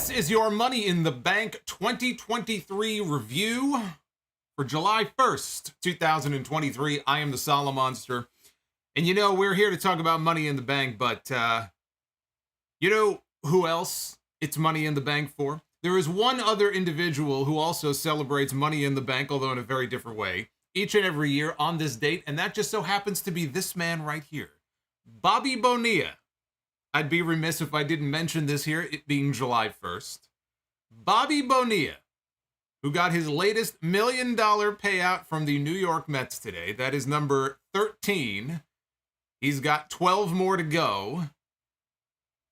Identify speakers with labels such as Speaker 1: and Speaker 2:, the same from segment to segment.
Speaker 1: This is your Money in the Bank 2023 review for July 1st, 2023. I am the Solomonster. And you know, we're here to talk about Money in the Bank, but you know who else it's Money in the Bank for? There is one other individual who also celebrates Money in the Bank, although in a very different way, each and every year on this date, and that just so happens to be this man right here, Bobby Bonilla. I'd be remiss if I didn't mention this here, it being July 1st. Bobby Bonilla, who got his latest $1 million payout from the New York Mets today. That is number 13. He's got 12 more to go.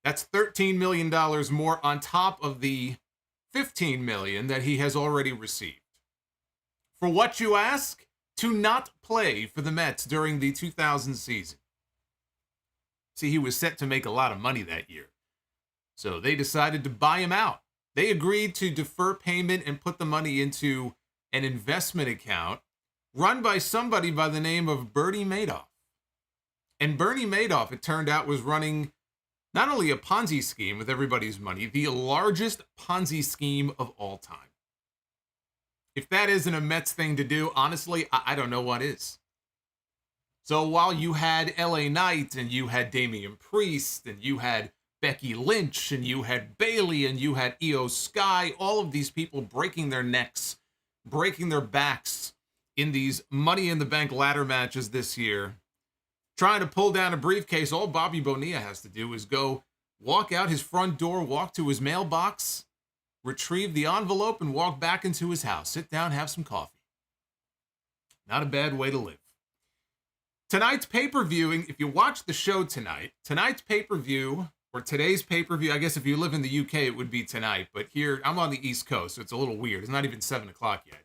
Speaker 1: That's $13 million more on top of the $15 million that he has already received. For what, you ask? To not play for the Mets during the 2000 season. See, he was set to make a lot of money that year. So they decided to buy him out. They agreed to defer payment and put the money into an investment account run by somebody by the name of Bernie Madoff. And Bernie Madoff, it turned out, was running not only a Ponzi scheme with everybody's money, the largest Ponzi scheme of all time. If that isn't a Mets thing to do, honestly, I don't know what is. So while you had LA Knight and you had Damian Priest and you had Becky Lynch and you had Bayley and you had Io Sky, all of these people breaking their necks, breaking their backs in these Money in the Bank ladder matches this year, trying to pull down a briefcase, all Bobby Bonilla has to do is go walk out his front door, walk to his mailbox, retrieve the envelope, and walk back into his house. Sit down, have some coffee. Not a bad way to live. Tonight's pay-per-view, if you watch the show tonight, tonight's pay-per-view, or today's pay-per-view, I guess if you live in the UK, it would be tonight, but here, I'm on the East Coast, so it's a little weird. It's not even 7 o'clock yet.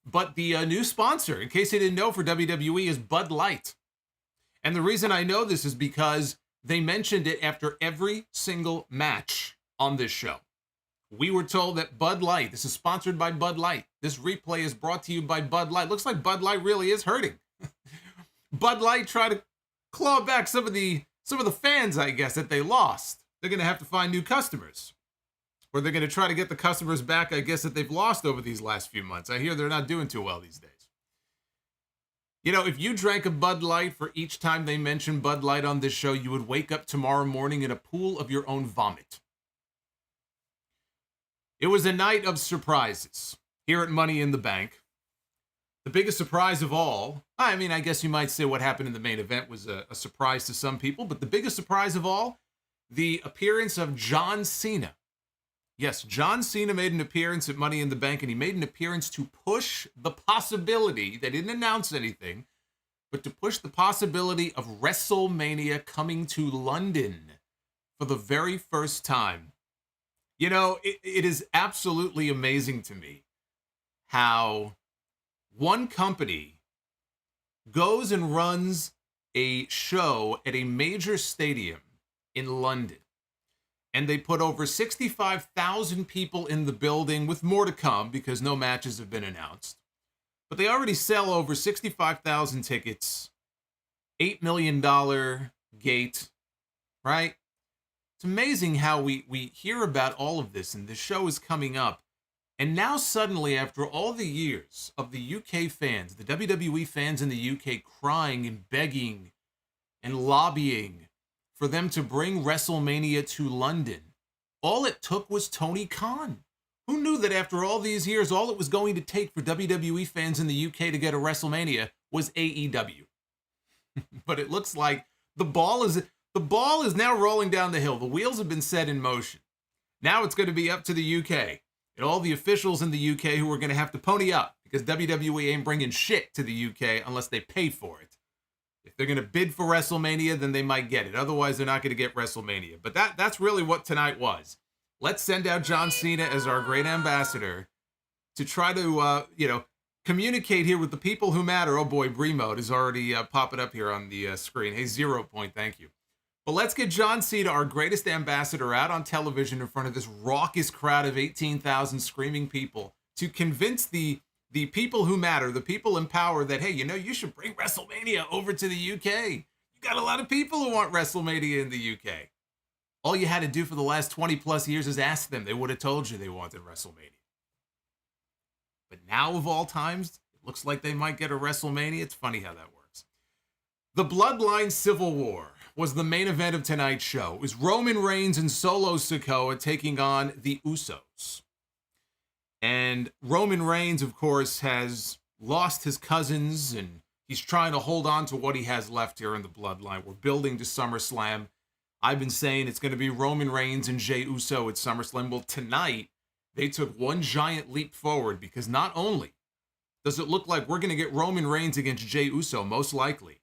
Speaker 1: But the new sponsor, in case you didn't know, for WWE is Bud Light. And the reason I know this is because they mentioned it after every single match on this show. We were told that Bud Light, this is sponsored by Bud Light. This replay is brought to you by Bud Light. Looks like Bud Light really is hurting. Bud Light tried to claw back some of the fans, I guess, that they lost. They're going to have to find new customers. Or they're going to try to get the customers back, I guess, that they've lost over these last few months. I hear they're not doing too well these days. You know, if you drank a Bud Light for each time they mentioned Bud Light on this show, you would wake up tomorrow morning in a pool of your own vomit. It was a night of surprises here at Money in the Bank. The biggest surprise of all, I mean, I guess you might say what happened in the main event was a surprise to some people, but the biggest surprise of all, the appearance of John Cena. Yes, John Cena made an appearance at Money in the Bank, and he made an appearance to push the possibility, they didn't announce anything, but to push the possibility of WrestleMania coming to London for the very first time. You know, it is absolutely amazing to me how one company goes and runs a show at a major stadium in London, and they put over 65,000 people in the building, with more to come because no matches have been announced. But they already sell over 65,000 tickets, $8 million gate, right? It's amazing how we hear about all of this, and the show is coming up. And now suddenly, after all the years of the UK fans, the WWE fans in the UK crying and begging and lobbying for them to bring WrestleMania to London, all it took was Tony Khan. Who knew that after all these years, all it was going to take for WWE fans in the UK to get a WrestleMania was AEW? But it looks like the ball is now rolling down the hill. The wheels have been set in motion. Now it's going to be up to the UK. And all the officials in the UK who are going to have to pony up, because WWE ain't bringing shit to the UK unless they pay for it. If they're going to bid for WrestleMania, then they might get it. Otherwise, they're not going to get WrestleMania. But that's really what tonight was. Let's send out John Cena as our great ambassador to try to, communicate here with the people who matter. Oh boy, Bree mode is already popping up here on the screen. Hey, 0 Point, thank you. But let's get John Cena, our greatest ambassador, out on television in front of this raucous crowd of 18,000 screaming people to convince the people who matter, the people in power, that, hey, you should bring WrestleMania over to the UK. You got a lot of people who want WrestleMania in the UK. All you had to do for the last 20 plus years is ask them. They would have told you they wanted WrestleMania. But now of all times, it looks like they might get a WrestleMania. It's funny how that works. The Bloodline Civil War was the main event of tonight's show. It was Roman Reigns and Solo Sikoa taking on the Usos. And Roman Reigns, of course, has lost his cousins, and he's trying to hold on to what he has left here in the Bloodline. We're building to SummerSlam. I've been saying it's going to be Roman Reigns and Jey Uso at SummerSlam. Well, tonight, they took one giant leap forward, because not only does it look like we're going to get Roman Reigns against Jey Uso, most likely,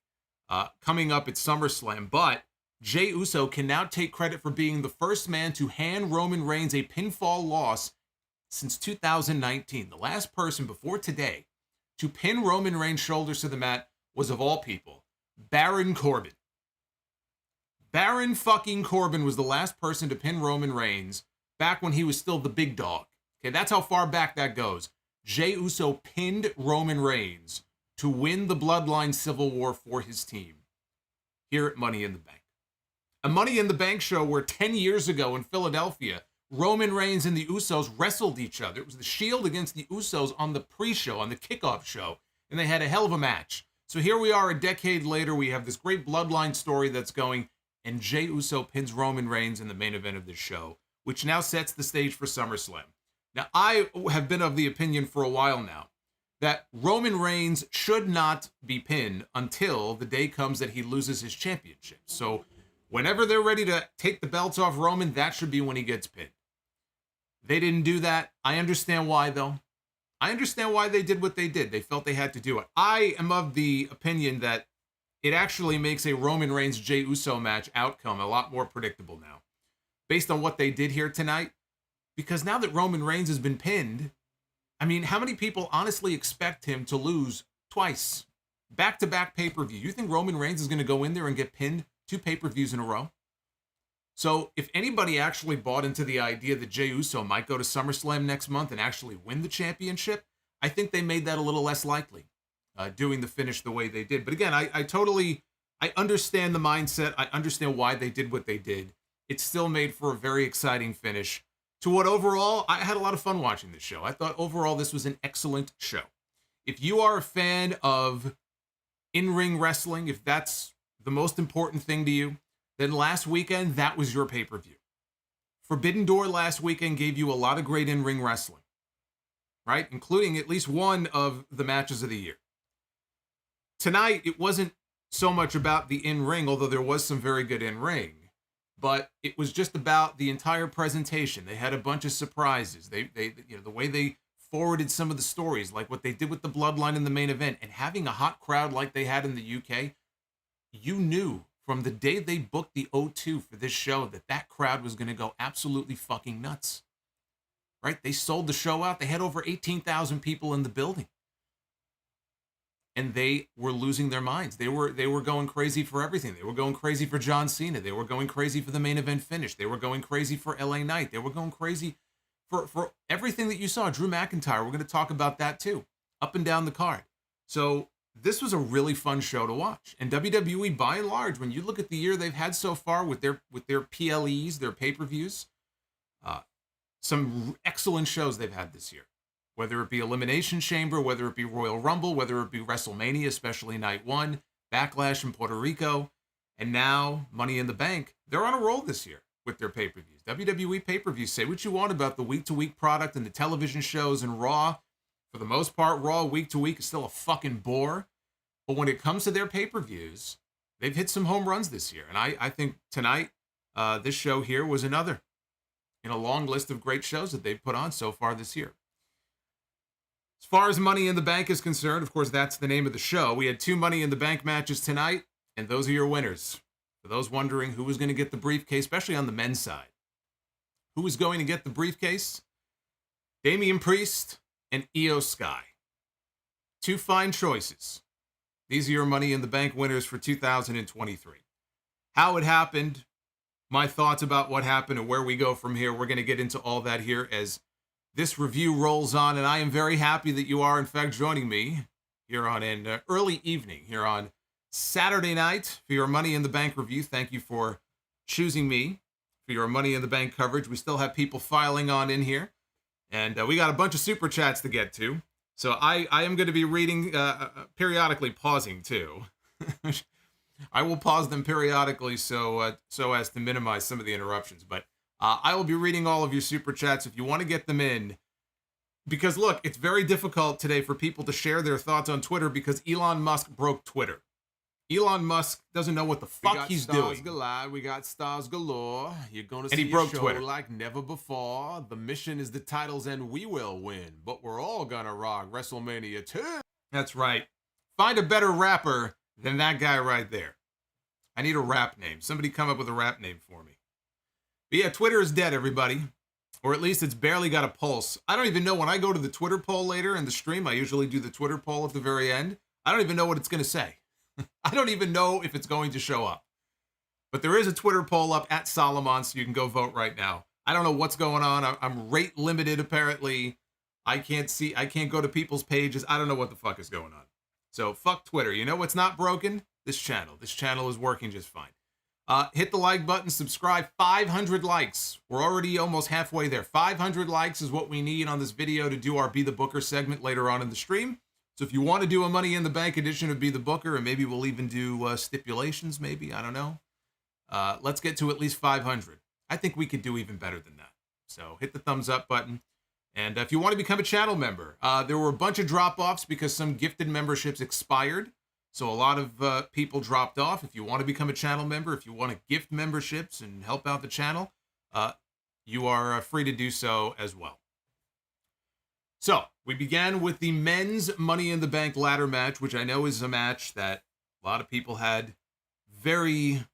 Speaker 1: coming up at SummerSlam, but Jey Uso can now take credit for being the first man to hand Roman Reigns a pinfall loss since 2019. The last person before today to pin Roman Reigns' shoulders to the mat was, of all people, Baron Corbin. Baron fucking Corbin was the last person to pin Roman Reigns back when he was still the big dog. Okay, that's how far back that goes. Jey Uso pinned Roman Reigns to win the Bloodline Civil War for his team here at Money in the Bank. A Money in the Bank show where 10 years ago in Philadelphia, Roman Reigns and the Usos wrestled each other. It was the Shield against the Usos on the pre-show, on the kickoff show, and they had a hell of a match. So here we are a decade later. We have this great Bloodline story that's going, and Jey Uso pins Roman Reigns in the main event of this show, which now sets the stage for SummerSlam. Now, I have been of the opinion for a while now that Roman Reigns should not be pinned until the day comes that he loses his championship. So whenever they're ready to take the belts off Roman, that should be when he gets pinned. They didn't do that. I understand why, though. I understand why they did what they did. They felt they had to do it. I am of the opinion that it actually makes a Roman Reigns-Jey Uso match outcome a lot more predictable now, based on what they did here tonight. Because now that Roman Reigns has been pinned, I mean, how many people honestly expect him to lose twice? Back-to-back pay-per-view. You think Roman Reigns is going to go in there and get pinned 2 pay-per-views in a row? So if anybody actually bought into the idea that Jey Uso might go to SummerSlam next month and actually win the championship, I think they made that a little less likely, doing the finish the way they did. But again, I understand the mindset. I understand why they did what they did. It still made for a very exciting finish to what overall, I had a lot of fun watching this show. I thought overall this was an excellent show. If you are a fan of in-ring wrestling, if that's the most important thing to you, then last weekend, that was your pay-per-view. Forbidden Door last weekend gave you a lot of great in-ring wrestling, right? Including at least one of the matches of the year. Tonight, it wasn't so much about the in-ring, although there was some very good in-ring, but it was just about the entire presentation. They had a bunch of surprises. They the way they forwarded some of the stories, like what they did with the Bloodline in the main event, and having a hot crowd like they had in the UK, you knew from the day they booked the O2 for this show that crowd was going to go absolutely fucking nuts. Right? They sold the show out. They had over 18,000 people in the building. And they were losing their minds. They were going crazy for everything. They were going crazy for John Cena. They were going crazy for the main event finish. They were going crazy for LA Knight. They were going crazy for everything that you saw. Drew McIntyre, we're going to talk about that too, up and down the card. So this was a really fun show to watch. And WWE, by and large, when you look at the year they've had so far with their PLEs, their pay-per-views, some excellent shows they've had this year. Whether it be Elimination Chamber, whether it be Royal Rumble, whether it be WrestleMania, especially Night 1, Backlash in Puerto Rico, and now Money in the Bank. They're on a roll this year with their pay-per-views. WWE pay-per-views, say what you want about the week-to-week product and the television shows and Raw. For the most part, Raw week-to-week is still a fucking bore. But when it comes to their pay-per-views, they've hit some home runs this year. And I think tonight, this show here was another in a long list of great shows that they've put on so far this year. As far as Money in the Bank is concerned, of course, that's the name of the show. We had 2 Money in the Bank matches tonight, and those are your winners. For those wondering who was going to get the briefcase, especially on the men's side. Who was going to get the briefcase? Damian Priest and Io Sky. 2 fine choices. These are your Money in the Bank winners for 2023. How it happened, my thoughts about what happened, and where we go from here. We're going to get into all that here as this review rolls on, and I am very happy that you are, in fact, joining me here on an early evening, here on Saturday night for your Money in the Bank review. Thank you for choosing me for your Money in the Bank coverage. We still have people filing on in here. And we got a bunch of super chats to get to. So I am going to be reading, periodically pausing too. I will pause them periodically so as to minimize some of the interruptions. But I will be reading all of your super chats if you want to get them in. Because look, it's very difficult today for people to share their thoughts on Twitter because Elon Musk broke Twitter. Elon Musk doesn't know what the fuck he's doing. We got stars galore. You're going to see a show Twitter like never before. The mission is the titles and we will win. But we're all gonna rock WrestleMania 2. That's right. Find a better rapper than that guy right there. I need a rap name. Somebody come up with a rap name for me. But yeah, Twitter is dead, everybody. Or at least it's barely got a pulse. I don't even know. When I go to the Twitter poll later in the stream, I usually do the Twitter poll at the very end. I don't even know what it's going to say. I don't even know if it's going to show up. But there is a Twitter poll up at Solomonster, so you can go vote right now. I don't know what's going on. I'm rate limited, apparently. I can't go to people's pages. I don't know what the fuck is going on. So fuck Twitter. You know what's not broken? This channel. This channel is working just fine. Hit the like button, subscribe. 500 likes. We're already almost halfway there. 500 likes is what we need on this video to do our Be the Booker segment later on in the stream. So if you want to do a Money in the Bank edition of Be the Booker, and maybe we'll even do stipulations, maybe, I don't know. Let's get to at least 500. I think we could do even better than that. So hit the thumbs up button. And if you want to become a channel member, there were a bunch of drop-offs because some gifted memberships expired. So a lot of people dropped off. If you want to become a channel member, if you want to gift memberships and help out the channel, you are free to do so as well. So we began with the men's Money in the Bank ladder match, which I know is a match that a lot of people had very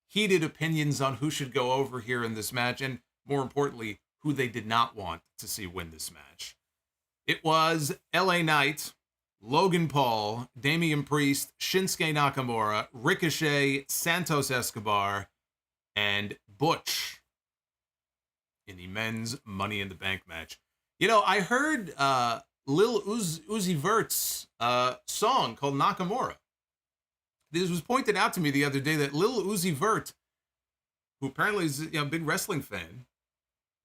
Speaker 1: heated opinions on who should go over here in this match, and more importantly, who they did not want to see win this match. It was LA Knight, Logan Paul, Damian Priest, Shinsuke Nakamura, Ricochet, Santos Escobar, and Butch in the men's Money in the Bank match. You know, I heard Lil Uzi Vert's song called Nakamura. This was pointed out to me the other day that Lil Uzi Vert, who apparently is a big wrestling fan,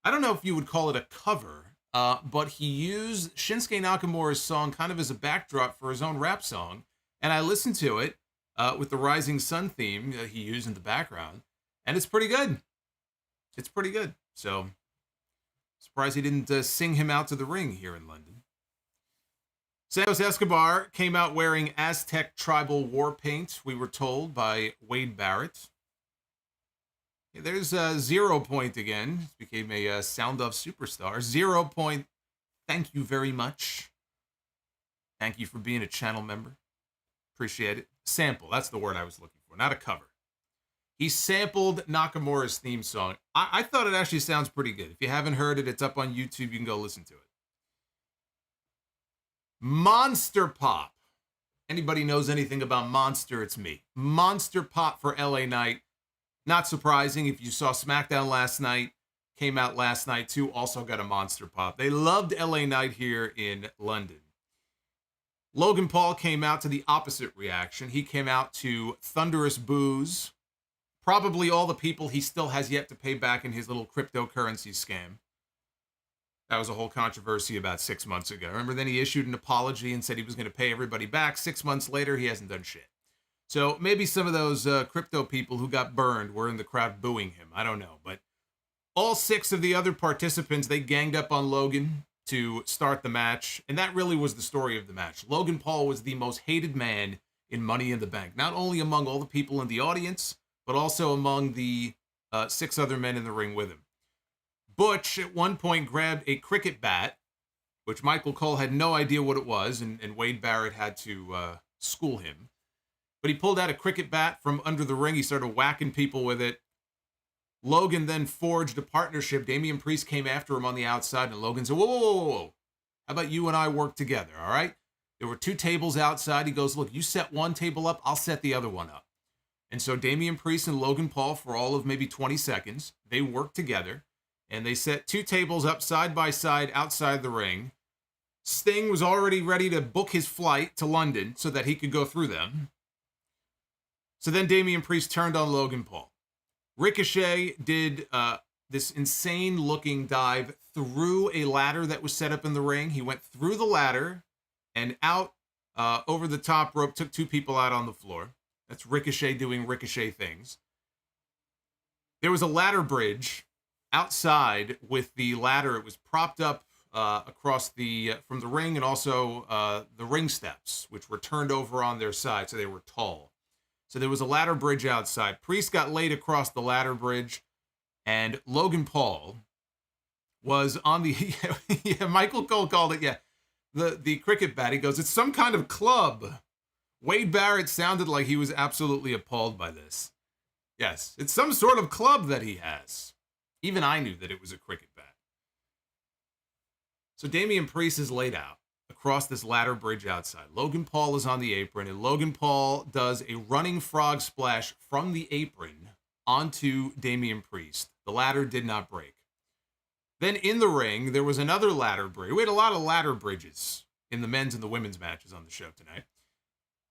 Speaker 1: I don't know if you would call it a cover, but he used Shinsuke Nakamura's song kind of as a backdrop for his own rap song. And I listened to it with the Rising Sun theme that he used in the background. And it's pretty good. It's pretty good. So, surprised he didn't sing him out to the ring here in London. Santos Escobar came out wearing Aztec tribal war paint, we were told, by Wade Barrett. Yeah, there's 0 Point again. Became a Sound Off superstar. 0 Point, thank you very much. Thank you for being a channel member. Appreciate it. Sample, that's the word I was looking for, not a cover. He sampled Nakamura's theme song. I thought it actually sounds pretty good. If you haven't heard it, it's up on YouTube. You can go listen to it. Monster Pop. Anybody knows anything about Monster, it's me. Monster Pop for LA Knight. Not surprising. If you saw SmackDown last night, came out last night too, also got a Monster Pop. They loved LA Knight here in London. Logan Paul came out to the opposite reaction. He came out to thunderous boos. Probably all the people he still has yet to pay back in his little cryptocurrency scam. That was a whole controversy about 6 months ago. Remember, then he issued an apology and said he was going to pay everybody back. 6 months later, he hasn't done shit. So maybe some of those crypto people who got burned were in the crowd booing him. I don't know. But all 6 of the other participants, they ganged up on Logan to start the match. And that really was the story of the match. Logan Paul was the most hated man in Money in the Bank. Not only among all the people in the audience, but also among the 6 other men in the ring with him. Butch, at one point, grabbed a cricket bat, which Michael Cole had no idea what it was, and Wade Barrett had to school him. But he pulled out a cricket bat from under the ring. He started whacking people with it. Logan then forged a partnership. Damian Priest came after him on the outside, and Logan said, whoa, whoa, whoa, whoa. How about you and I work together, all right? There were 2 tables outside. He goes, look, you set one table up, I'll set the other one up. And so Damian Priest and Logan Paul, for all of maybe 20 seconds, they worked together, and they set 2 tables up side by side outside the ring. Sting was already ready to book his flight to London so that he could go through them. So then Damian Priest turned on Logan Paul. Ricochet did this insane-looking dive through a ladder that was set up in the ring. He went through the ladder and out over the top rope, took 2 people out on the floor. That's Ricochet doing Ricochet things. There was a ladder bridge outside with the ladder. It was propped up across from the ring, and also the ring steps, which were turned over on their side, so they were tall. So there was a ladder bridge outside. Priest got laid across the ladder bridge, and Logan Paul was on the... yeah, Michael Cole called it, yeah. The cricket bat, he goes, it's some kind of club. Wade Barrett sounded like he was absolutely appalled by this. Yes, it's some sort of club that he has. Even I knew that it was a cricket bat. So Damian Priest is laid out across this ladder bridge outside. Logan Paul is on the apron, and Logan Paul does a running frog splash from the apron onto Damian Priest. The ladder did not break. Then in the ring, there was another ladder bridge. We had a lot of ladder bridges in the men's and the women's matches on the show tonight.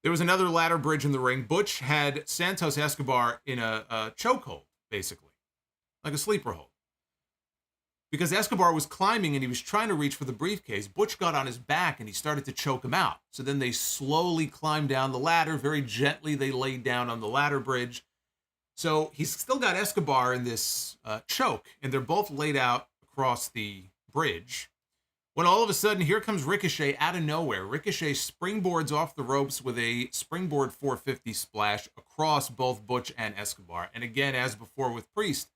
Speaker 1: There was another ladder bridge in the ring. Butch had Santos Escobar in a chokehold, basically, like a sleeper hold. Because Escobar was climbing and he was trying to reach for the briefcase, Butch got on his back and he started to choke him out. So then they slowly climbed down the ladder. Very gently, they laid down on the ladder bridge. So he's still got Escobar in this choke, and they're both laid out across the bridge. When all of a sudden, here comes Ricochet out of nowhere. Ricochet springboards off the ropes with a springboard 450 splash across both Butch and Escobar. And again, as before with Priest,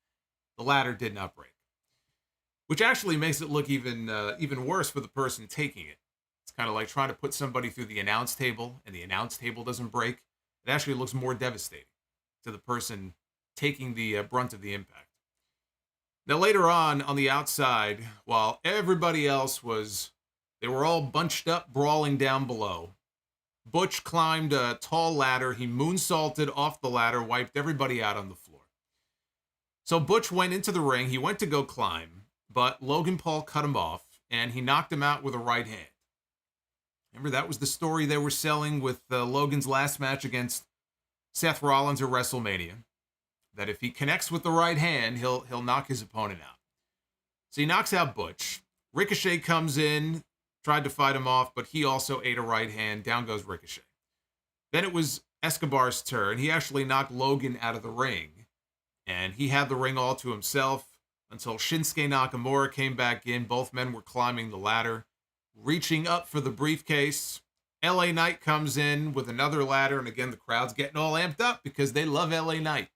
Speaker 1: the ladder did not break. Which actually makes it look even worse for the person taking it. It's kind of like trying to put somebody through the announce table, and the announce table doesn't break. It actually looks more devastating to the person taking the brunt of the impact. Now, later on the outside, while everybody else they were all bunched up, brawling down below, Butch climbed a tall ladder. He moonsaulted off the ladder, wiped everybody out on the floor. So Butch went into the ring. He went to go climb, but Logan Paul cut him off, and he knocked him out with a right hand. Remember, that was the story they were selling with Logan's last match against Seth Rollins at WrestleMania. That if he connects with the right hand, he'll knock his opponent out. So he knocks out Butch. Ricochet comes in, tried to fight him off, but he also ate a right hand. Down goes Ricochet. Then it was Escobar's turn. He actually knocked Logan out of the ring, and he had the ring all to himself until Shinsuke Nakamura came back in. Both men were climbing the ladder, reaching up for the briefcase. LA Knight comes in with another ladder, and again, the crowd's getting all amped up because they love LA Knight.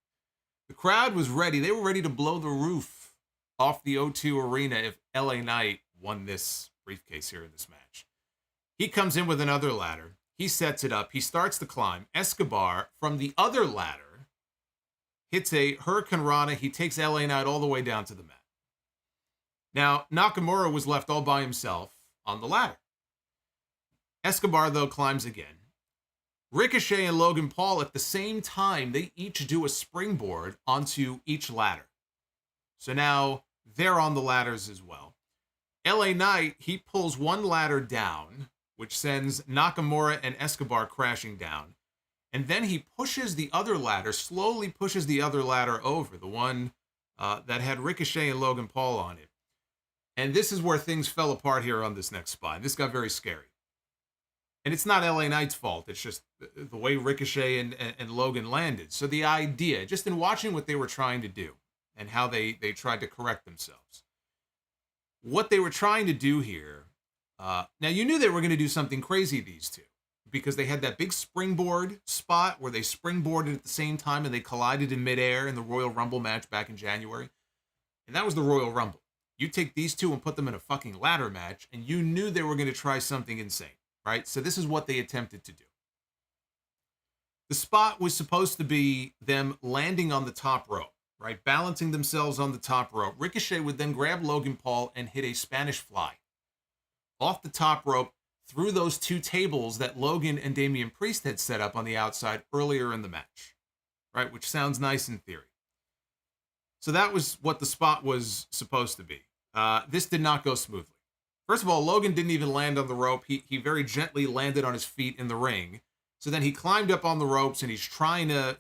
Speaker 1: The crowd was ready. They were ready to blow the roof off the O2 Arena if LA Knight won this briefcase here in this match. He comes in with another ladder. He sets it up. He starts to climb. Escobar, from the other ladder, hits a Hurricane Rana. He takes LA Knight all the way down to the mat. Now, Nakamura was left all by himself on the ladder. Escobar, though, climbs again. Ricochet and Logan Paul, at the same time, they each do a springboard onto each ladder. So now they're on the ladders as well. LA Knight, he pulls one ladder down, which sends Nakamura and Escobar crashing down. And then he pushes the other ladder, slowly pushes the other ladder over, the one that had Ricochet and Logan Paul on it. And this is where things fell apart here on this next spot. This got very scary. And it's not LA Knight's fault. It's just the way Ricochet and Logan landed. So the idea, just in watching what they were trying to do and how they tried to correct themselves, what they were trying to do here, now you knew they were going to do something crazy, these two, because they had that big springboard spot where they springboarded at the same time and they collided in midair in the Royal Rumble match back in January. And that was the Royal Rumble. You take these two and put them in a fucking ladder match, and you knew they were going to try something insane. Right? So this is what they attempted to do. The spot was supposed to be them landing on the top rope, right? Balancing themselves on the top rope. Ricochet would then grab Logan Paul and hit a Spanish fly off the top rope through those two tables that Logan and Damian Priest had set up on the outside earlier in the match, right? Which sounds nice in theory. So that was what the spot was supposed to be. This did not go smoothly. First of all, Logan didn't even land on the rope. He very gently landed on his feet in the ring. So then he climbed up on the ropes and he's trying to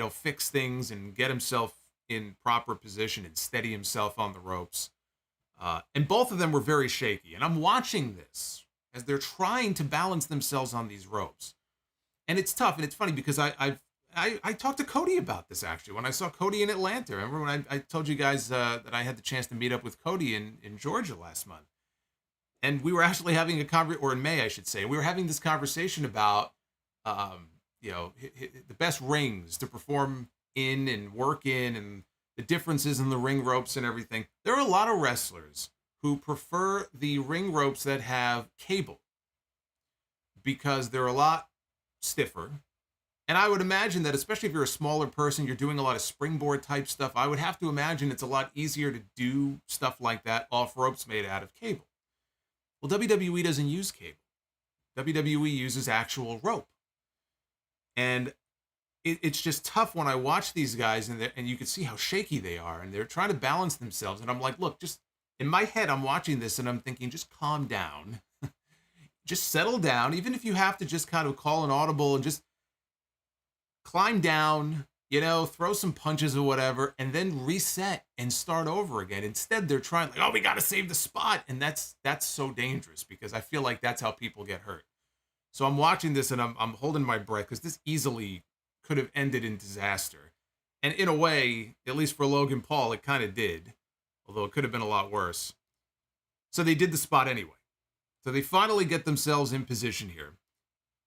Speaker 1: fix things and get himself in proper position and steady himself on the ropes. And both of them were very shaky. And I'm watching this as they're trying to balance themselves on these ropes. And it's tough. And it's funny because I talked to Cody about this, actually, when I saw Cody in Atlanta. Remember when I told you guys that I had the chance to meet up with Cody in Georgia last month? And we were actually having a conversation, or in May, I should say, we were having this conversation about, the best rings to perform in and work in, and the differences in the ring ropes and everything. There are a lot of wrestlers who prefer the ring ropes that have cable because they're a lot stiffer. And I would imagine that, especially if you're a smaller person, you're doing a lot of springboard type stuff, I would have to imagine it's a lot easier to do stuff like that off ropes made out of cable. Well, WWE doesn't use cable. WWE uses actual rope. And it's just tough when I watch these guys and you can see how shaky they are and they're trying to balance themselves. And I'm like, look, just in my head, I'm watching this and I'm thinking, just calm down. Just settle down. Even if you have to just kind of call an audible and just climb down, throw some punches or whatever, and then reset and start over again. Instead, they're trying like, oh, we got to save the spot. And that's so dangerous because I feel like that's how people get hurt. So I'm watching this and I'm holding my breath because this easily could have ended in disaster. And in a way, at least for Logan Paul, it kind of did, although it could have been a lot worse. So they did the spot anyway. So they finally get themselves in position here.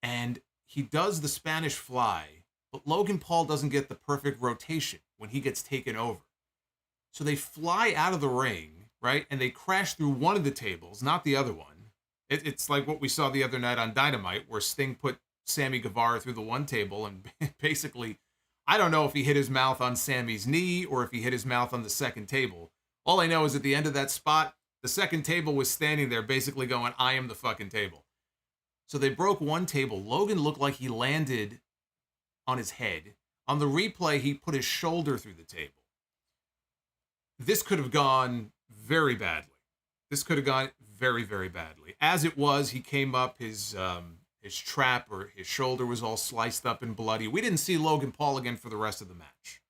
Speaker 1: And he does the Spanish fly, but Logan Paul doesn't get the perfect rotation when he gets taken over. So they fly out of the ring, right? And they crash through one of the tables, not the other one. It's like what we saw the other night on Dynamite, where Sting put Sammy Guevara through the one table and basically, I don't know if he hit his mouth on Sammy's knee or if he hit his mouth on the second table. All I know is at the end of that spot, the second table was standing there basically going, I am the fucking table. So they broke one table. Logan looked like he landed on his head. On the replay, he put his shoulder through the table. This could have gone very badly. This could have gone very, very badly. As it was, he came up, his trap or his shoulder was all sliced up and bloody. We didn't see Logan Paul again for the rest of the match.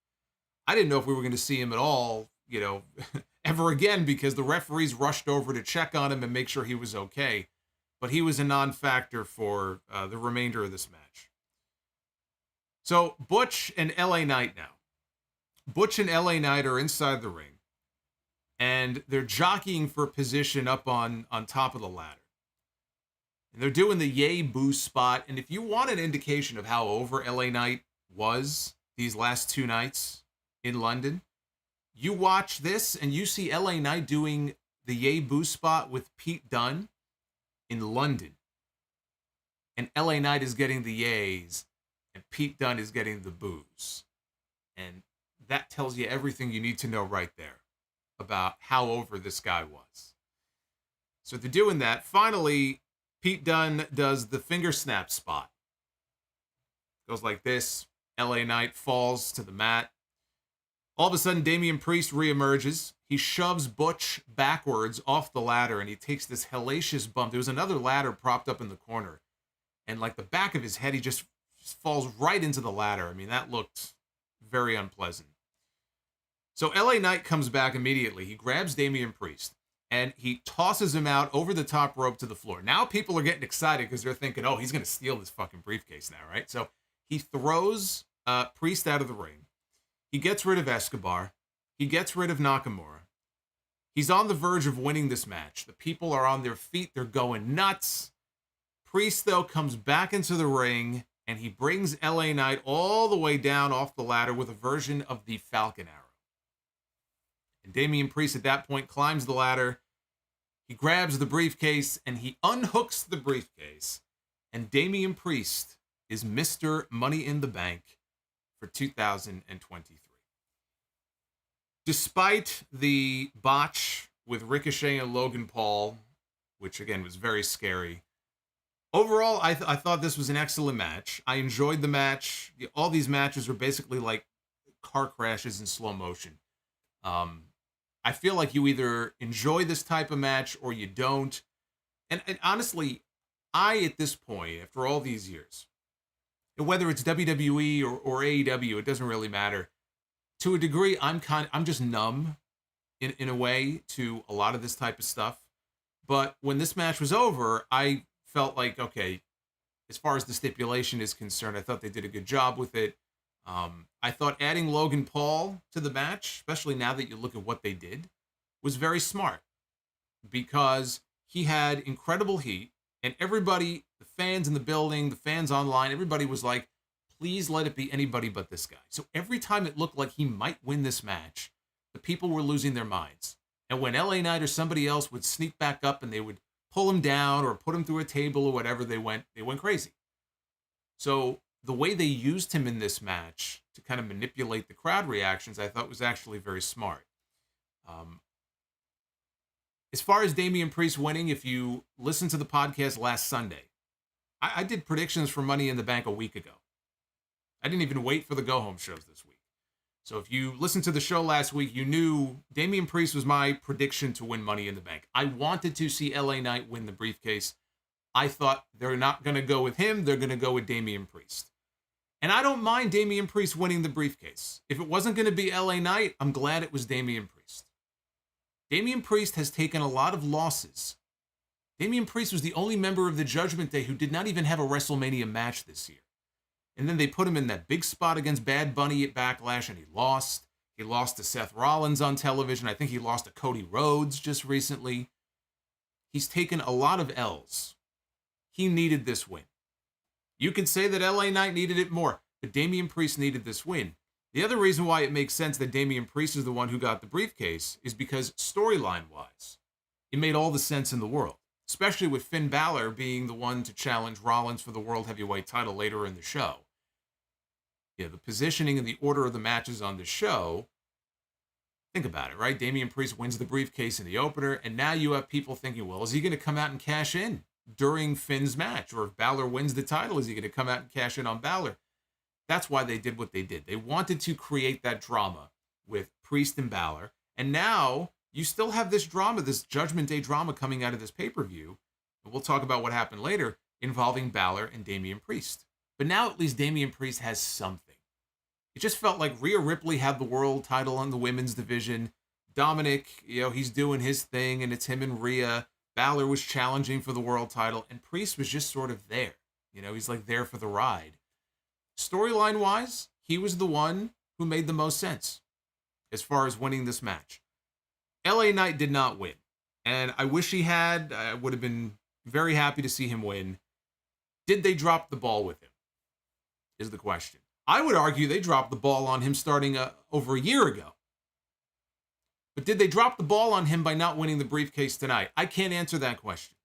Speaker 1: I didn't know if we were going to see him at all, ever again, because the referees rushed over to check on him and make sure he was okay. But he was a non-factor for the remainder of this match. So Butch and LA Knight now. Butch and LA Knight are inside the ring. And they're jockeying for position up on top of the ladder. And they're doing the yay boo spot. And if you want an indication of how over LA Knight was these last two nights in London, you watch this and you see LA Knight doing the yay boo spot with Pete Dunne in London. And LA Knight is getting the yays and Pete Dunne is getting the boos. And that tells you everything you need to know right there about how over this guy was. So they're doing that. Finally, Pete Dunne does the finger snap spot. Goes like this. LA Knight falls to the mat. All of a sudden, Damian Priest reemerges. He shoves Butch backwards off the ladder, and he takes this hellacious bump. There was another ladder propped up in the corner. And like the back of his head, he just falls right into the ladder. I mean, that looked very unpleasant. So LA Knight comes back immediately. He grabs Damian Priest, and he tosses him out over the top rope to the floor. Now people are getting excited because they're thinking, oh, he's going to steal this fucking briefcase now, right? So he throws Priest out of the ring. He gets rid of Escobar. He gets rid of Nakamura. He's on the verge of winning this match. The people are on their feet. They're going nuts. Priest, though, comes back into the ring, and he brings LA Knight all the way down off the ladder with a version of the Falcon Arrow. And Damian Priest at that point climbs the ladder. He grabs the briefcase and he unhooks the briefcase. And Damian Priest is Mr. Money in the Bank for 2023. Despite the botch with Ricochet and Logan Paul, which again was very scary, overall I thought this was an excellent match. I enjoyed the match. All these matches were basically like car crashes in slow motion. I feel like you either enjoy this type of match or you don't. And honestly, at this point, after all these years, whether it's WWE or AEW, it doesn't really matter. to a degree, I'm just numb in a way to a lot of this type of stuff. But when this match was over, I felt like, okay, as far as the stipulation is concerned, I thought they did a good job with it. I thought adding Logan Paul to the match, especially now that you look at what they did, was very smart because he had incredible heat, and everybody, the fans in the building, the fans online, everybody was like, please let it be anybody but this guy. So every time it looked like he might win this match, the people were losing their minds. And when LA Knight or somebody else would sneak back up and they would pull him down or put him through a table or whatever, they went crazy. So the way they used him in this match to kind of manipulate the crowd reactions, I thought was actually very smart. As far as Damian Priest winning, if you listen to the podcast last Sunday, I did predictions for Money in the Bank a week ago. I didn't even wait for the go-home shows this week. So if you listened to the show last week, you knew Damian Priest was my prediction to win Money in the Bank. I wanted to see LA Knight win the briefcase. I thought they're not going to go with him. They're going to go with Damian Priest. And I don't mind Damian Priest winning the briefcase. If it wasn't going to be LA Knight, I'm glad it was Damian Priest. Damian Priest has taken a lot of losses. Damian Priest was the only member of the Judgment Day who did not even have a WrestleMania match this year. And then they put him in that big spot against Bad Bunny at Backlash, and he lost. He lost to Seth Rollins on television. I think he lost to Cody Rhodes just recently. He's taken a lot of L's. He needed this win. You could say that LA Knight needed it more, but Damian Priest needed this win. The other reason why it makes sense that Damian Priest is the one who got the briefcase is because storyline-wise, it made all the sense in the world, especially with Finn Balor being the one to challenge Rollins for the World Heavyweight title later in the show. Yeah, the positioning and the order of the matches on the show, think about it, right? Damian Priest wins the briefcase in the opener, and now you have people thinking, well, is he going to come out and cash in during Finn's match? Or if Balor wins the title, is he going to come out and cash in on Balor? That's why they did what they did. They wanted to create that drama with Priest and Balor, and now you still have this drama, this Judgment Day drama coming out of this pay-per-view, and we'll talk about what happened later, involving Balor and Damian Priest. But now at least Damian Priest has something. It just felt like Rhea Ripley had the world title on the women's division. Dominik, he's doing his thing, and it's him and Rhea. Balor was challenging for the world title, and Priest was just sort of there. He's like there for the ride. Storyline-wise, he was the one who made the most sense as far as winning this match. LA Knight did not win, and I wish he had. I would have been very happy to see him win. Did they drop the ball with him? Is the question. I would argue they dropped the ball on him starting over a year ago. But did they drop the ball on him by not winning the briefcase tonight? I can't answer that question.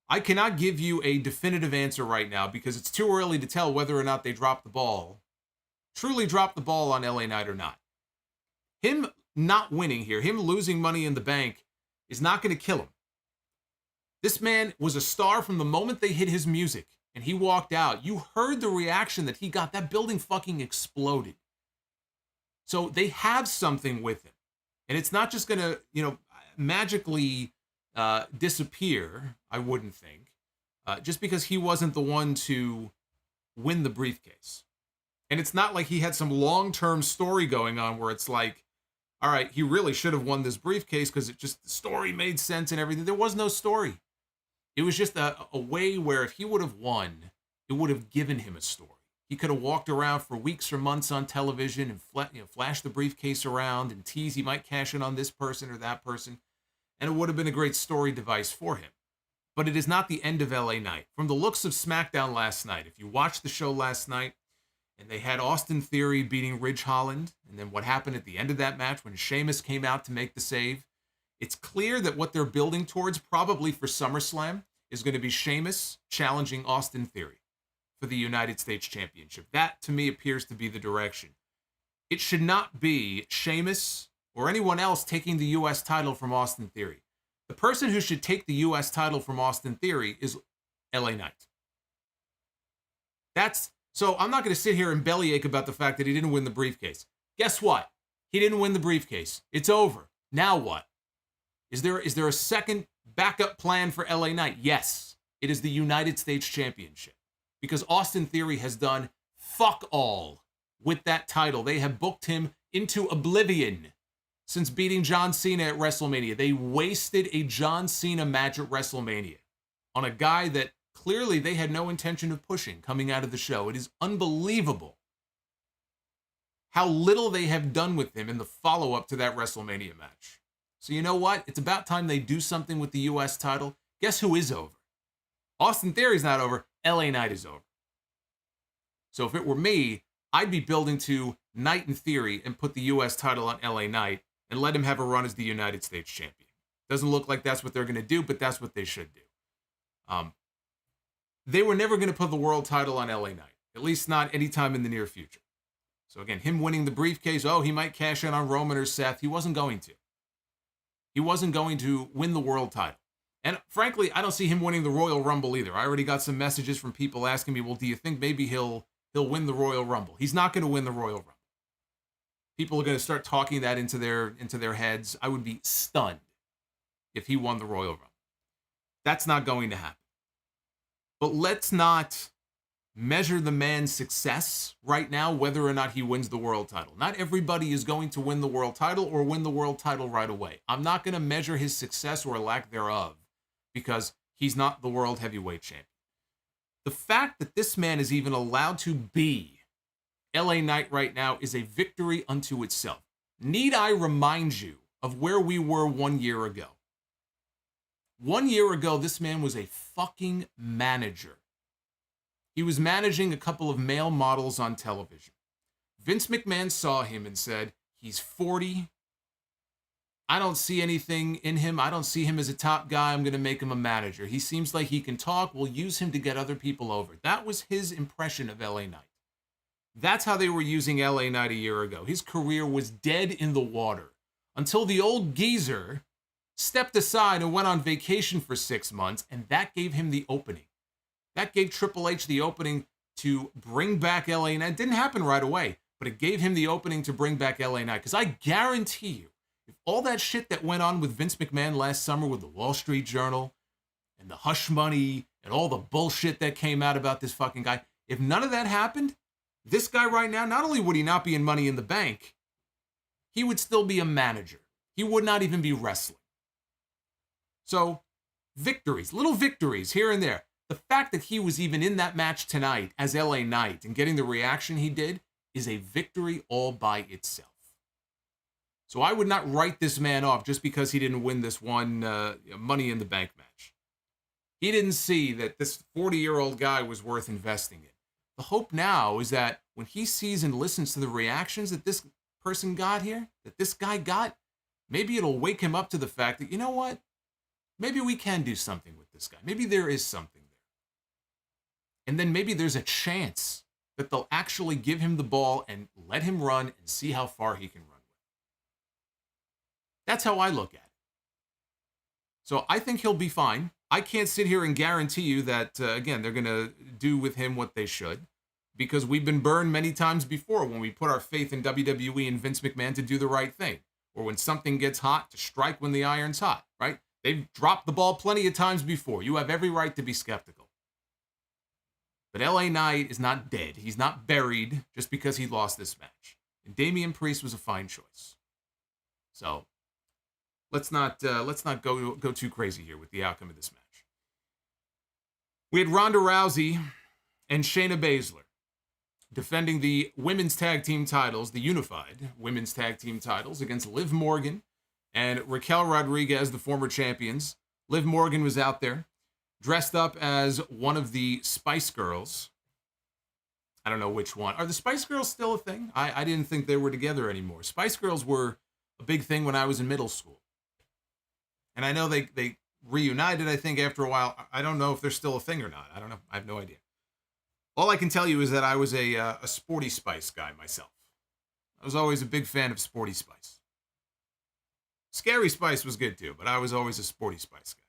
Speaker 1: I cannot give you a definitive answer right now because it's too early to tell whether or not they dropped the ball, truly dropped the ball on LA Knight or not. Him not winning here, him losing Money in the Bank, is not going to kill him. This man was a star from the moment they hit his music and he walked out. You heard the reaction that he got. That building fucking exploded. So they have something with him. And it's not just going to, magically disappear, I wouldn't think, just because he wasn't the one to win the briefcase. And it's not like he had some long-term story going on where it's like, all right, he really should have won this briefcase because the story made sense and everything. There was no story. It was just a way where if he would have won, it would have given him a story. He could have walked around for weeks or months on television and flashed the briefcase around and tease he might cash in on this person or that person. And it would have been a great story device for him. But it is not the end of LA Knight. From the looks of SmackDown last night, if you watched the show last night, and they had Austin Theory beating Ridge Holland, and then what happened at the end of that match when Sheamus came out to make the save, it's clear that what they're building towards, probably for SummerSlam, is going to be Sheamus challenging Austin Theory for the United States Championship. That, to me, appears to be the direction. It should not be Sheamus or anyone else taking the U.S. title from Austin Theory. The person who should take the U.S. title from Austin Theory is LA Knight. So I'm not going to sit here and bellyache about the fact that he didn't win the briefcase. Guess what? He didn't win the briefcase. It's over. Now what? Is there a second backup plan for LA Knight? Yes. It is the United States Championship. Because Austin Theory has done fuck all with that title. They have booked him into oblivion since beating John Cena at WrestleMania. They wasted a John Cena match at WrestleMania on a guy that clearly they had no intention of pushing coming out of the show. It is unbelievable how little they have done with him in the follow-up to that WrestleMania match. So you know what? It's about time they do something with the U.S. title. Guess who is over? Austin Theory's not over. LA Knight is over. So if it were me, I'd be building to Knight in Theory and put the U.S. title on LA Knight and let him have a run as the United States champion. Doesn't look like that's what they're going to do, but that's what they should do. They were never going to put the world title on LA Knight, at least not anytime in the near future. So again, him winning the briefcase, he might cash in on Roman or Seth. He wasn't going to. He wasn't going to win the world title. And frankly, I don't see him winning the Royal Rumble either. I already got some messages from people asking me, well, do you think maybe he'll win the Royal Rumble? He's not going to win the Royal Rumble. People are going to start talking that into their heads. I would be stunned if he won the Royal Rumble. That's not going to happen. But let's not measure the man's success right now, whether or not he wins the world title. Not everybody is going to win the world title or win the world title right away. I'm not going to measure his success or lack thereof because he's not the world heavyweight champion. The fact that this man is even allowed to be LA Knight right now is a victory unto itself. Need I remind you of where we were 1 year ago? 1 year ago, this man was a fucking manager. He was managing a couple of male models on television. Vince McMahon saw him and said, he's 40. I don't see anything in him. I don't see him as a top guy. I'm going to make him a manager. He seems like he can talk. We'll use him to get other people over. That was his impression of LA Knight. That's how they were using LA Knight a year ago. His career was dead in the water until the old geezer stepped aside and went on vacation for 6 months, and that gave him the opening. That gave Triple H the opening to bring back LA Knight. It didn't happen right away, but it gave him the opening to bring back LA Knight. Because I guarantee you, if all that shit that went on with Vince McMahon last summer with the Wall Street Journal and the hush money and all the bullshit that came out about this fucking guy, if none of that happened, this guy right now, not only would he not be in Money in the Bank, he would still be a manager. He would not even be wrestling. So, victories, little victories here and there. The fact that he was even in that match tonight as LA Knight and getting the reaction he did is a victory all by itself. So I would not write this man off just because he didn't win this one Money in the Bank match. He didn't see that this 40-year-old guy was worth investing in. The hope now is that when he sees and listens to the reactions that this person got here, that this guy got, maybe it'll wake him up to the fact that, you know what? Maybe we can do something with this guy. Maybe there is something. And then maybe there's a chance that they'll actually give him the ball and let him run and see how far he can run with. That's how I look at it. So I think he'll be fine. I can't sit here and guarantee you that, again, they're going to do with him what they should, because we've been burned many times before when we put our faith in WWE and Vince McMahon to do the right thing, or when something gets hot, to strike when the iron's hot, right? They've dropped the ball plenty of times before. You have every right to be skeptical. But LA Knight is not dead. He's not buried just because he lost this match. And Damian Priest was a fine choice. So let's not go too crazy here with the outcome of this match. We had Ronda Rousey and Shayna Baszler defending the women's tag team titles, the unified women's tag team titles, against Liv Morgan and Raquel Rodriguez, the former champions. Liv Morgan was out there, dressed up as one of the Spice Girls. I don't know which one. Are the Spice Girls still a thing? I didn't think they were together anymore. Spice Girls were a big thing when I was in middle school. And I know they reunited, I think, after a while. I don't know if they're still a thing or not. I don't know. I have no idea. All I can tell you is that I was a Sporty Spice guy myself. I was always a big fan of Sporty Spice. Scary Spice was good too, but I was always a Sporty Spice guy.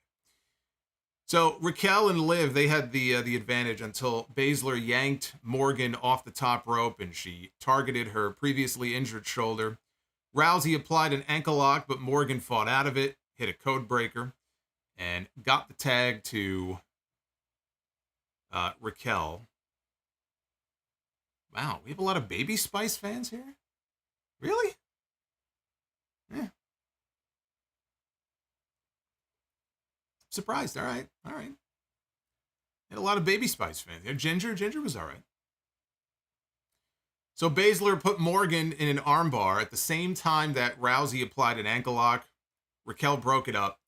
Speaker 1: So Raquel and Liv, they had the advantage until Baszler yanked Morgan off the top rope and she targeted her previously injured shoulder. Rousey applied an ankle lock, but Morgan fought out of it, hit a code breaker, and got the tag to Raquel. Wow, we have a lot of Baby Spice fans here? Really? Yeah. Surprised. All right. All right. And a lot of Baby Spice fans. Yeah, Ginger was all right. So Baszler put Morgan in an armbar at the same time that Rousey applied an ankle lock. Raquel broke it up.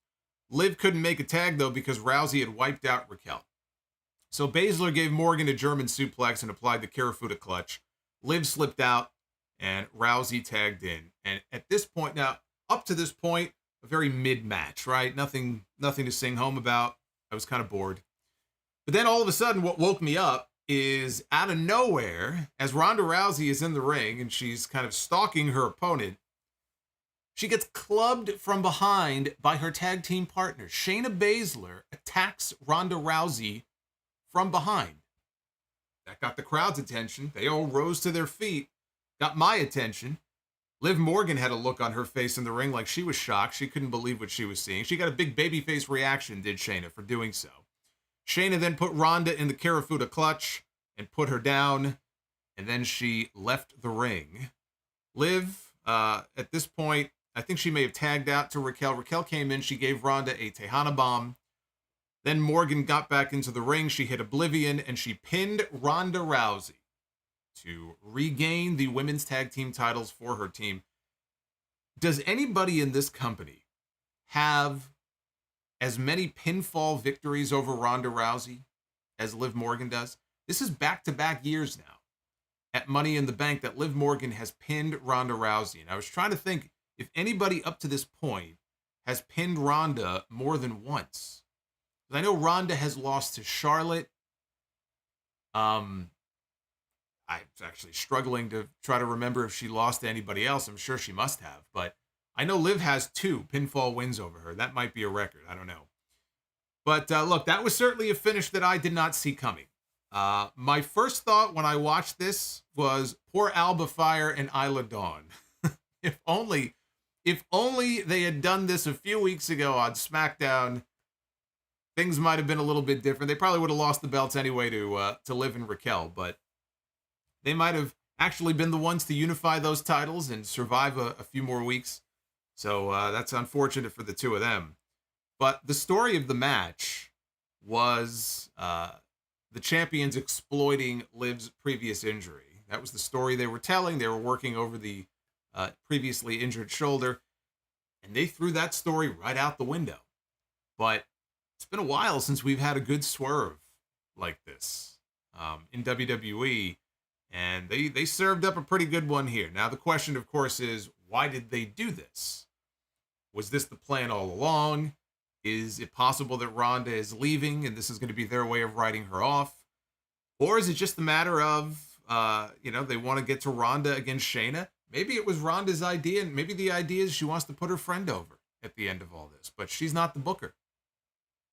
Speaker 1: Liv couldn't make a tag, though, because Rousey had wiped out Raquel. So Baszler gave Morgan a German suplex and applied the Karafuda clutch. Liv slipped out, and Rousey tagged in. And at this point, now, up to this point, a very mid-match, right? Nothing to sing home about. I was kind of bored. But then all of a sudden, what woke me up is out of nowhere, as Ronda Rousey is in the ring and she's kind of stalking her opponent, she gets clubbed from behind by her tag team partner. Shayna Baszler attacks Ronda Rousey from behind. That got the crowd's attention. They all rose to their feet. Got my attention. Liv Morgan had a look on her face in the ring like she was shocked. She couldn't believe what she was seeing. She got a big babyface reaction, did Shayna, for doing so. Shayna then put Ronda in the Karafuda clutch and put her down, and then she left the ring. Liv, at this point, I think she may have tagged out to Raquel. Raquel came in. She gave Ronda a Tejana bomb. Then Morgan got back into the ring. She hit Oblivion, and she pinned Ronda Rousey to regain the women's tag team titles for her team. Does anybody in this company have as many pinfall victories over Ronda Rousey as Liv Morgan does? This is back-to-back years now at Money in the Bank that Liv Morgan has pinned Ronda Rousey. And I was trying to think if anybody up to this point has pinned Ronda more than once. Because I know Ronda has lost to Charlotte. I'm actually struggling to try to remember if she lost to anybody else. I'm sure she must have. But I know Liv has 2 pinfall wins over her. That might be a record. I don't know. But look, that was certainly a finish that I did not see coming. My first thought when I watched this was poor Alba Fire and Isla Dawn. If only they had done this a few weeks ago on SmackDown, things might have been a little bit different. They probably would have lost the belts anyway to Liv and Raquel, but they might have actually been the ones to unify those titles and survive a few more weeks. So that's unfortunate for the two of them. But the story of the match was the champions exploiting Liv's previous injury. That was the story they were telling. They were working over the previously injured shoulder, and they threw that story right out the window. But it's been a while since we've had a good swerve like this in WWE, and they served up a pretty good one here. Now, the question, of course, is why did they do this? Was this the plan all along? Is it possible that Ronda is leaving and this is going to be their way of writing her off? Or is it just a matter of, they want to get to Ronda against Shayna? Maybe it was Ronda's idea, and maybe the idea is she wants to put her friend over at the end of all this, but she's not the booker.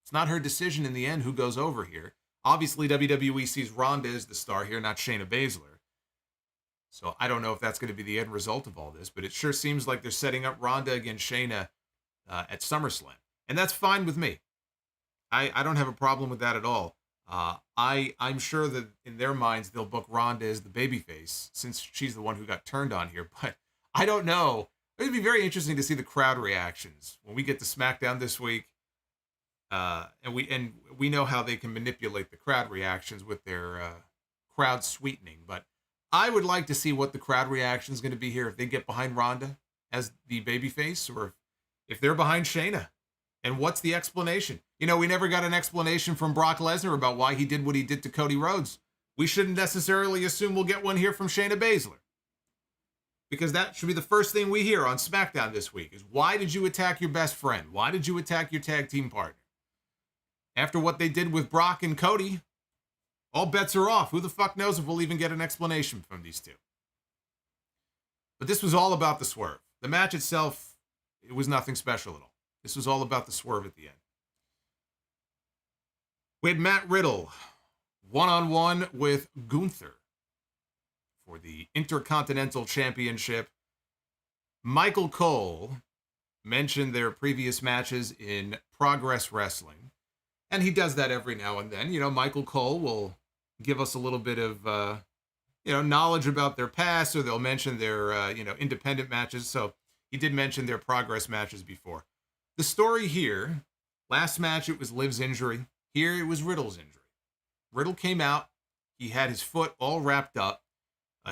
Speaker 1: It's not her decision in the end who goes over here. Obviously, WWE sees Ronda as the star here, not Shayna Baszler. So I don't know if that's going to be the end result of all this, but it sure seems like they're setting up Ronda against Shayna at SummerSlam. And that's fine with me. I don't have a problem with that at all. I'm sure that in their minds, they'll book Ronda as the babyface since she's the one who got turned on here. But I don't know. It'd be very interesting to see the crowd reactions when we get to SmackDown this week. And we know how they can manipulate the crowd reactions with their crowd sweetening. But I would like to see what the crowd reaction is going to be here if they get behind Ronda as the babyface, or if they're behind Shayna. And what's the explanation? We never got an explanation from Brock Lesnar about why he did what he did to Cody Rhodes. We shouldn't necessarily assume we'll get one here from Shayna Baszler, because that should be the first thing we hear on SmackDown this week is, why did you attack your best friend? Why did you attack your tag team partner? After what they did with Brock and Cody, all bets are off. Who the fuck knows if we'll even get an explanation from these two? But this was all about the swerve. The match itself, it was nothing special at all. This was all about the swerve at the end. We had Matt Riddle one-on-one with Gunther for the Intercontinental Championship. Michael Cole mentioned their previous matches in Progress Wrestling, and he does that every now and then. Michael Cole will give us a little bit of knowledge about their past, or they'll mention their, independent matches. So he did mention their progress matches before. The story here, last match, it was Liv's injury. Here it was Riddle's injury. Riddle came out. He had his foot all wrapped up.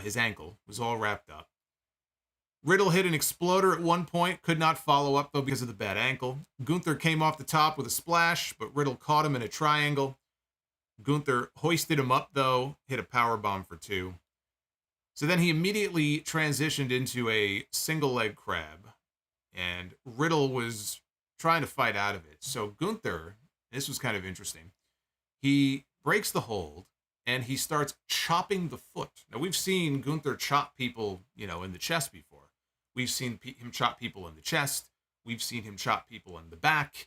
Speaker 1: His ankle was all wrapped up. Riddle hit an exploder at one point, could not follow up, though, because of the bad ankle. Gunther came off the top with a splash, but Riddle caught him in a triangle. Gunther hoisted him up, though, hit a powerbomb for 2. So then he immediately transitioned into a single leg crab, and Riddle was trying to fight out of it. So Gunther, this was kind of interesting, he breaks the hold, and he starts chopping the foot. Now, we've seen Gunther chop people, in the chest before. We've seen him chop people in the chest. We've seen him chop people in the back.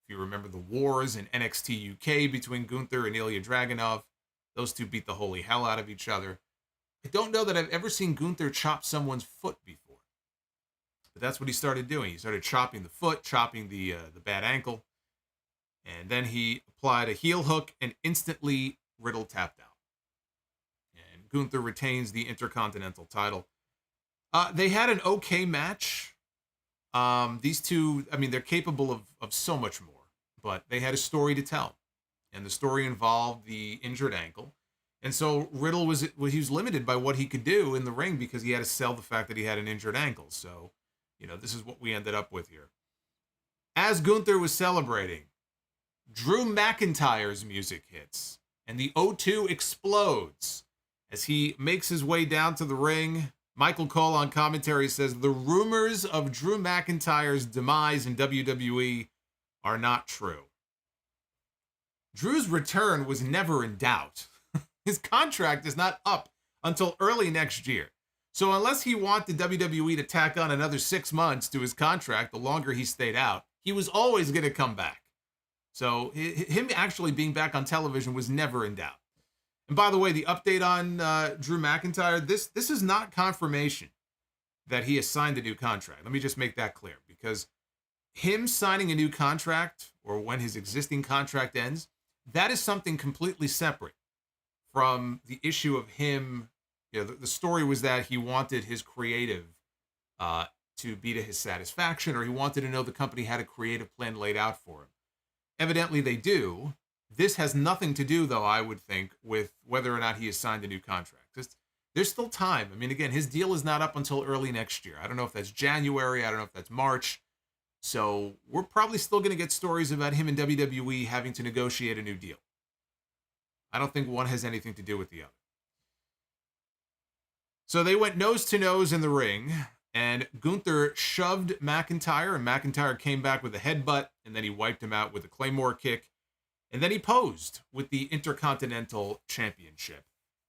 Speaker 1: If you remember the wars in NXT UK between Gunther and Ilya Dragunov, those two beat the holy hell out of each other. I don't know that I've ever seen Gunther chop someone's foot before. But that's what he started doing. He started chopping the foot, chopping the bad ankle. And then he applied a heel hook, and instantly Riddle tapped out. And Gunther retains the Intercontinental title. They had an okay match. These two, they're capable of so much more. But they had a story to tell. And the story involved the injured ankle. And so Riddle he was limited by what he could do in the ring because he had to sell the fact that he had an injured ankle. So, this is what we ended up with here. As Gunther was celebrating, Drew McIntyre's music hits, and the O2 explodes. As he makes his way down to the ring, Michael Cole on commentary says, the rumors of Drew McIntyre's demise in WWE are not true. Drew's return was never in doubt. His contract is not up until early next year. So unless he wanted WWE to tack on another 6 months to his contract, the longer he stayed out, he was always going to come back. So him actually being back on television was never in doubt. And by the way, the update on Drew McIntyre, this is not confirmation that he has signed a new contract. Let me just make that clear, because him signing a new contract, or when his existing contract ends, that is something completely separate from the issue of him. The story was that he wanted his creative to be to his satisfaction, or he wanted to know the company had a creative plan laid out for him. Evidently they do. This has nothing to do, though, I would think, with whether or not he has signed a new contract. There's still time. Again, his deal is not up until early next year. I don't know if that's January. I don't know if that's March. So we're probably still going to get stories about him and WWE having to negotiate a new deal. I don't think one has anything to do with the other. So they went nose to nose in the ring, and Gunther shoved McIntyre, and McIntyre came back with a headbutt, and then he wiped him out with a Claymore kick. And then he posed with the Intercontinental Championship.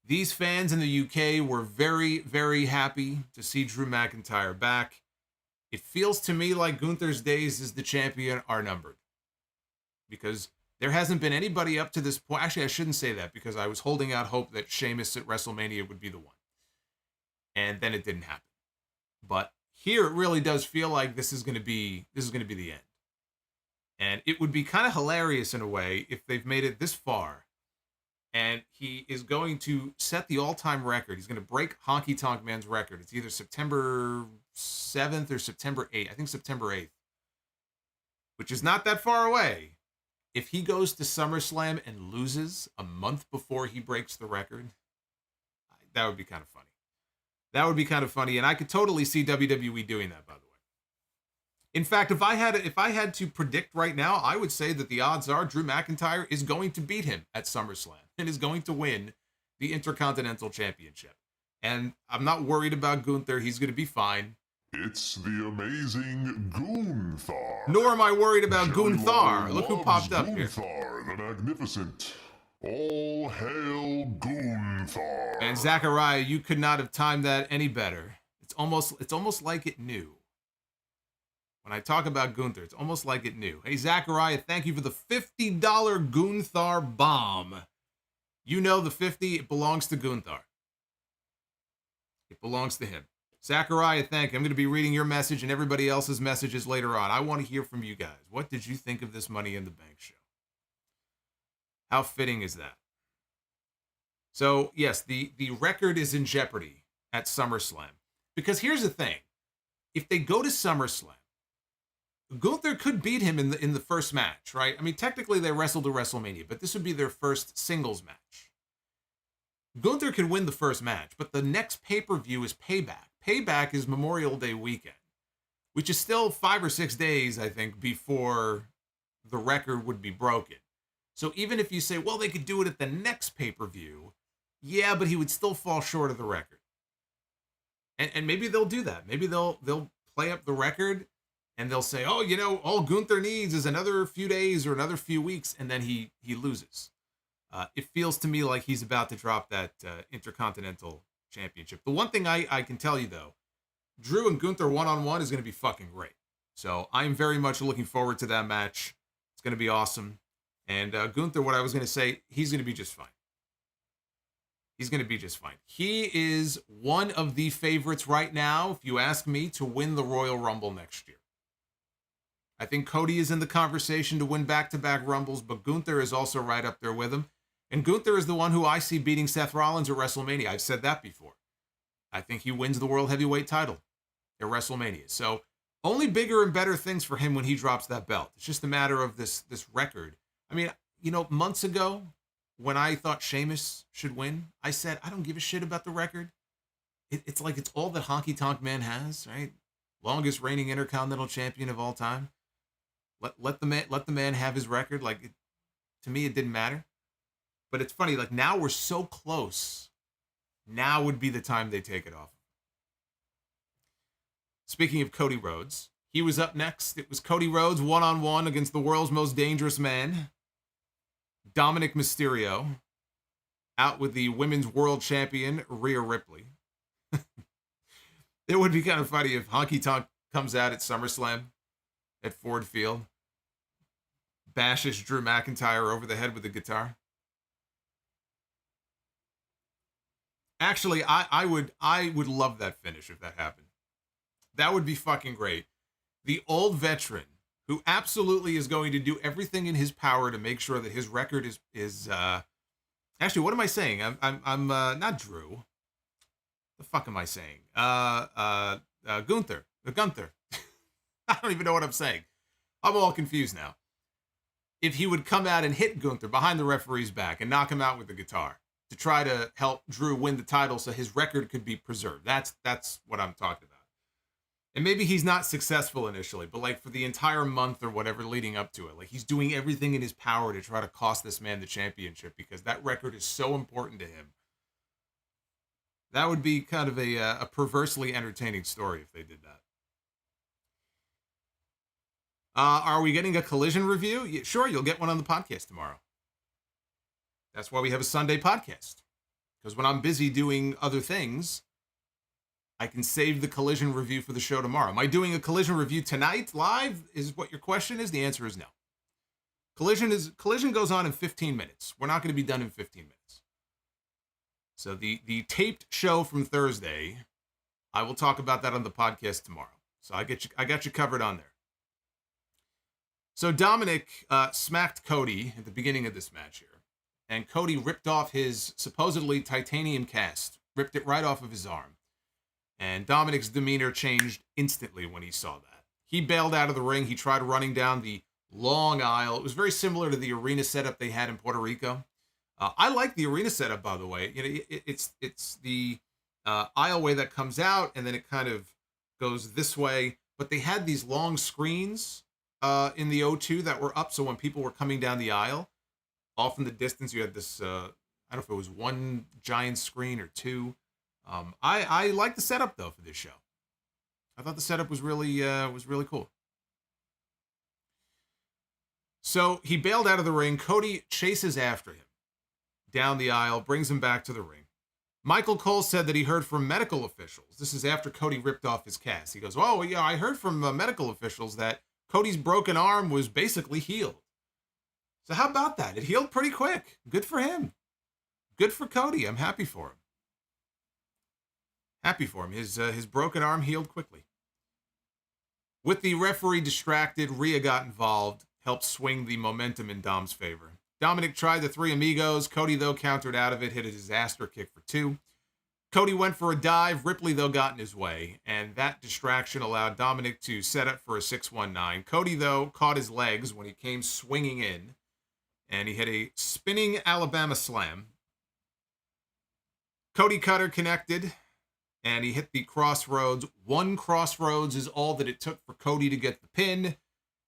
Speaker 1: These fans in the UK were very, very happy to see Drew McIntyre back. It feels to me like Gunther's days as the champion are numbered, because there hasn't been anybody up to this point. Actually, I shouldn't say that, because I was holding out hope that Sheamus at WrestleMania would be the one. And then it didn't happen. But here it really does feel like this is going to be the end. And it would be kind of hilarious in a way if they've made it this far, and he is going to set the all-time record. He's going to break Honky Tonk Man's record. It's either September 7th or September 8th. I think September 8th, which is not that far away. If he goes to SummerSlam and loses a month before he breaks the record, that would be kind of funny. That would be kind of funny, and I could totally see WWE doing that, by the way. In fact, if I had to predict right now, I would say that the odds are Drew McIntyre is going to beat him at SummerSlam and is going to win the Intercontinental Championship. And I'm not worried about Gunther. He's going to be fine.
Speaker 2: It's the amazing Gunther.
Speaker 1: Nor am I worried about
Speaker 2: Jerry
Speaker 1: Gunther. Look who popped up here.
Speaker 2: Gunther, the magnificent. All hail Gunther.
Speaker 1: And Zachariah, you could not have timed that any better. It's almost like it knew. When I talk about Gunther, it's almost like it knew. Hey, Zachariah, thank you for the $50 Gunther bomb. You know the 50, it belongs to Gunther. It belongs to him. Zachariah, thank you. I'm going to be reading your message and everybody else's messages later on. I want to hear from you guys. What did you think of this Money in the Bank show? How fitting is that? So, yes, the record is in jeopardy at SummerSlam. Because here's the thing. If they go to SummerSlam, Gunther could beat him in the first match, right? I mean, technically they wrestled at WrestleMania, but this would be their first singles match. Gunther could win the first match, but the next pay-per-view is Payback. Payback is Memorial Day weekend, which is still 5 or 6 days, I think, before the record would be broken. So even if you say, well, they could do it at the next pay-per-view, yeah, but he would still fall short of the record. And maybe they'll do that. Maybe they'll play up the record and they'll say, oh, all Gunther needs is another few days or another few weeks, and then he loses. It feels to me like he's about to drop that Intercontinental Championship. The one thing I can tell you, though, Drew and Gunther one-on-one is going to be fucking great. So I'm very much looking forward to that match. It's going to be awesome. And Gunther, what I was going to say, he's going to be just fine. He's going to be just fine. He is one of the favorites right now, if you ask me, to win the Royal Rumble next year. I think Cody is in the conversation to win back-to-back Rumbles, but Gunther is also right up there with him. And Gunther is the one who I see beating Seth Rollins at WrestleMania. I've said that before. I think he wins the World Heavyweight title at WrestleMania. So only bigger and better things for him when he drops that belt. It's just a matter of this record. I mean, months ago, when I thought Sheamus should win, I said, I don't give a shit about the record. It's like it's all that Honky Tonk Man has, right? Longest reigning Intercontinental Champion of all time. Let the man have his record. To me, it didn't matter. But it's funny, now we're so close. Now would be the time they take it off. Speaking of Cody Rhodes, he was up next. It was Cody Rhodes one-on-one against the world's most dangerous man, Dominik Mysterio, out with the women's world champion, Rhea Ripley. It would be kind of funny if Honky Tonk comes out at SummerSlam at Ford Field, bashes Drew McIntyre over the head with a guitar. Actually, I would love that finish if that happened. That would be fucking great. The old veteran who absolutely is going to do everything in his power to make sure that his record is actually, what am I saying? I'm not Drew. The fuck am I saying? Gunther. Gunther. I don't even know what I'm saying. I'm all confused now. If he would come out and hit Gunther behind the referee's back and knock him out with the guitar to try to help Drew win the title so his record could be preserved. That's what I'm talking about. And maybe he's not successful initially, but for the entire month or whatever leading up to it, he's doing everything in his power to try to cost this man the championship because that record is so important to him. That would be kind of a perversely entertaining story if they did that. Are we getting a Collision review? Yeah, sure, you'll get one on the podcast tomorrow. That's why we have a Sunday podcast. Because when I'm busy doing other things, I can save the Collision review for the show tomorrow. Am I doing a Collision review tonight live? Is what your question is? The answer is no. Collision goes on in 15 minutes. We're not going to be done in 15 minutes. So the taped show from Thursday, I will talk about that on the podcast tomorrow. So I got you covered on there. So Dominik smacked Cody at the beginning of this match here. And Cody ripped off his supposedly titanium cast, ripped it right off of his arm. And Dominik's demeanor changed instantly when he saw that. He bailed out of the ring. He tried running down the long aisle. It was very similar to the arena setup they had in Puerto Rico. I like the arena setup, by the way. It's the aisleway that comes out, and then it kind of goes this way. But they had these long screens in the O2 that were up, so when people were coming down the aisle, off in the distance, you had this, I don't know if it was one giant screen or two. I like the setup, though, for this show. I thought the setup was really cool. So he bailed out of the ring. Cody chases after him down the aisle, brings him back to the ring. Michael Cole said that he heard from medical officials. This is after Cody ripped off his cast. He goes, oh, yeah, I heard from medical officials that Cody's broken arm was basically healed. So how about that? It healed pretty quick. Good for him. Good for Cody. I'm happy for him. Happy for him. His broken arm healed quickly. With the referee distracted, Rhea got involved, helped swing the momentum in Dom's favor. Dominik tried the Three Amigos. Cody, though, countered out of it, hit a disaster kick for 2. Cody went for a dive. Ripley, though, got in his way, and that distraction allowed Dominik to set up for a 619. Cody, though, caught his legs when he came swinging in, and he hit a spinning Alabama slam. Cody Cutter connected, and he hit the Crossroads. 1 Crossroads is all that it took for Cody to get the pin,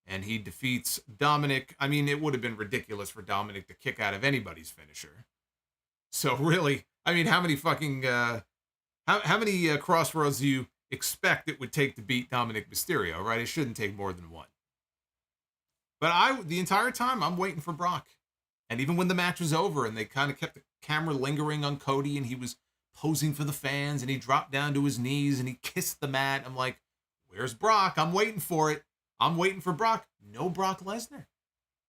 Speaker 1: and he defeats Dominik. I mean, it would have been ridiculous for Dominik to kick out of anybody's finisher. So really, I mean, how many fucking, how many Crossroads do you expect it would take to beat Dominik Mysterio, right? It shouldn't take more than 1. But the entire time, I'm waiting for Brock. And even when the match was over and they kind of kept the camera lingering on Cody and he was posing for the fans and he dropped down to his knees and he kissed the mat, I'm like, where's Brock? I'm waiting for it. I'm waiting for Brock. No Brock Lesnar.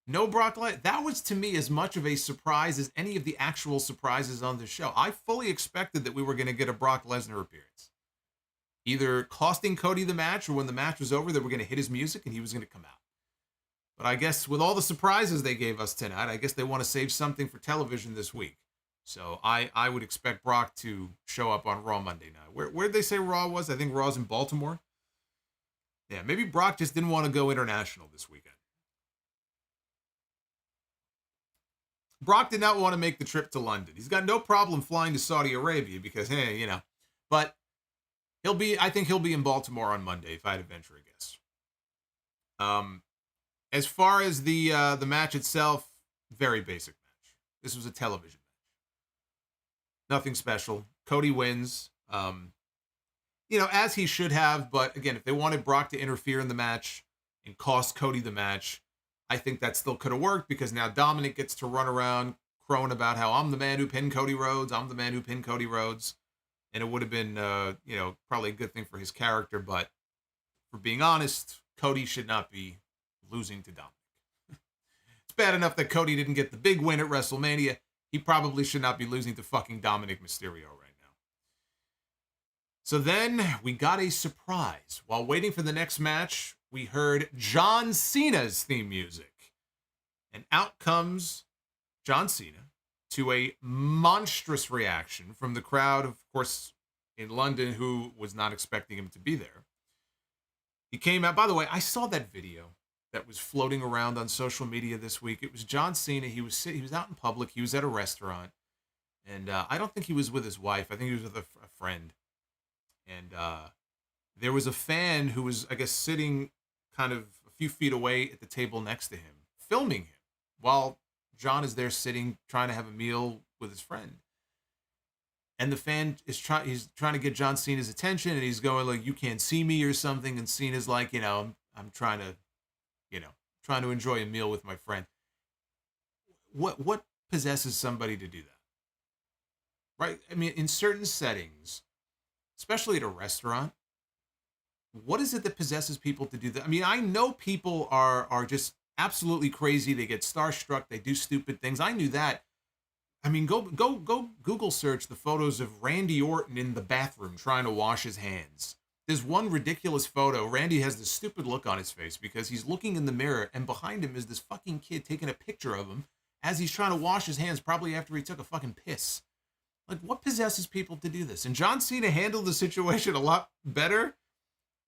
Speaker 1: No Brock Lesnar. That was, to me, as much of a surprise as any of the actual surprises on the show. I fully expected that we were going to get a Brock Lesnar appearance. Either costing Cody the match, or when the match was over, they were going to hit his music and he was going to come out. But I guess with all the surprises they gave us tonight, I guess they want to save something for television this week. So I would expect Brock to show up on Raw Monday night. Where'd they say Raw was? I think Raw's in Baltimore. Yeah, maybe Brock just didn't want to go international this weekend. Brock did not want to make the trip to London. He's got no problem flying to Saudi Arabia because, hey, you know. But I think he'll be in Baltimore on Monday, if I had to venture a guess. As far as the match itself, very basic match. This was a television match. Nothing special. Cody wins. You know, as he should have, but again, if they wanted Brock to interfere in the match and cost Cody the match, I think that still could have worked because now Dominik gets to run around crowing about how I'm the man who pinned Cody Rhodes. I'm the man who pinned Cody Rhodes. And it would have been, you know, probably a good thing for his character. But for being honest, Cody should not be losing to Dominik. It's bad enough that Cody didn't get the big win at WrestleMania. He probably should not be losing to fucking Dominik Mysterio right now. So then we got a surprise. While waiting for the next match, we heard John Cena's theme music. And out comes John Cena to a monstrous reaction from the crowd, of course, in London, who was not expecting him to be there. He came out. By the way, I saw that video that was floating around on social media this week. It was John Cena. He was out in public. He was at a restaurant. And I don't think he was with his wife. I think he was with a friend. And there was a fan who was, I guess, sitting kind of a few feet away at the table next to him, filming him while John is there sitting, trying to have a meal with his friend. And the fan is he's trying to get John Cena's attention, and he's going like, "You can't see me" or something. And Cena's like, you know, I'm trying to enjoy a meal with my friend. What possesses somebody to do that? Right? I mean, in certain settings, especially at a restaurant, what is it that possesses people to do that? I mean, I know people are just absolutely crazy. They get starstruck. They do stupid things. I knew that. I mean, go Google search the photos of Randy Orton in the bathroom trying to wash his hands. There's one ridiculous photo. Randy has this stupid look on his face because he's looking in the mirror, and behind him is this fucking kid taking a picture of him as he's trying to wash his hands, probably after he took a fucking piss. Like, what possesses people to do this? And John Cena handled the situation a lot better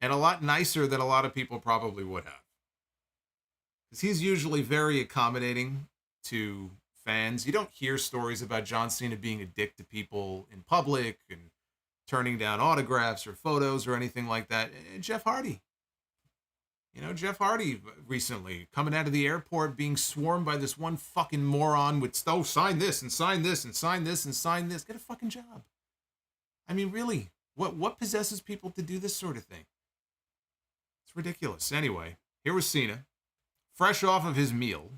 Speaker 1: and a lot nicer than a lot of people probably would have. Because he's usually very accommodating to fans. You don't hear stories about John Cena being a dick to people in public and turning down autographs or photos or anything like that. And Jeff Hardy. You know, Jeff Hardy recently coming out of the airport being swarmed by this one fucking moron with, oh, sign this and sign this and sign this and sign this. Get a fucking job. I mean, really, what possesses people to do this sort of thing? It's ridiculous. Anyway, here was Cena, fresh off of his meal.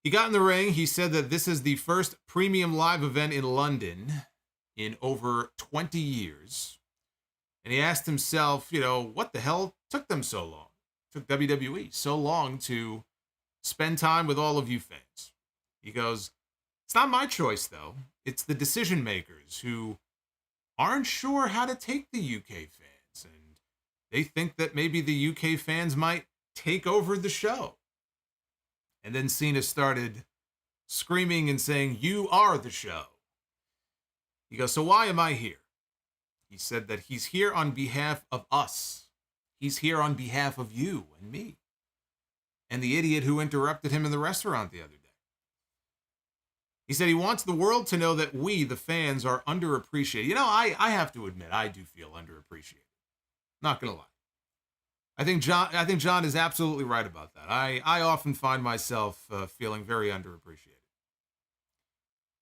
Speaker 1: He got in the ring. He said that this is the first premium live event in London in over 20 years. And he asked himself, you know, what the hell took them so long? Took WWE so long to spend time with all of you fans. He goes, it's not my choice, though. It's the decision makers who aren't sure how to take the UK fans. And they think that maybe the UK fans might take over the show. And then Cena started screaming and saying, "You are the show." He goes, "So why am I here?" He said that he's here on behalf of us. He's here on behalf of you and me. And the idiot who interrupted him in the restaurant the other day. He said he wants the world to know that we, the fans, are underappreciated. You know, I have to admit, I do feel underappreciated. Not going to lie. I think John is absolutely right about that. I often find myself feeling very underappreciated.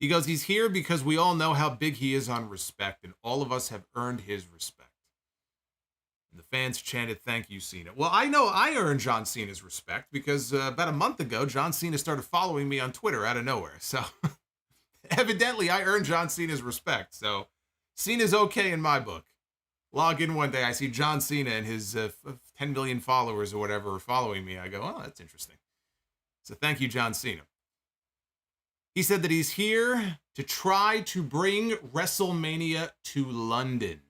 Speaker 1: He goes, he's here because we all know how big he is on respect, and all of us have earned his respect. And the fans chanted, "Thank you, Cena." Well, I know I earned John Cena's respect because about a month ago, John Cena started following me on Twitter out of nowhere. So evidently, I earned John Cena's respect. So Cena's okay in my book. Log in one day, I see John Cena and his 10 million followers or whatever are following me. I go, oh, that's interesting. So thank you, John Cena. He said that he's here to try to bring WrestleMania to London.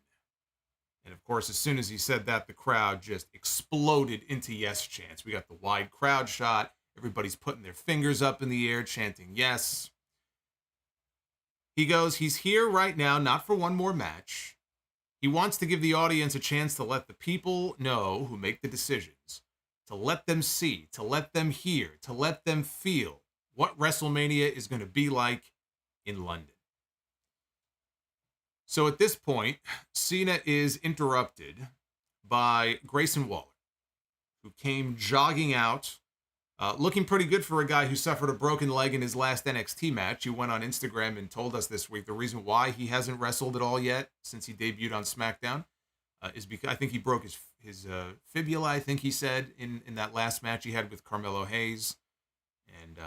Speaker 1: And of course, as soon as he said that, the crowd just exploded into yes chants. We got the wide crowd shot. Everybody's putting their fingers up in the air, chanting yes. He goes, he's here right now, not for one more match. He wants to give the audience a chance to let the people know who make the decisions, to let them see, to let them hear, to let them feel what WrestleMania is going to be like in London. So at this point, Cena is interrupted by Grayson Waller, who came jogging out, looking pretty good for a guy who suffered a broken leg in his last NXT match. He went on Instagram and told us this week the reason why he hasn't wrestled at all yet since he debuted on SmackDown is because I think he broke his fibula, I think he said, in that last match he had with Carmelo Hayes. And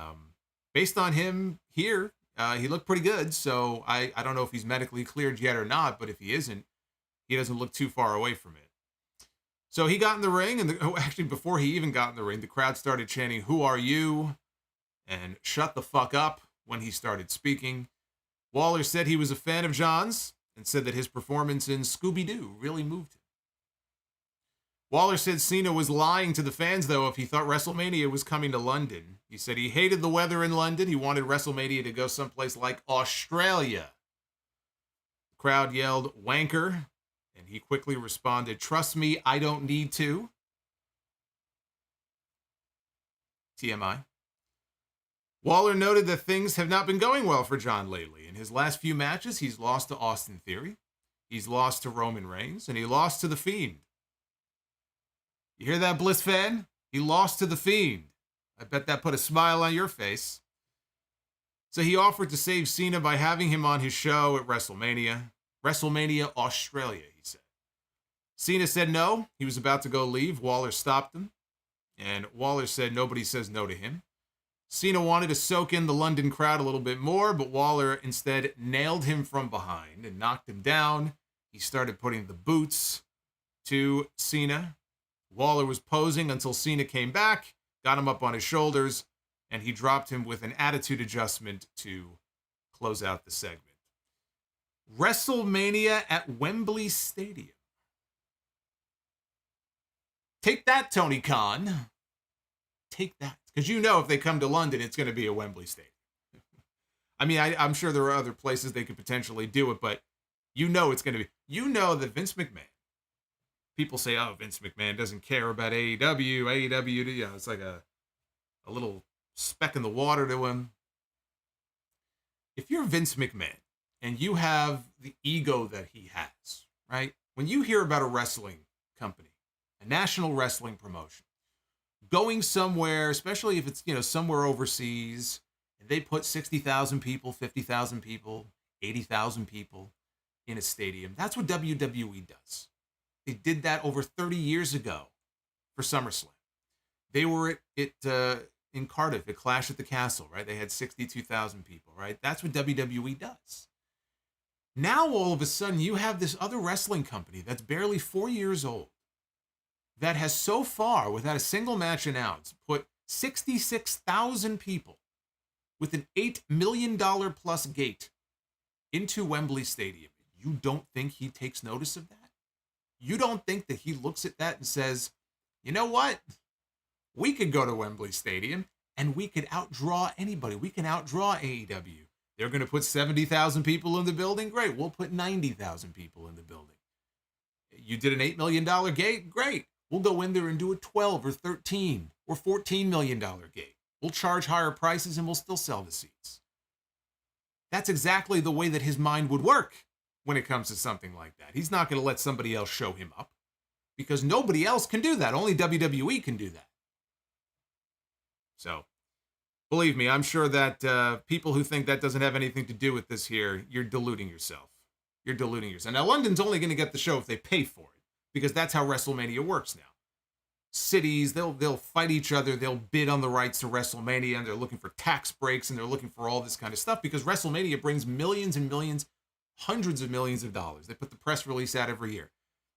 Speaker 1: based on him here, he looked pretty good, so I don't know if he's medically cleared yet or not, but if he isn't, he doesn't look too far away from it. So he got in the ring, and actually before he even got in the ring, the crowd started chanting, "Who are you?" and "Shut the fuck up" when he started speaking. Waller said he was a fan of John's and said that his performance in Scooby-Doo really moved him. Waller said Cena was lying to the fans, though, if he thought WrestleMania was coming to London. He said he hated the weather in London. He wanted WrestleMania to go someplace like Australia. The crowd yelled, "Wanker," and he quickly responded, "Trust me, I don't need to." TMI. Waller noted that things have not been going well for John lately. In his last few matches, he's lost to Austin Theory, he's lost to Roman Reigns, and he lost to The Fiend. You hear that, Bliss fan? He lost to The Fiend. I bet that put a smile on your face. So he offered to save Cena by having him on his show at WrestleMania. WrestleMania Australia, he said. Cena said no. He was about to go leave. Waller stopped him. And Waller said nobody says no to him. Cena wanted to soak in the London crowd a little bit more, but Waller instead nailed him from behind and knocked him down. He started putting the boots to Cena. Waller was posing until Cena came back, got him up on his shoulders, and he dropped him with an attitude adjustment to close out the segment. WrestleMania at Wembley Stadium. Take that, Tony Khan. Take that. Because you know if they come to London, it's going to be a Wembley Stadium. I mean, I'm sure there are other places they could potentially do it, but you know it's going to be. You know that Vince McMahon. People say, oh, Vince McMahon doesn't care about AEW. AEW, you know, it's like a little speck in the water to him. If you're Vince McMahon and you have the ego that he has, right? When you hear about a wrestling company, a national wrestling promotion, going somewhere, especially if it's, you know, somewhere overseas, and they put 60,000 people, 50,000 people, 80,000 people in a stadium, that's what WWE does. They did that over 30 years ago for SummerSlam. They were in Cardiff at Clash at the Castle, right? They had 62,000 people, right? That's what WWE does. Now, all of a sudden, you have this other wrestling company that's barely 4 years old that has so far, without a single match announced, put 66,000 people with an $8 million plus gate into Wembley Stadium. You don't think he takes notice of that? You don't think that he looks at that and says, you know what? We could go to Wembley Stadium and we could outdraw anybody. We can outdraw AEW. They're going to put 70,000 people in the building. Great. We'll put 90,000 people in the building. You did an $8 million gate? Great. We'll go in there and do a 12 or 13 or $14 million gate. We'll charge higher prices and we'll still sell the seats. That's exactly the way that his mind would work when it comes to something like that. He's not going to let somebody else show him up because nobody else can do that. Only WWE can do that. So, believe me, I'm sure that people who think that doesn't have anything to do with this here, you're deluding yourself. You're deluding yourself. Now, London's only going to get the show if they pay for it, because that's how WrestleMania works now. Cities, they'll fight each other, they'll bid on the rights to WrestleMania, and they're looking for tax breaks, and they're looking for all this kind of stuff, because WrestleMania brings millions and millions, hundreds of millions of dollars. They put the press release out every year.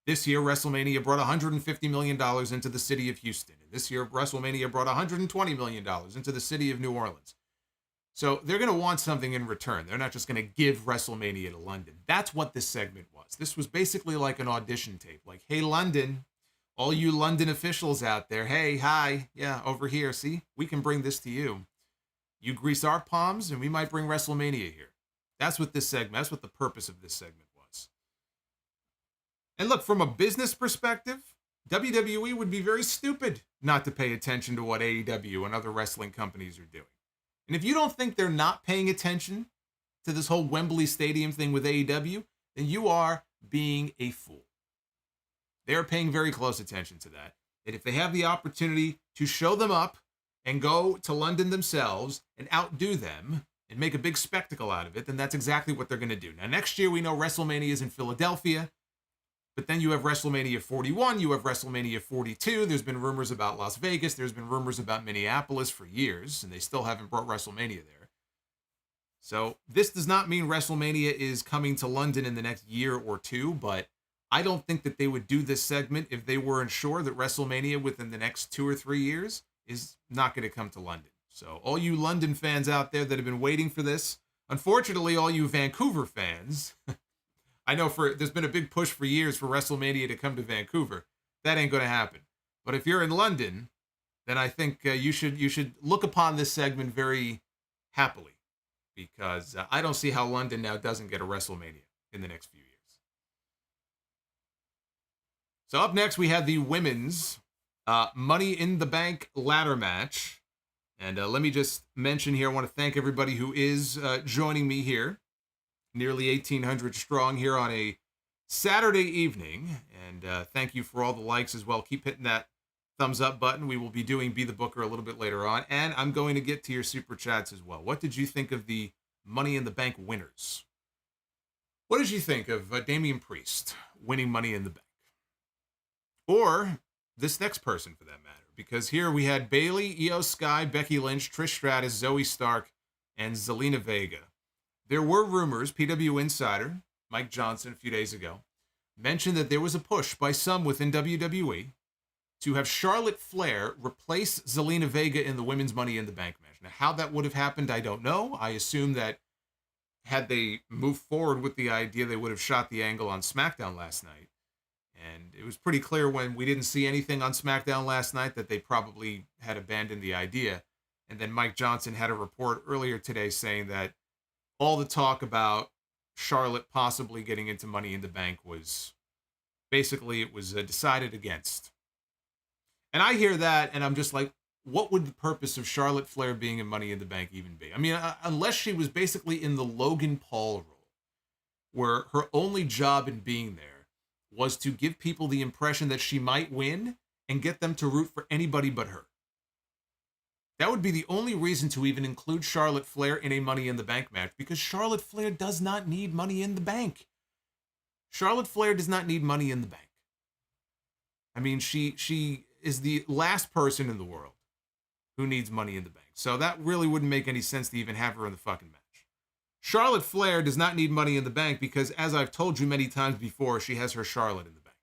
Speaker 1: This year, WrestleMania brought $150 million into the city of Houston. And this year, WrestleMania brought $120 million into the city of New Orleans. So they're going to want something in return. They're not just going to give WrestleMania to London. That's what this segment was. This was basically like an audition tape. Like, hey, London, all you London officials out there, hey, hi, yeah, over here, see? We can bring this to you. You grease our palms, and we might bring WrestleMania here. That's what this segment, that's what the purpose of this segment was. And look, from a business perspective, WWE would be very stupid not to pay attention to what AEW and other wrestling companies are doing. And if you don't think they're not paying attention to this whole Wembley Stadium thing with AEW, then you are being a fool. They're paying very close attention to that. And if they have the opportunity to show them up and go to London themselves and outdo them and make a big spectacle out of it, then that's exactly what they're going to do. Now, next year, we know WrestleMania is in Philadelphia. But then you have WrestleMania 41, you have WrestleMania 42. There's been rumors about Las Vegas. There's been rumors about Minneapolis for years, and they still haven't brought WrestleMania there. So this does not mean WrestleMania is coming to London in the next year or two, but I don't think that they would do this segment if they weren't sure that WrestleMania within the next 2 or 3 years is not going to come to London. So all you London fans out there that have been waiting for this, unfortunately, all you Vancouver fans... I know there's been a big push for years for WrestleMania to come to Vancouver. That ain't going to happen. But if you're in London, then I think you should look upon this segment very happily, because I don't see how London now doesn't get a WrestleMania in the next few years. So up next, we have the women's Money in the Bank ladder match. And let me just mention here, I want to thank everybody who is joining me here. Nearly 1,800 strong here on a Saturday evening. And thank you for all the likes as well. Keep hitting that thumbs up button. We will be doing Be the Booker a little bit later on. And I'm going to get to your super chats as well. What did you think of the Money in the Bank winners? What did you think of Damian Priest winning Money in the Bank? Or this next person for that matter. Because here we had Bayley, Io Sky, Becky Lynch, Trish Stratus, Zoe Stark, and Zelina Vega. There were rumors, PW Insider, Mike Johnson a few days ago, mentioned that there was a push by some within WWE to have Charlotte Flair replace Zelina Vega in the Women's Money in the Bank match. Now, how that would have happened, I don't know. I assume that had they moved forward with the idea, they would have shot the angle on SmackDown last night. And it was pretty clear when we didn't see anything on SmackDown last night that they probably had abandoned the idea. And then Mike Johnson had a report earlier today saying that all the talk about Charlotte possibly getting into Money in the Bank was basically, it was decided against. And I hear that and I'm just like, what would the purpose of Charlotte Flair being in Money in the Bank even be? I mean, unless she was basically in the Logan Paul role, where her only job in being there was to give people the impression that she might win and get them to root for anybody but her. That would be the only reason to even include Charlotte Flair in a Money in the Bank match, because Charlotte Flair does not need Money in the Bank. Charlotte Flair does not need Money in the Bank. I mean, she is the last person in the world who needs Money in the Bank. So that really wouldn't make any sense to even have her in the fucking match. Charlotte Flair does not need Money in the Bank because, as I've told you many times before, she has her Charlotte in the bank.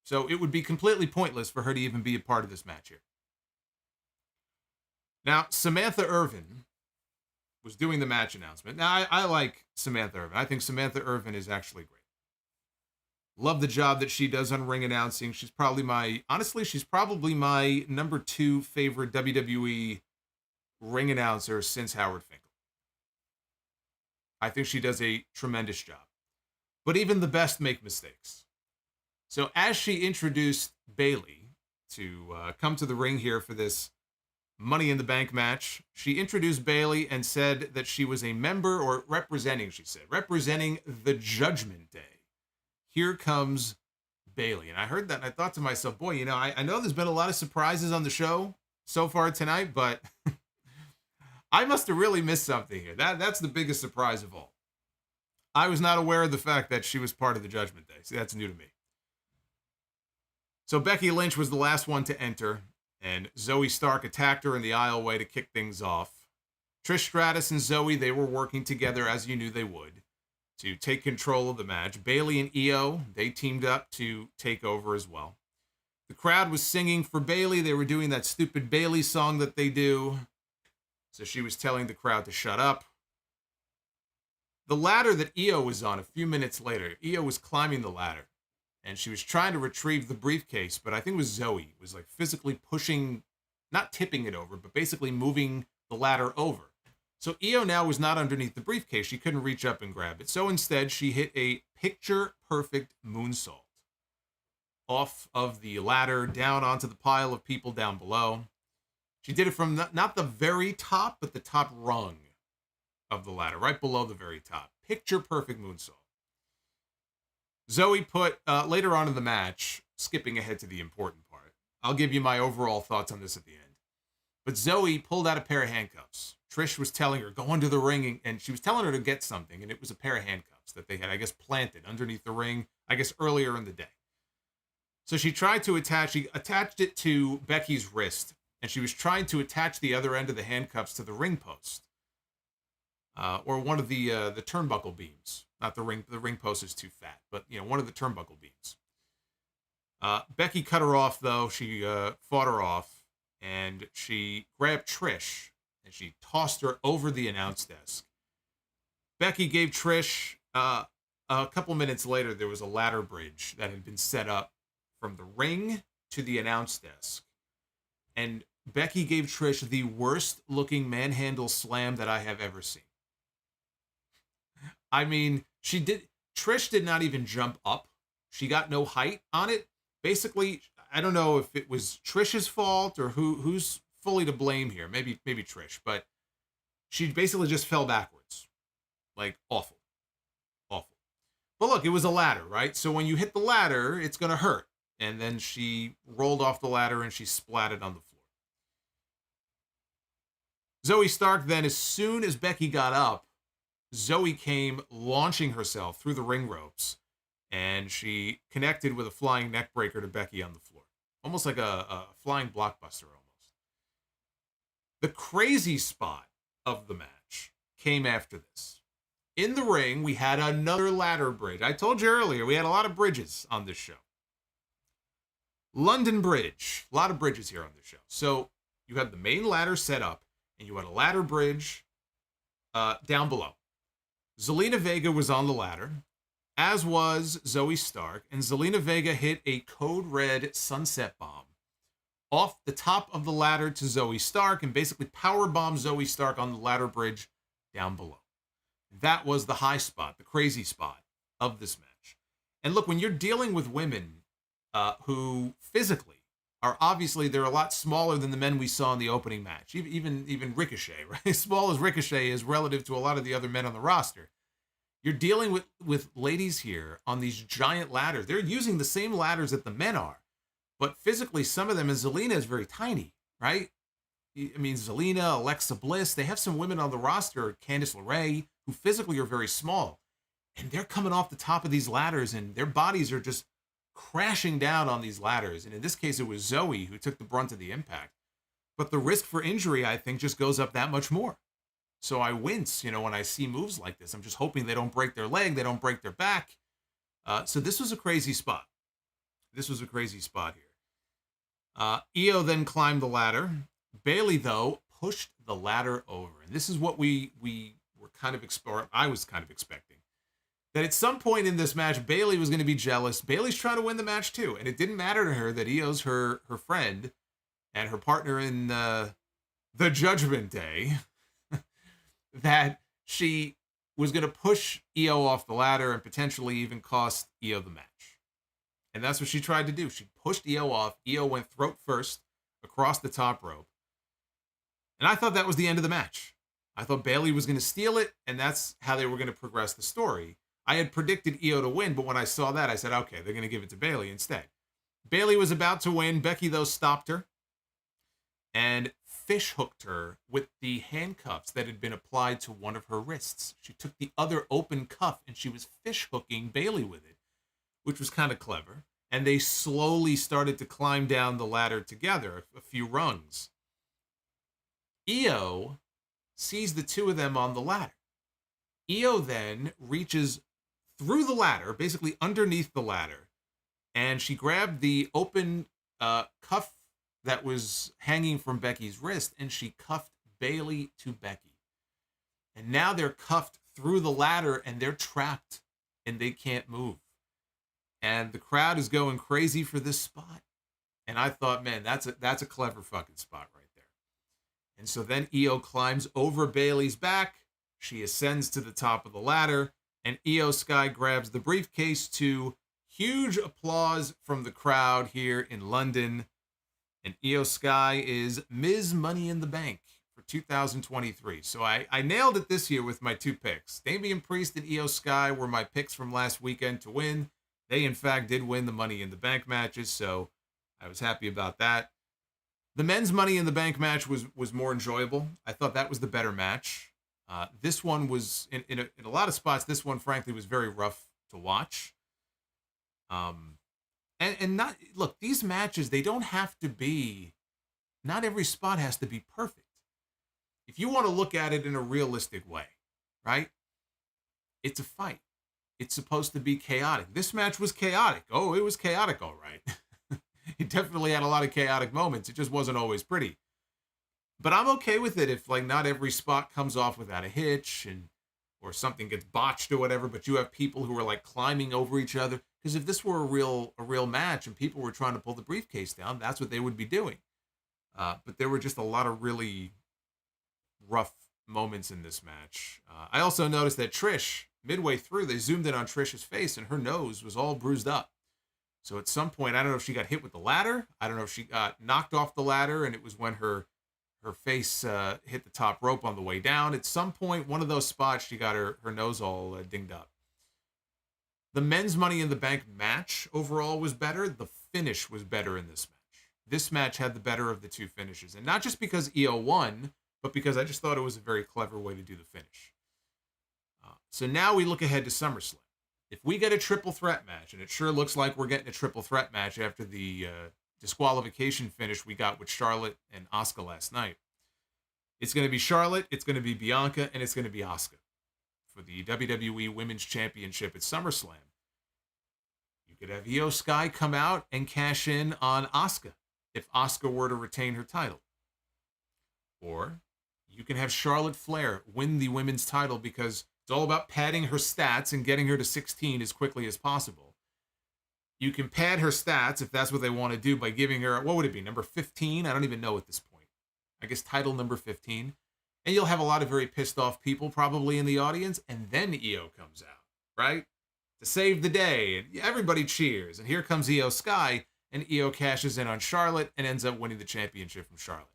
Speaker 1: So it would be completely pointless for her to even be a part of this match here. Now, Samantha Irvin was doing the match announcement. Now, I like Samantha Irvin. I think Samantha Irvin is actually great. Love the job that she does on ring announcing. She's probably my number 2 favorite WWE ring announcer since Howard Finkel. I think she does a tremendous job. But even the best make mistakes. So as she introduced Bayley to come to the ring here for this Money in the Bank match, she introduced Bayley and said that she was a member, or representing the Judgment Day. Here comes Bayley. And I heard that and I thought to myself, boy, you know, I know there's been a lot of surprises on the show so far tonight, but I must have really missed something here. That's the biggest surprise of all. I was not aware of the fact that she was part of the Judgment Day. See, that's new to me. So Becky Lynch was the last one to enter, and Zoe Stark attacked her in the aisleway to kick things off. Trish Stratus and Zoe, they were working together as you knew they would to take control of the match. Bayley and Io, they teamed up to take over as well. The crowd was singing for Bayley. They were doing that stupid Bayley song that they do. So she was telling the crowd to shut up. The ladder that Io was on a few minutes later, Io was climbing the ladder, and she was trying to retrieve the briefcase, but I think it was Zoe was like physically pushing, not tipping it over, but basically moving the ladder over. So Io now was not underneath the briefcase. She couldn't reach up and grab it. So instead, she hit a picture-perfect moonsault off of the ladder, down onto the pile of people down below. She did it from not the very top, but the top rung of the ladder, right below the very top. Picture-perfect moonsault. Zoe put, later on in the match, skipping ahead to the important part, I'll give you my overall thoughts on this at the end. But Zoe pulled out a pair of handcuffs. Trish was telling her, go under the ring, and she was telling her to get something, and it was a pair of handcuffs that they had, I guess, planted underneath the ring, I guess, earlier in the day. So she attached it to Becky's wrist, and she was trying to attach the other end of the handcuffs to the ring post, or one of the turnbuckle beams. Not the ring post is too fat, but, you know, one of the turnbuckle beams. Becky cut her off, though. She fought her off, and she grabbed Trish, and she tossed her over the announce desk. Becky gave Trish, a couple minutes later, there was a ladder bridge that had been set up from the ring to the announce desk. And Becky gave Trish the worst looking manhandle slam that I have ever seen. I mean, Trish did not even jump up. She got no height on it. Basically, I don't know if it was Trish's fault or who's fully to blame here. Maybe Trish, but she basically just fell backwards. Like, awful. Awful. But look, it was a ladder, right? So when you hit the ladder, it's going to hurt. And then she rolled off the ladder and she splatted on the floor. Zoe Stark then, as soon as Becky got up, Zoe came launching herself through the ring ropes, and she connected with a flying neck breaker to Becky on the floor. Almost like a flying blockbuster almost. The crazy spot of the match came after this. In the ring, we had another ladder bridge. I told you earlier, we had a lot of bridges on this show. London Bridge. A lot of bridges here on this show. So you had the main ladder set up, and you had a ladder bridge down below. Zelina Vega was on the ladder, as was Zoe Stark, and Zelina Vega hit a Code Red Sunset Bomb off the top of the ladder to Zoe Stark and basically powerbombed Zoe Stark on the ladder bridge down below. That was the high spot, the crazy spot of this match. And look, when you're dealing with women who physically are obviously, they're a lot smaller than the men we saw in the opening match. Even Ricochet, right? As small as Ricochet is relative to a lot of the other men on the roster. You're dealing with ladies here on these giant ladders. They're using the same ladders that the men are. But physically, some of them, and Zelina is very tiny, right? I mean, Zelina, Alexa Bliss, they have some women on the roster, Candice LeRae, who physically are very small. And they're coming off the top of these ladders, and their bodies are just crashing down on these ladders. And in this case, it was Zoe who took the brunt of the impact. But the risk for injury, I think, just goes up that much more. So I wince, when I see moves like this. I'm just hoping they don't break their leg, they don't break their back. So this was a crazy spot. This was a crazy spot here. Io then climbed the ladder. Bayley, though, pushed the ladder over. And this is what we were kind of I was kind of expecting. that at some point in this match, Bayley was going to be jealous. Bayley's trying to win the match too, and it didn't matter to her that Io's her friend and her partner in the Judgment Day, that she was going to push Io off the ladder and potentially even cost Io the match. And that's what she tried to do. She pushed Io off. Io went throat first across the top rope. And I thought that was the end of the match. I thought Bayley was going to steal it, and that's how they were going to progress the story. I had predicted Io to win, but when I saw that, I said, okay, they're going to give it to Bayley instead. Bayley was about to win. Becky, though, stopped her and fish hooked her with the handcuffs that had been applied to one of her wrists. She took the other open cuff and she was fish hooking Bayley with it, which was kind of clever. And they slowly started to climb down the ladder together, a few rungs. Io sees the two of them on the ladder. Io then reaches through the ladder, basically underneath the ladder, and she grabbed the open cuff that was hanging from Becky's wrist, and she cuffed Bayley to Becky. And now they're cuffed through the ladder, and they're trapped, and they can't move. And the crowd is going crazy for this spot. And I thought, man, that's a clever fucking spot right there. And so then Io climbs over Bayley's back. She ascends to the top of the ladder, and Io Sky grabs the briefcase to huge applause from the crowd here in London. And Io Sky is Ms. Money in the Bank for 2023. So I nailed it this year with my two picks. Damian Priest and Io Sky were my picks from last weekend to win. They, in fact, did win the Money in the Bank matches, so I was happy about that. The men's Money in the Bank match was more enjoyable. I thought that was the better match. This one was, in a lot of spots, this one, frankly, was very rough to watch. And not, look, these matches, they don't have to be, not every spot has to be perfect. If you want to look at it in a realistic way, right? It's a fight. It's supposed to be chaotic. This match was chaotic. Oh, it was chaotic, all right. It definitely had a lot of chaotic moments. It just wasn't always pretty. But I'm okay with it if, like, not every spot comes off without a hitch or something gets botched or whatever, but you have people who are, like, climbing over each other. Because if this were a real match and people were trying to pull the briefcase down, that's what they would be doing. But there were just a lot of really rough moments in this match. I also noticed that Trish, midway through, they zoomed in on Trish's face and her nose was all bruised up. So at some point, I don't know if she got hit with the ladder. I don't know if she got knocked off the ladder and it was when her face hit the top rope on the way down. At some point, one of those spots, she got her nose all dinged up. The men's Money in the Bank match overall was better. The finish was better in this match. This match had the better of the two finishes. And not just because Io won, but because I just thought it was a very clever way to do the finish. So now we look ahead to SummerSlam. If we get a triple threat match, and it sure looks like we're getting a triple threat match after the disqualification finish we got with Charlotte and Asuka last night, it's going to be Charlotte, it's going to be Bianca, and it's going to be Asuka for the WWE Women's Championship at SummerSlam. You could have Io Sky come out and cash in on Asuka if Asuka were to retain her title. Or you can have Charlotte Flair win the women's title because it's all about padding her stats and getting her to 16 as quickly as possible. You can pad her stats if that's what they want to do by giving her, what would it be, number 15? I don't even know at this point. I guess title number 15. And you'll have a lot of very pissed off people probably in the audience. And then Io comes out, right? To save the day. And everybody cheers. And here comes Io Sky. And Io cashes in on Charlotte and ends up winning the championship from Charlotte.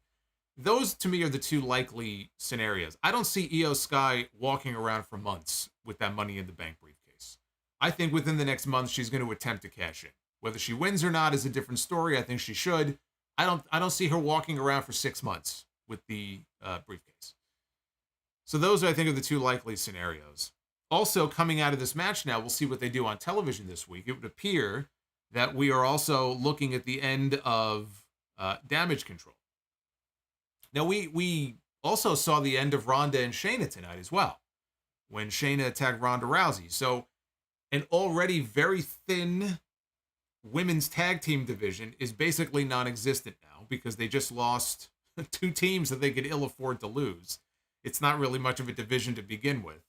Speaker 1: Those, to me, are the two likely scenarios. I don't see Io Sky walking around for months with that Money in the Bank briefcase. I think within the next month, she's going to attempt to cash in. Whether she wins or not is a different story. I think she should. I don't see her walking around for 6 months with the briefcase. So those, I think, are the two likely scenarios. Also, coming out of this match now, we'll see what they do on television this week. It would appear that we are also looking at the end of Damage Control. Now, we also saw the end of Ronda and Shayna tonight as well, when Shayna attacked Ronda Rousey. So an already very thin women's tag team division is basically non-existent now because they just lost two teams that they could ill afford to lose. It's not really much of a division to begin with.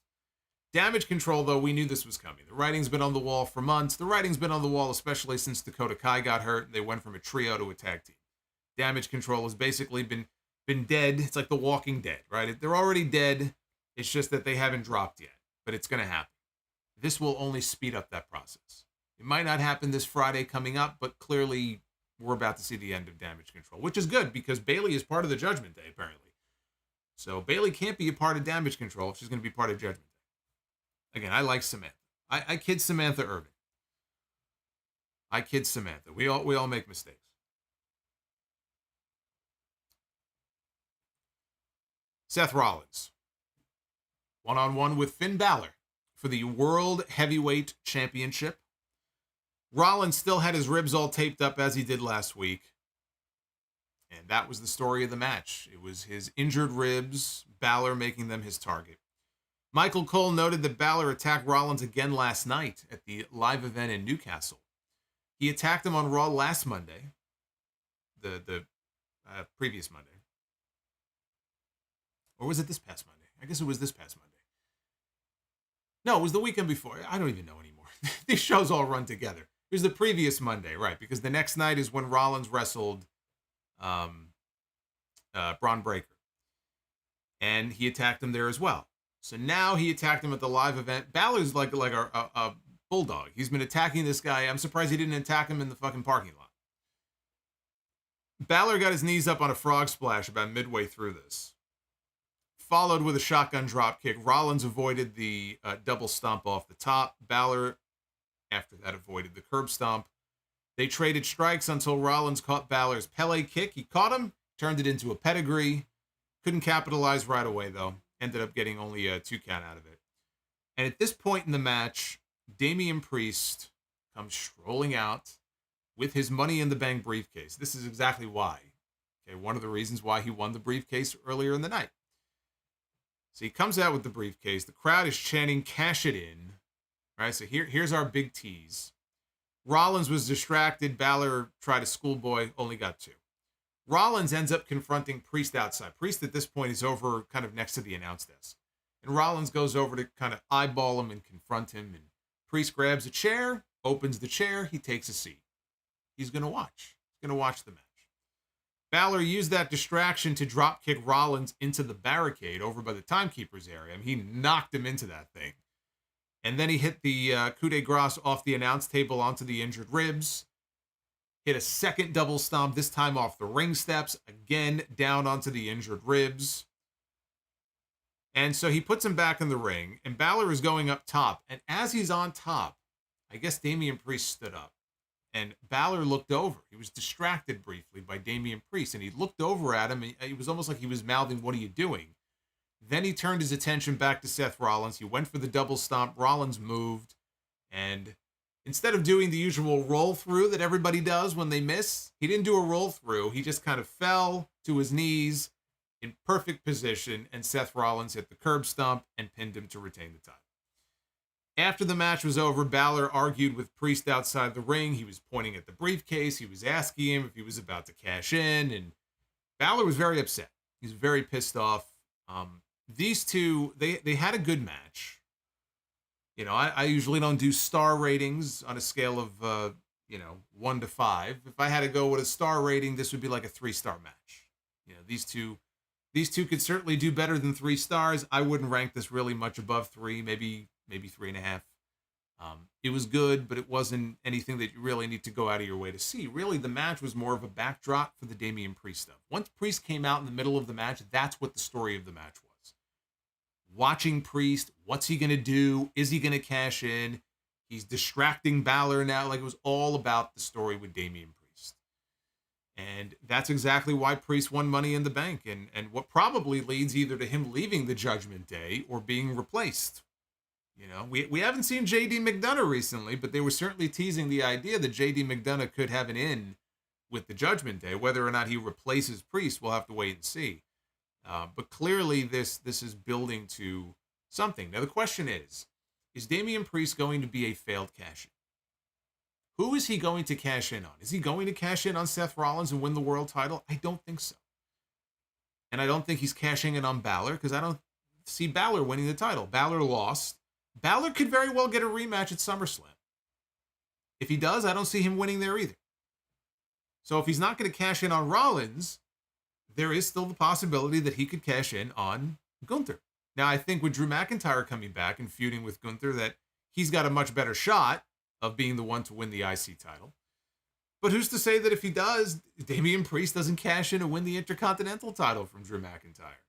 Speaker 1: Damage Control, though, we knew this was coming. The writing's been on the wall for months. The writing's been on the wall, especially since Dakota Kai got hurt. They went from a trio to a tag team. Damage Control has basically been dead. It's like The Walking Dead, right? They're already dead. It's just that they haven't dropped yet, but it's going to happen. This will only speed up that process. It might not happen this Friday coming up, but clearly we're about to see the end of Damage Control, which is good because Bayley is part of the Judgment Day, apparently. So Bayley can't be a part of Damage Control if she's going to be part of Judgment Day. Again, I like Samantha. I kid Samantha Irvin. I kid Samantha. We all make mistakes. Seth Rollins. One-on-one with Finn Balor for the World Heavyweight Championship. Rollins still had his ribs all taped up as he did last week. And that was the story of the match. It was his injured ribs, Balor making them his target. Michael Cole noted that Balor attacked Rollins again last night at the live event in Newcastle. He attacked him on Raw last Monday, the previous Monday. Or was it this past Monday? I guess it was this past Monday. No, it was the weekend before. I don't even know anymore. These shows all run together. It was the previous Monday, right? Because the next night is when Rollins wrestled Braun Breaker. And he attacked him there as well. So now he attacked him at the live event. Balor's like a bulldog. He's been attacking this guy. I'm surprised he didn't attack him in the fucking parking lot. Balor got his knees up on a frog splash about midway through this. Followed with a shotgun drop kick. Rollins avoided the double stomp off the top. Balor, after that, avoided the curb stomp. They traded strikes until Rollins caught Balor's Pele kick. He caught him, turned it into a pedigree. Couldn't capitalize right away, though. Ended up getting only a 2 count out of it. And at this point in the match, Damian Priest comes strolling out with his Money in the Bank briefcase. This is exactly why. Okay, one of the reasons why he won the briefcase earlier in the night. So he comes out with the briefcase. The crowd is chanting, "Cash it in." All right, so here's our big tease. Rollins was distracted. Balor tried a schoolboy, only got 2. Rollins ends up confronting Priest outside. Priest at this point is over kind of next to the announce desk. And Rollins goes over to kind of eyeball him and confront him. And Priest grabs a chair, opens the chair, he takes a seat. He's going to watch. He's going to watch the match. Balor used that distraction to drop kick Rollins into the barricade over by the timekeeper's area. I mean, he knocked him into that thing. And then he hit the coup de grace off the announce table onto the injured ribs. Hit a second double stomp, this time off the ring steps, again down onto the injured ribs. And so he puts him back in the ring, and Balor is going up top. And as he's on top, I guess Damian Priest stood up. And Balor looked over. He was distracted briefly by Damian Priest, and he looked over at him, and it was almost like he was mouthing, "What are you doing?" Then he turned his attention back to Seth Rollins. He went for the double stomp. Rollins moved, and instead of doing the usual roll through that everybody does when they miss, he didn't do a roll through. He just kind of fell to his knees in perfect position, and Seth Rollins hit the curb stomp and pinned him to retain the title. After the match was over, Balor argued with Priest outside the ring. He was pointing at the briefcase. He was asking him if he was about to cash in, and Balor was very upset. He's very pissed off. These two, they had a good match. You know, I usually don't do star ratings on a scale of, 1 to 5. If I had to go with a star rating, this would be like a 3-star match. You know, these two could certainly do better than 3 stars. I wouldn't rank this really much above 3, maybe 3.5. It was good, but it wasn't anything that you really need to go out of your way to see. Really, the match was more of a backdrop for the Damian Priest stuff. Once Priest came out in the middle of the match, that's what the story of the match was. Watching Priest, what's he going to do? Is he going to cash in? He's distracting Balor now. Like, it was all about the story with Damian Priest. And that's exactly why Priest won Money in the Bank. And what probably leads either to him leaving the Judgment Day or being replaced. You know, we haven't seen J.D. McDonough recently, but they were certainly teasing the idea that J.D. McDonough could have an in with the Judgment Day. Whether or not he replaces Priest, we'll have to wait and see. But clearly this is building to something. Now, the question is Damian Priest going to be a failed cash-in? Who is he going to cash in on? Is he going to cash in on Seth Rollins and win the world title? I don't think so. And I don't think he's cashing in on Balor because I don't see Balor winning the title. Balor lost. Balor could very well get a rematch at SummerSlam. If he does, I don't see him winning there either. So if he's not going to cash in on Rollins, there is still the possibility that he could cash in on Gunther. Now, I think with Drew McIntyre coming back and feuding with Gunther, that he's got a much better shot of being the one to win the IC title. But who's to say that if he does, Damian Priest doesn't cash in and win the Intercontinental title from Drew McIntyre?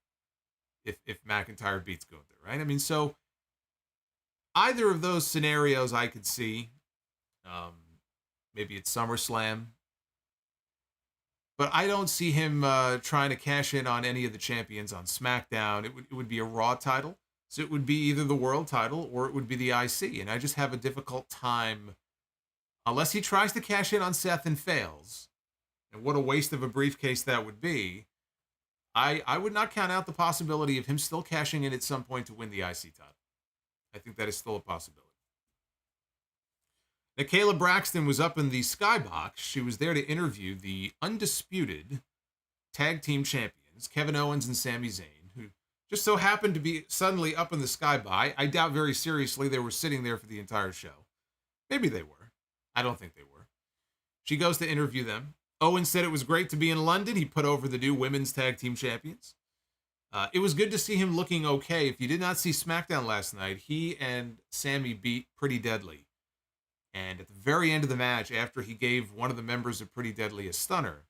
Speaker 1: If McIntyre beats Gunther, right? I mean, so either of those scenarios I could see. Maybe it's SummerSlam. But I don't see him trying to cash in on any of the champions on SmackDown. It would be a Raw title. So it would be either the world title or it would be the IC. And I just have a difficult time, unless he tries to cash in on Seth and fails. And what a waste of a briefcase that would be. I would not count out the possibility of him still cashing in at some point to win the IC title. I think that is still a possibility. Now, Kayla Braxton was up in the skybox. She was there to interview the undisputed tag team champions, Kevin Owens and Sami Zayn, who just so happened to be suddenly up in the skybox. I doubt very seriously they were sitting there for the entire show. Maybe they were. I don't think they were. She goes to interview them. Owens said it was great to be in London. He put over the new women's tag team champions. It was good to see him looking okay. If you did not see SmackDown last night, he and Sami beat Pretty Deadly. And at the very end of the match, after he gave one of the members of Pretty Deadly a stunner,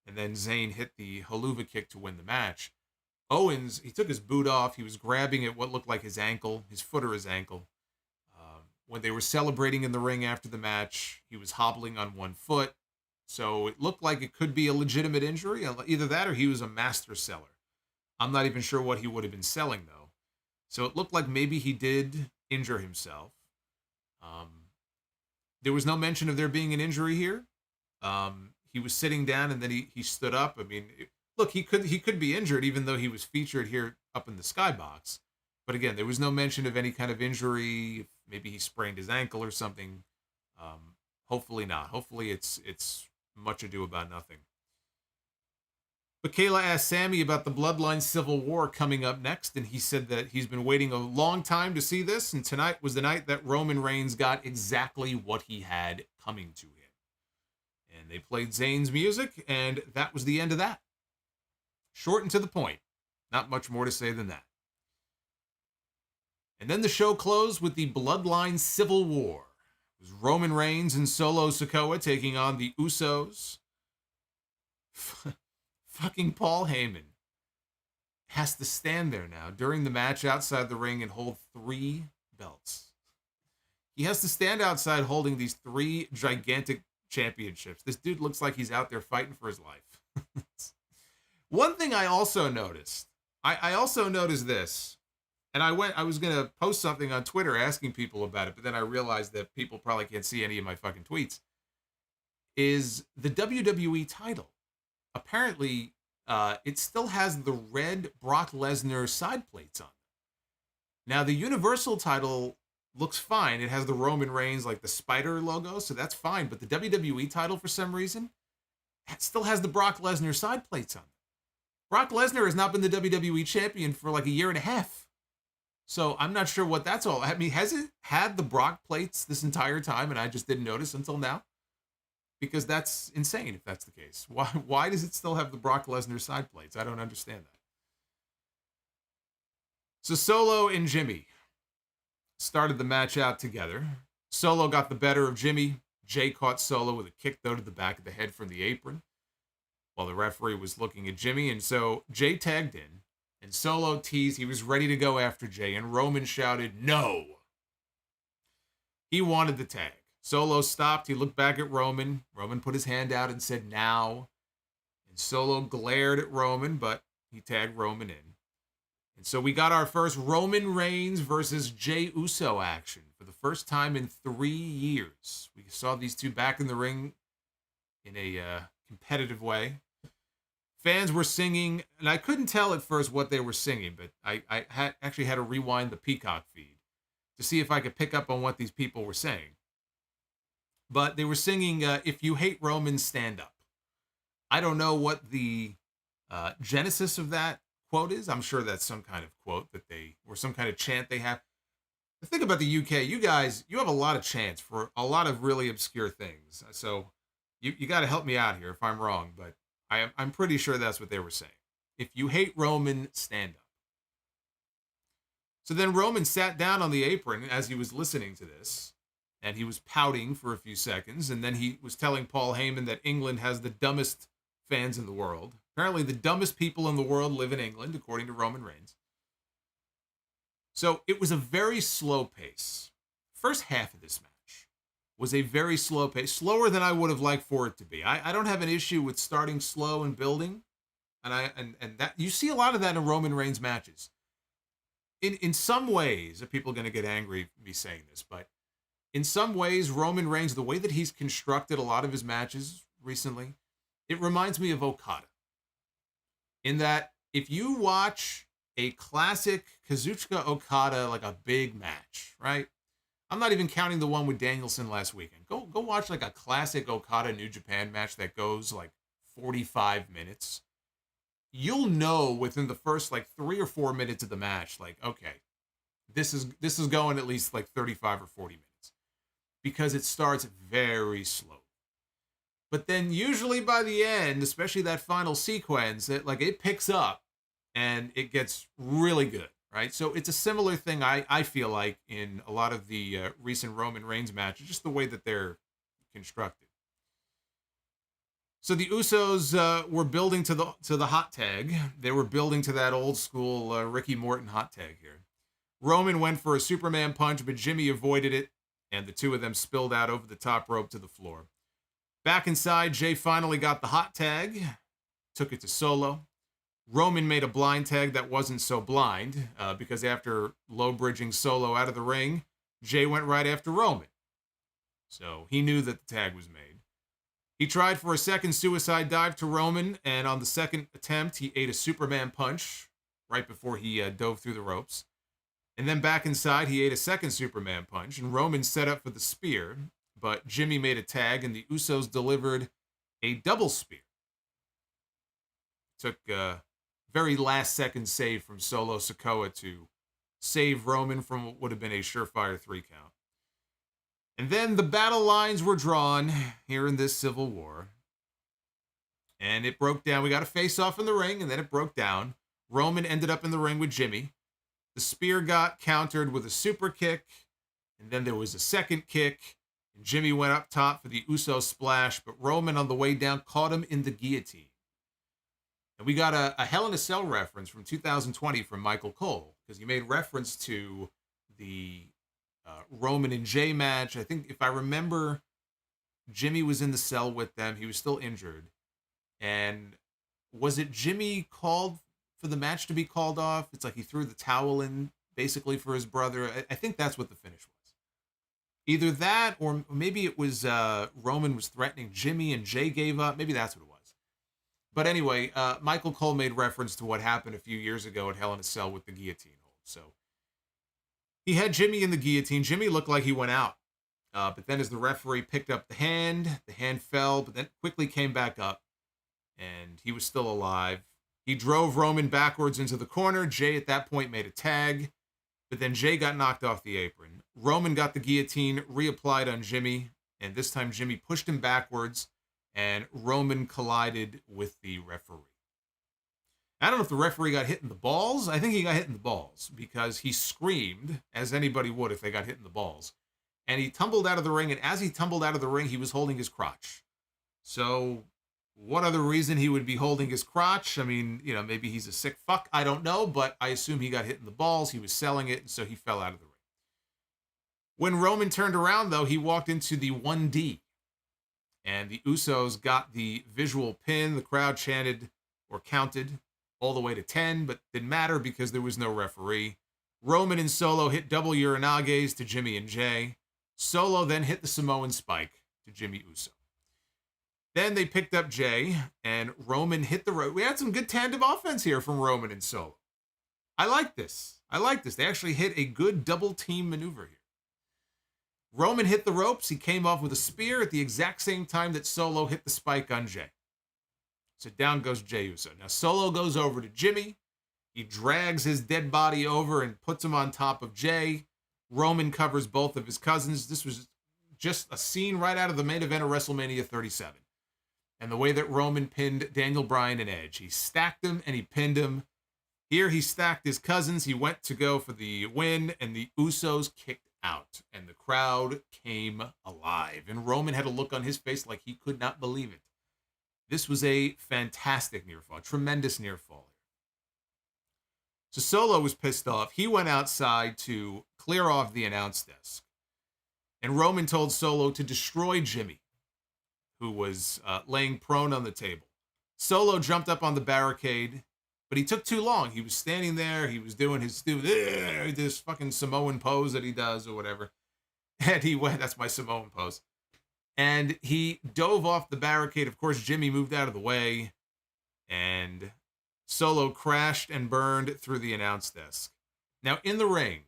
Speaker 1: and then Zayn hit the haluva kick to win the match, Owens, he took his boot off. He was grabbing at what looked like his ankle, his foot or his ankle. When they were celebrating in the ring after the match, he was hobbling on one foot. So it looked like it could be a legitimate injury. Either that or he was a master seller. I'm not even sure what he would have been selling, though. So it looked like maybe he did injure himself. There was no mention of there being an injury here. He was sitting down and then he stood up. I mean, look, he could be injured even though he was featured here up in the skybox. But again, there was no mention of any kind of injury. Maybe he sprained his ankle or something. Hopefully not. Hopefully it's much ado about nothing. But Kayla asked Sami about the Bloodline Civil War coming up next, and he said that he's been waiting a long time to see this, and tonight was the night that Roman Reigns got exactly what he had coming to him. And they played Zayn's music, and that was the end of that. Short and to the point. Not much more to say than that. And then the show closed with the Bloodline Civil War. It was Roman Reigns and Solo Sikoa taking on the Usos. Fucking Paul Heyman has to stand there now during the match outside the ring and hold 3 belts. He has to stand outside holding these 3 gigantic championships. This dude looks like he's out there fighting for his life. One thing I also noticed, I also noticed this, and I was going to post something on Twitter asking people about it, but then I realized that people probably can't see any of my fucking tweets, is the WWE title. Apparently, it still has the red Brock Lesnar side plates on it. Now, the Universal title looks fine. It has the Roman Reigns, like the spider logo, so that's fine. But the WWE title, for some reason, it still has the Brock Lesnar side plates on it. Brock Lesnar has not been the WWE champion for like a year and a half. So I'm not sure what that's all. I mean, has it had the Brock plates this entire time and I just didn't notice until now? Because that's insane if that's the case. Why does it still have the Brock Lesnar side plates? I don't understand that. So Solo and Jimmy started the match out together. Solo got the better of Jimmy. Jay caught Solo with a kick, though, to the back of the head from the apron while the referee was looking at Jimmy. And so Jay tagged in, and Solo teased he was ready to go after Jay, and Roman shouted, "No!" He wanted the tag. Solo stopped. He looked back at Roman. Roman put his hand out and said, "Now." And Solo glared at Roman, but he tagged Roman in. And so we got our first Roman Reigns versus Jey Uso action for the first time in 3 years. We saw these two back in the ring in a competitive way. Fans were singing, and I couldn't tell at first what they were singing, but I actually had to rewind the Peacock feed to see if I could pick up on what these people were saying. But they were singing, "If you hate Roman, stand up." I don't know what the genesis of that quote is. I'm sure that's some kind of quote or some kind of chant they have. The thing about the UK, you guys, you have a lot of chance for a lot of really obscure things. So you got to help me out here if I'm wrong, but I'm pretty sure that's what they were saying. If you hate Roman, stand up. So then Roman sat down on the apron as he was listening to this, and he was pouting for a few seconds, and then he was telling Paul Heyman that England has the dumbest fans in the world. Apparently the dumbest people in the world live in England, according to Roman Reigns. So it was a very slow pace. First half of this match was a very slow pace, slower than I would have liked for it to be. I don't have an issue with starting slow and building, and that you see a lot of that in Roman Reigns matches. In some ways, people are going to get angry at me saying this, but in some ways, Roman Reigns, the way that he's constructed a lot of his matches recently, it reminds me of Okada. In that, if you watch a classic Kazuchika Okada, like a big match, right? I'm not even counting the one with Danielson last weekend. Go watch like a classic Okada New Japan match that goes like 45 minutes. You'll know within the first like 3 or 4 minutes of the match, like, okay, this is going at least like 35 or 40 minutes, because it starts very slow. But then usually by the end, especially that final sequence, it picks up and it gets really good, right? So it's a similar thing, I feel like, in a lot of the recent Roman Reigns matches, just the way that they're constructed. So the Usos were building to the hot tag. They were building to that old school Ricky Morton hot tag here. Roman went for a Superman punch, but Jimmy avoided it, and the two of them spilled out over the top rope to the floor. Back inside, Jey finally got the hot tag, took it to Solo. Roman made a blind tag that wasn't so blind, because after low bridging Solo out of the ring, Jey went right after Roman. So he knew that the tag was made. He tried for a second suicide dive to Roman, and on the second attempt, he ate a Superman punch right before he dove through the ropes. And then back inside, he ate a second Superman punch, and Roman set up for the spear, but Jimmy made a tag, and the Usos delivered a double spear. Took a very last-second save from Solo Sikoa to save Roman from what would have been a surefire 3 count. And then the battle lines were drawn here in this Civil War. And it broke down. We got a face-off in the ring, and then it broke down. Roman ended up in the ring with Jimmy. The spear got countered with a super kick, and then there was a second kick, and Jimmy went up top for the Uso splash, but Roman on the way down caught him in the guillotine. And we got a Hell in a Cell reference from 2020 from Michael Cole, because he made reference to the Roman and Jey match. I think, if I remember, Jimmy was in the cell with them. He was still injured. And was it Jimmy called for the match to be called off? It's like he threw the towel in, basically, for his brother. I think that's what the finish was. Either that, or maybe it was Roman was threatening Jimmy and Jey gave up. Maybe that's what it was. But anyway, Michael Cole made reference to what happened a few years ago at Hell in a Cell with the guillotine hold. So he had Jimmy in the guillotine. Jimmy looked like he went out. But then as the referee picked up the hand fell, but then quickly came back up, and he was still alive. He drove Roman backwards into the corner. Jey at that point made a tag, but then Jey got knocked off the apron. Roman got the guillotine reapplied on Jimmy, and this time Jimmy pushed him backwards, and Roman collided with the referee. I don't know if the referee got hit in the balls. I think he got hit in the balls, because he screamed, as anybody would if they got hit in the balls. And he tumbled out of the ring, and as he tumbled out of the ring, he was holding his crotch. So what other reason he would be holding his crotch? I mean, maybe he's a sick fuck. I don't know, but I assume he got hit in the balls. He was selling it, and so he fell out of the ring. When Roman turned around, though, he walked into the 1D. And the Usos got the visual pin. The crowd chanted or counted all the way to 10, but didn't matter because there was no referee. Roman and Solo hit double Uranages to Jimmy and Jey. Solo then hit the Samoan spike to Jimmy Uso. Then they picked up Jey, and Roman hit the rope. We had some good tandem offense here from Roman and Solo. I like this. They actually hit a good double team maneuver here. Roman hit the ropes. He came off with a spear at the exact same time that Solo hit the spike on Jey. So down goes Jey Uso. Now Solo goes over to Jimmy. He drags his dead body over and puts him on top of Jey. Roman covers both of his cousins. This was just a scene right out of the main event of WrestleMania 37. And the way that Roman pinned Daniel Bryan and Edge. He stacked him and he pinned him. Here he stacked his cousins. He went to go for the win, and the Usos kicked out. And the crowd came alive. And Roman had a look on his face like he could not believe it. This was a fantastic near fall, tremendous near fall. So Solo was pissed off. He went outside to clear off the announce desk. And Roman told Solo to destroy Jimmy, who was laying prone on the table. Solo jumped up on the barricade, but he took too long. He was standing there. He was doing his this fucking Samoan pose that he does or whatever. And he went, that's my Samoan pose. And he dove off the barricade. Of course, Jimmy moved out of the way. And Solo crashed and burned through the announce desk. Now, in the ring,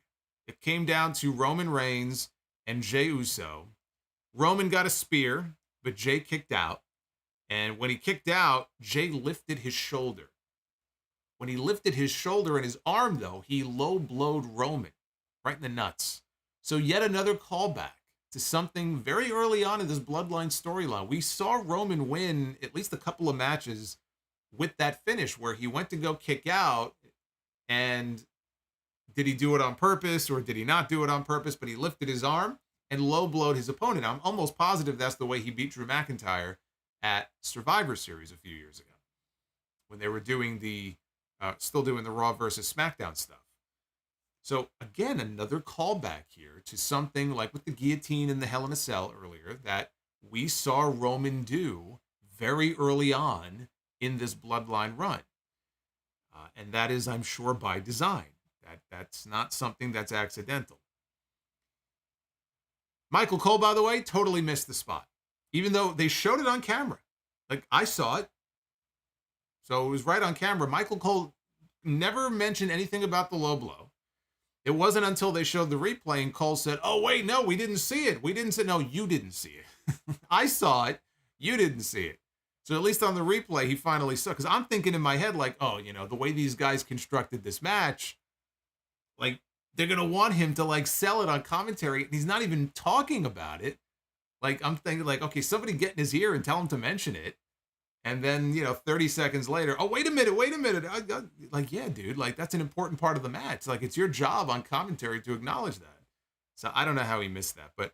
Speaker 1: it came down to Roman Reigns and Jey Uso. Roman got a spear, but Jey kicked out. And when he kicked out, Jey lifted his shoulder. When he lifted his shoulder and his arm, though, he low-blowed Roman right in the nuts. So yet another callback to something very early on in this Bloodline storyline. We saw Roman win at least a couple of matches with that finish where he went to go kick out, and did he do it on purpose or did he not do it on purpose? But he lifted his arm and low-blowed his opponent. I'm almost positive that's the way he beat Drew McIntyre at Survivor Series a few years ago when they were doing still doing the Raw versus SmackDown stuff. So again, another callback here to something like with the guillotine and the Hell in a Cell earlier that we saw Roman do very early on in this Bloodline run. And that is, I'm sure, by design. That's not something that's accidental. Michael Cole, by the way, totally missed the spot. Even though they showed it on camera. Like, I saw it. So it was right on camera. Michael Cole never mentioned anything about the low blow. It wasn't until they showed the replay and Cole said, oh, wait, no, we didn't see it. We didn't see it. No, you didn't see it. I saw it. You didn't see it. So at least on the replay, he finally saw. Because I'm thinking in my head, like, oh, the way these guys constructed this match, like, they're going to want him to, like, sell it on commentary. And he's not even talking about it. Like, I'm thinking, like, okay, somebody get in his ear and tell him to mention it. And then, 30 seconds later, oh, wait a minute. Like, yeah, dude, like, that's an important part of the match. Like, it's your job on commentary to acknowledge that. So I don't know how he missed that. But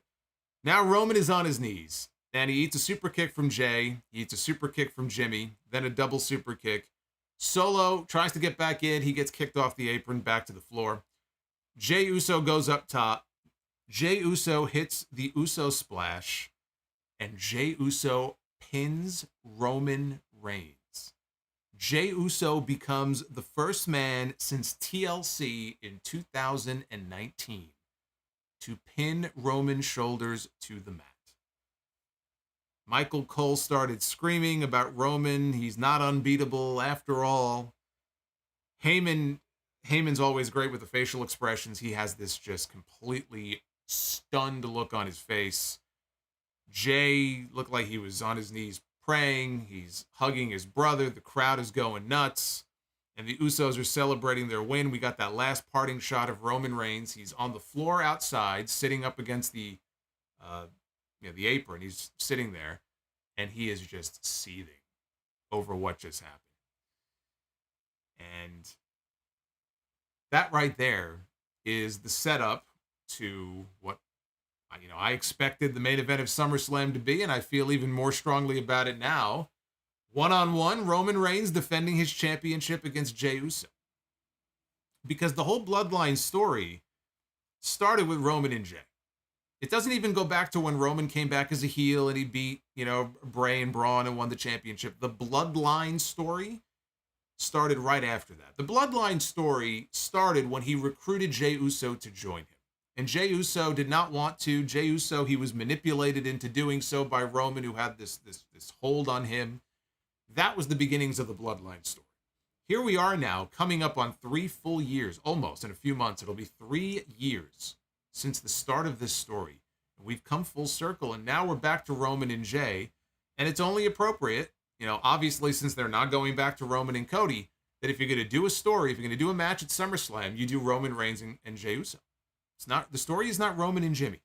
Speaker 1: now Roman is on his knees. And he eats a super kick from Jey. He eats a super kick from Jimmy. Then a double super kick. Solo tries to get back in. He gets kicked off the apron, back to the floor. Jey Uso goes up top. Jey Uso hits the Uso splash. And Jey Uso pins Roman Reigns. Jey Uso becomes the first man since TLC in 2019 to pin Roman's shoulders to the mat. Michael Cole started screaming about Roman. He's not unbeatable after all. Heyman's always great with the facial expressions. He has this just completely stunned look on his face. Jey looked like he was on his knees praying. He's hugging his brother. The crowd is going nuts. And the Usos are celebrating their win. We got that last parting shot of Roman Reigns. He's on the floor outside, sitting up against the apron. He's sitting there, and he is just seething over what just happened. And that right there is the setup to what I expected the main event of SummerSlam to be, and I feel even more strongly about it now. One-on-one, Roman Reigns defending his championship against Jey Uso. Because the whole Bloodline story started with Roman and Jey. It doesn't even go back to when Roman came back as a heel and he beat, Bray and Braun and won the championship. The Bloodline story started right after that. The Bloodline story started when he recruited Jey Uso to join him. And Jey Uso did not want to. Jey Uso, he was manipulated into doing so by Roman, who had this hold on him. That was the beginnings of the Bloodline story. Here we are now, coming up on 3 full years, almost in a few months. It'll be 3 years since the start of this story. And we've come full circle, and now we're back to Roman and Jey. And it's only appropriate, obviously, since they're not going back to Roman and Cody, that if you're going to do a story, if you're going to do a match at SummerSlam, you do Roman Reigns and Jey Uso. The story is not Roman and Jimmy.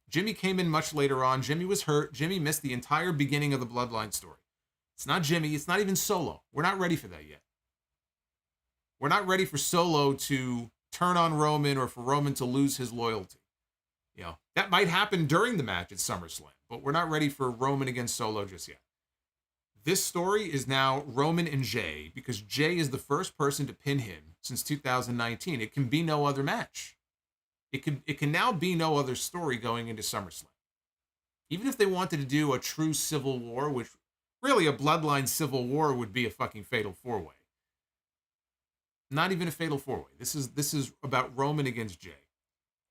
Speaker 1: Jimmy came in much later on. Jimmy was hurt. Jimmy missed the entire beginning of the Bloodline story. It's not Jimmy. It's not even Solo. We're not ready for that yet. We're not ready for Solo to turn on Roman or for Roman to lose his loyalty. You know, that might happen during the match at SummerSlam, but we're not ready for Roman against Solo just yet. This story is now Roman and Jey, because Jey is the first person to pin him since 2019. It can be no other match. It can now be no other story going into SummerSlam. Even if they wanted to do a true civil war, which really a Bloodline civil war would be a fucking fatal four-way. Not even a fatal four-way. This is about Roman against Jey.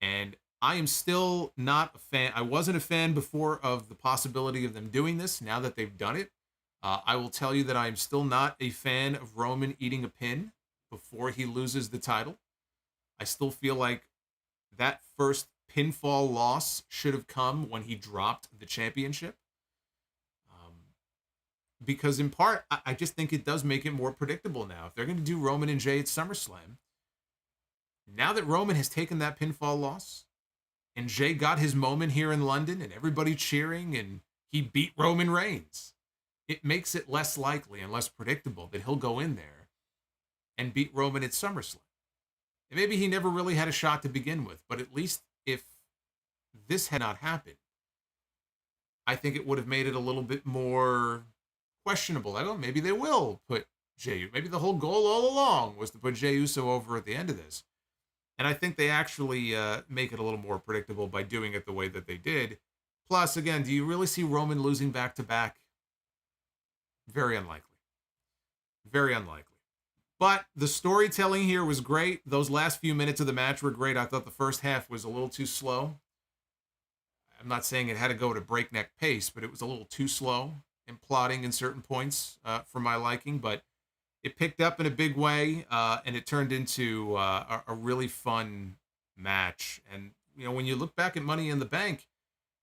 Speaker 1: And I am still not a fan. I wasn't a fan before of the possibility of them doing this. Now that they've done it, I will tell you that I am still not a fan of Roman eating a pin before he loses the title. I still feel like that first pinfall loss should have come when he dropped the championship. Because in part, I just think it does make it more predictable now. If they're going to do Roman and Jey at SummerSlam, now that Roman has taken that pinfall loss, and Jey got his moment here in London, and everybody cheering, and he beat Roman Reigns, it makes it less likely and less predictable that he'll go in there and beat Roman at SummerSlam. And maybe he never really had a shot to begin with, but at least if this had not happened, I think it would have made it a little bit more questionable. I don't know, maybe they will put Jey. Maybe the whole goal all along was to put Jey Uso over at the end of this. And I think they actually make it a little more predictable by doing it the way that they did. Plus, again, do you really see Roman losing back-to-back? Very unlikely. Very unlikely. But the storytelling here was great. Those last few minutes of the match were great. I thought the first half was a little too slow. I'm not saying it had to go at a breakneck pace, but it was a little too slow and plotting in certain points for my liking. But it picked up in a big way, and it turned into a really fun match. And, you know, when you look back at Money in the Bank,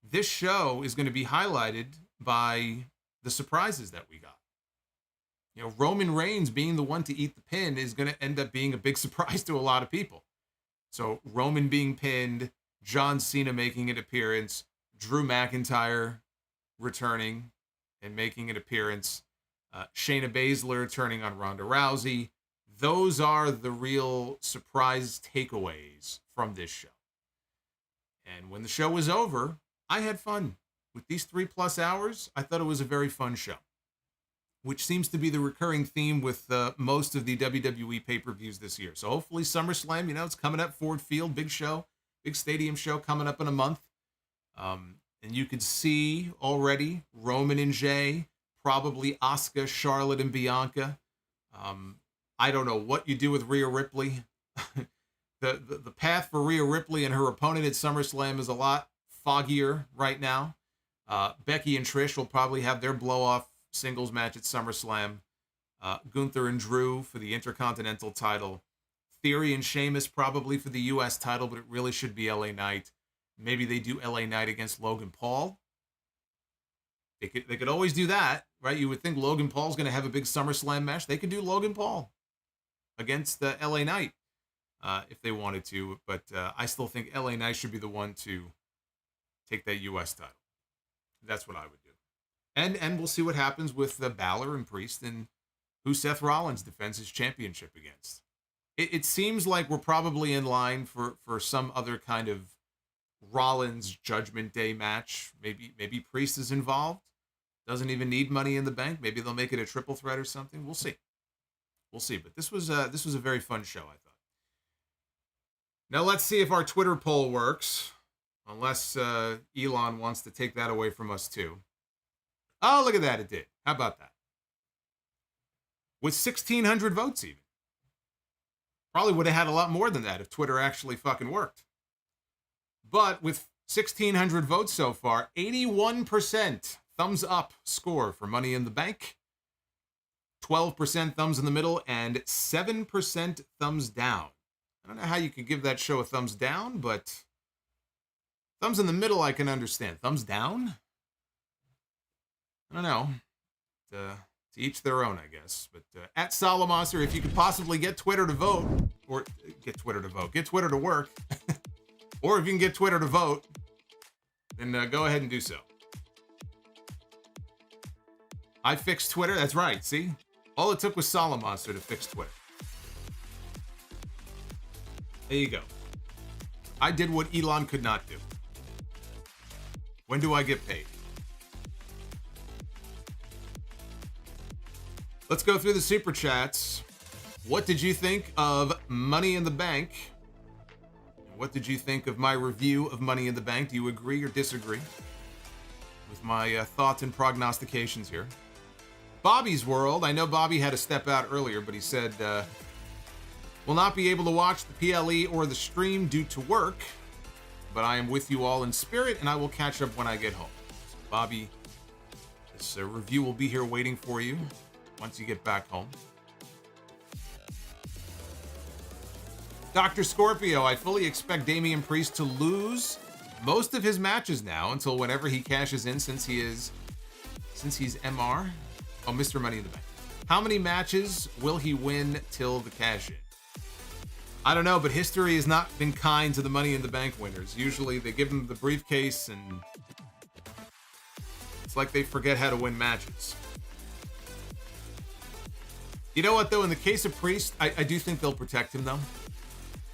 Speaker 1: this show is going to be highlighted by the surprises that we got. You know, Roman Reigns being the one to eat the pin is going to end up being a big surprise to a lot of people. So Roman being pinned, John Cena making an appearance, Drew McIntyre returning and making an appearance, Shayna Baszler turning on Ronda Rousey. Those are the real surprise takeaways from this show. And when the show was over, I had fun. With these 3+ hours, I thought it was a very fun show, which seems to be the recurring theme with most of the WWE pay-per-views this year. So hopefully SummerSlam, you know, it's coming up, Ford Field, big show, big stadium show coming up in a month. And you could see already Roman and Jey, probably Asuka, Charlotte, and Bianca. I don't know what you do with Rhea Ripley. The path for Rhea Ripley and her opponent at SummerSlam is a lot foggier right now. Becky and Trish will probably have their blow-off singles match at SummerSlam. Gunther and Drew for the Intercontinental title. Theory and Sheamus probably for the U.S. title, but it really should be LA Knight. Maybe they do LA Knight against Logan Paul. They could always do that, right? You would think Logan Paul's going to have a big SummerSlam match. They could do Logan Paul against LA Knight if they wanted to. But I still think LA Knight should be the one to take that U.S. title. That's what I would do. And we'll see what happens with Balor and Priest and who Seth Rollins defends his championship against. It seems like we're probably in line for some other kind of Rollins Judgment Day match. Maybe Priest is involved. Doesn't even need Money in the Bank. Maybe they'll make it a triple threat or something. We'll see. We'll see. But this was a very fun show, I thought. Now let's see if our Twitter poll works. Unless Elon wants to take that away from us too. Oh, look at that. It did. How about that? With 1,600 votes even. Probably would have had a lot more than that if Twitter actually fucking worked. But with 1,600 votes so far, 81% thumbs up score for Money in the Bank. 12% thumbs in the middle and 7% thumbs down. I don't know how you could give that show a thumbs down, but thumbs in the middle I can understand. Thumbs down? I don't know. To each their own, I guess. But at Solomonster, if you could possibly get Twitter to vote, or get Twitter to vote, get Twitter to work, Or if you can get Twitter to vote, then go ahead and do so. I fixed Twitter. That's right. See? All it took was Solomonster to fix Twitter. There you go. I did what Elon could not do. When do I get paid? Let's go through the super chats. What did you think of Money in the Bank? What did you think of my review of Money in the Bank? Do you agree or disagree with my thoughts and prognostications here? Bobby's World. I know Bobby had to step out earlier, but he said, will not be able to watch the PLE or the stream due to work, but I am with you all in spirit, and I will catch up when I get home. So Bobby, this review will be here waiting for you once you get back home. Dr. Scorpio, I fully expect Damian Priest to lose most of his matches now until whenever he cashes in, since he's MR. Oh, Mr. Money in the Bank. How many matches will he win till the cash in? I don't know, but history has not been kind to the Money in the Bank winners. Usually they give them the briefcase and it's like they forget how to win matches. You know what, though? In the case of Priest, I do think they'll protect him, though.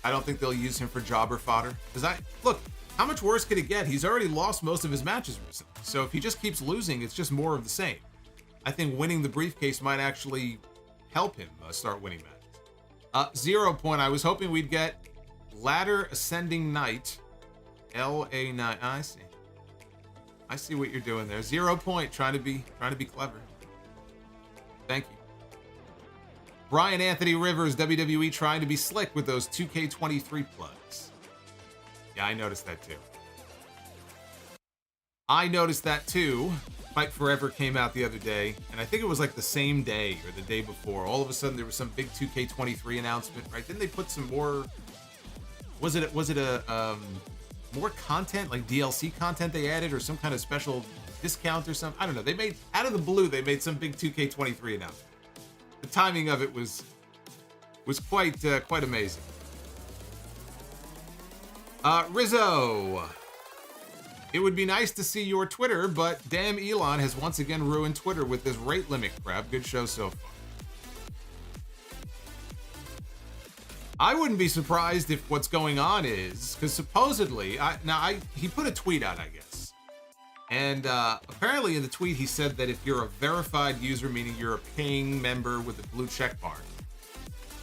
Speaker 1: I don't think they'll use him for jobber fodder. Because look, how much worse could it get? He's already lost most of his matches recently. So if he just keeps losing, it's just more of the same. I think winning the briefcase might actually help him start winning matches. 0 Point, I was hoping we'd get Ladder Ascending Knight. LA9. I see what you're doing there. 0 Point, trying to be clever. Thank you. Brian Anthony Rivers, WWE trying to be slick with those 2K23 plugs. Yeah, I noticed that too. Fight Forever came out the other day, and I think it was like the same day or the day before. All of a sudden, there was some big 2K23 announcement, right? Didn't they put some more? Was it a more content, like DLC content they added, or some kind of special discount or something? I don't know. They made out of the blue. They made some big 2K23 announcement. The timing of it was quite amazing. Rizzo, it would be nice to see your Twitter, but damn, Elon has once again ruined Twitter with this rate limit crap. Good show so far. I wouldn't be surprised if what's going on is, because supposedly, he put a tweet out, I guess. And apparently in the tweet, he said that if you're a verified user, meaning you're a paying member with a blue check mark,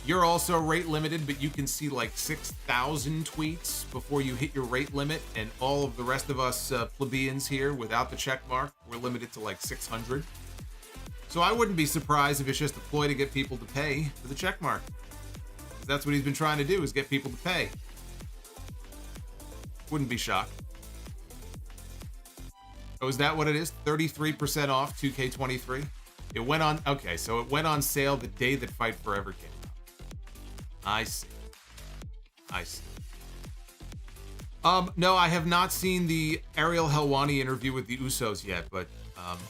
Speaker 1: you're also rate limited, but you can see like 6,000 tweets before you hit your rate limit. And all of the rest of us plebeians here without the check mark, we're limited to like 600. So I wouldn't be surprised if it's just a ploy to get people to pay for the check mark. That's what he's been trying to do, is get people to pay. Wouldn't be shocked. Oh, is that what it is? 33% off 2K23? It went on, okay, so it went on sale the day that Fight Forever came out. I see. No, I have not seen the Ariel Helwani interview with the Usos yet, but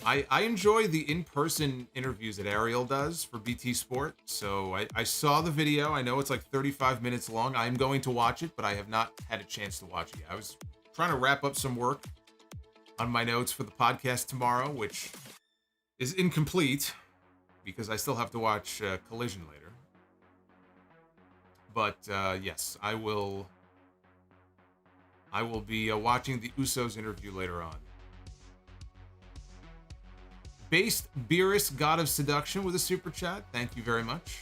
Speaker 1: I enjoy the in-person interviews that Ariel does for BT Sport. So I saw the video. I know it's like 35 minutes long. I'm going to watch it, but I have not had a chance to watch it yet. I was trying to wrap up some work on my notes for the podcast tomorrow, which is incomplete because I still have to watch Collision later. But yes, I will be watching the Usos interview later on. Based Beerus, God of Seduction, with a super chat. Thank you very much.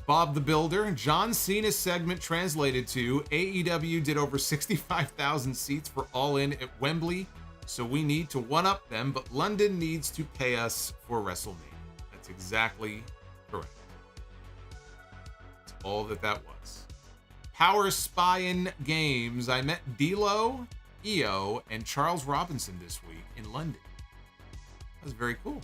Speaker 1: Bob the Builder. John Cena's segment translated to AEW did over 65,000 seats for All In at Wembley, so we need to one-up them, but London needs to pay us for WrestleMania. That's exactly correct. That's all that was. Power Spyin' Games. I met D'Lo, Io, and Charles Robinson this week in London. That was very cool.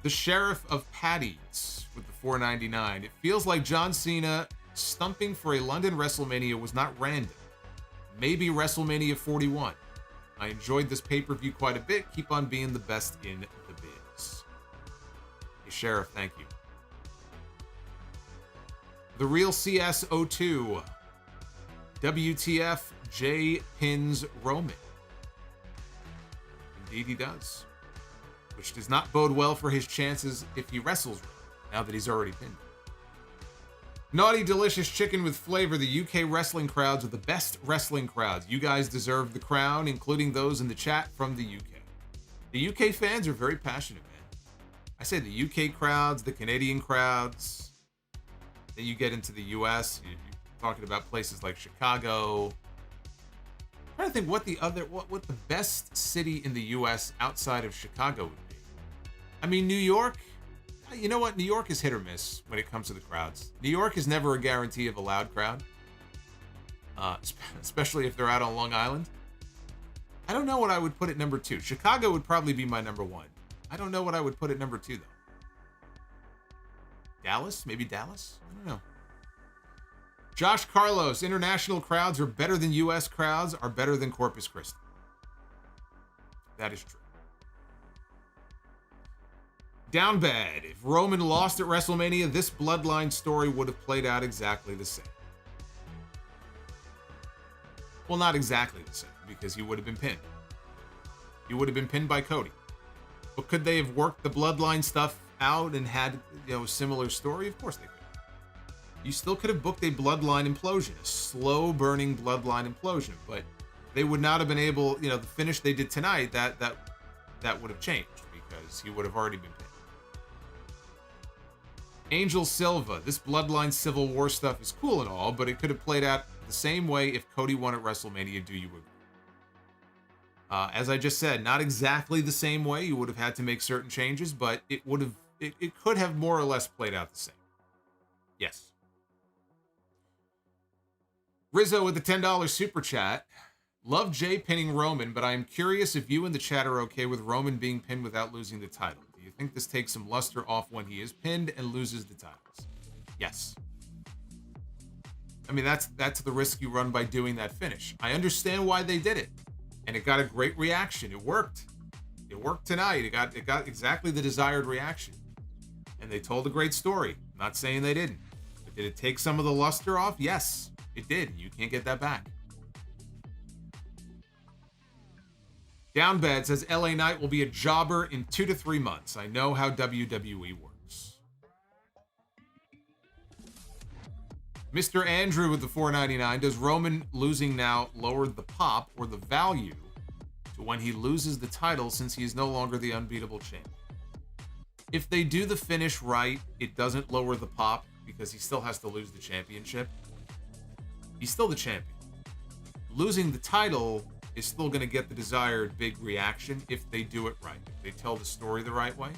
Speaker 1: The Sheriff of Patties with the $4.99. It feels like John Cena stumping for a London WrestleMania was not random. Maybe WrestleMania 41. I enjoyed this pay-per-view quite a bit. Keep on being the best in the biz. Hey, Sheriff, thank you. The real CS02. WTF, Jay pins Roman. Indeed he does. Which does not bode well for his chances if he wrestles Roman, now that he's already pinned. Naughty Delicious Chicken with Flavor. The UK wrestling crowds are the best wrestling crowds. You guys deserve the crown, including those in the chat from the UK. The UK fans are very passionate, man. I say the UK crowds, the Canadian crowds. Then you get into the US, you're talking about places like Chicago. I'm trying to think what the best city in the US outside of Chicago would be. I mean, New York. You know what? New York is hit or miss when it comes to the crowds. New York is never a guarantee of a loud crowd, especially if they're out on Long Island. I don't know what I would put at number 2. Chicago would probably be my number 1. I don't know what I would put at number 2, though. Dallas? Maybe Dallas? I don't know. Josh Carlos. International crowds are better than U.S. crowds, are better than Corpus Christi. That is true. Down bad. If Roman lost at WrestleMania, this Bloodline story would have played out exactly the same. Well, not exactly the same, because he would have been pinned. He would have been pinned by Cody. But could they have worked the Bloodline stuff out and had, a similar story? Of course they could. You still could have booked a Bloodline implosion, a slow-burning Bloodline implosion, but they would not have been able, the finish they did tonight, that would have changed, because he would have already been pinned. Angel Silva. This Bloodline Civil War stuff is cool and all, but it could have played out the same way if Cody won at WrestleMania. Do you agree? As I just said, not exactly the same way. You would have had to make certain changes, but it could have more or less played out the same. Yes. Rizzo with the $10 super chat. Love Jay pinning Roman, but I am curious if you and the chat are okay with Roman being pinned without losing the title. Do you think this takes some luster off when he is pinned and loses the titles? Yes. I mean, that's the risk you run by doing that finish. I understand why they did it, and it got a great reaction. It worked. It worked tonight. It got exactly the desired reaction, and they told a great story. I'm not saying they didn't, but did it take some of the luster off? Yes, it did. You can't get that back. Downbad says LA Knight will be a jobber in 2 to 3 months. I know how WWE works. Mr. Andrew with the $4.99. Does Roman losing now lower the pop or the value to when he loses the title since he is no longer the unbeatable champion? If they do the finish right, it doesn't lower the pop because he still has to lose the championship. He's still the champion. Losing the title is still going to get the desired big reaction if they do it right, if they tell the story the right way.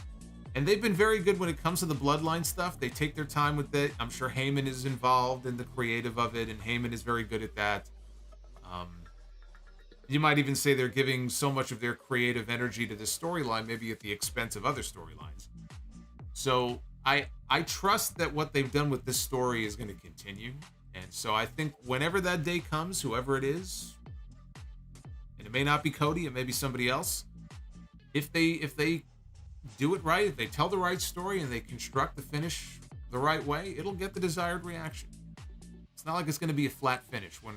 Speaker 1: And they've been very good when it comes to the Bloodline stuff. They take their time with it. I'm sure Heyman is involved in the creative of it, and Heyman is very good at that. You might even say they're giving so much of their creative energy to this storyline, maybe at the expense of other storylines. So I trust that what they've done with this story is going to continue. And so I think whenever that day comes, whoever it is, and it may not be Cody, it may be somebody else. If they do it right, if they tell the right story and they construct the finish the right way, it'll get the desired reaction. It's not like it's going to be a flat finish when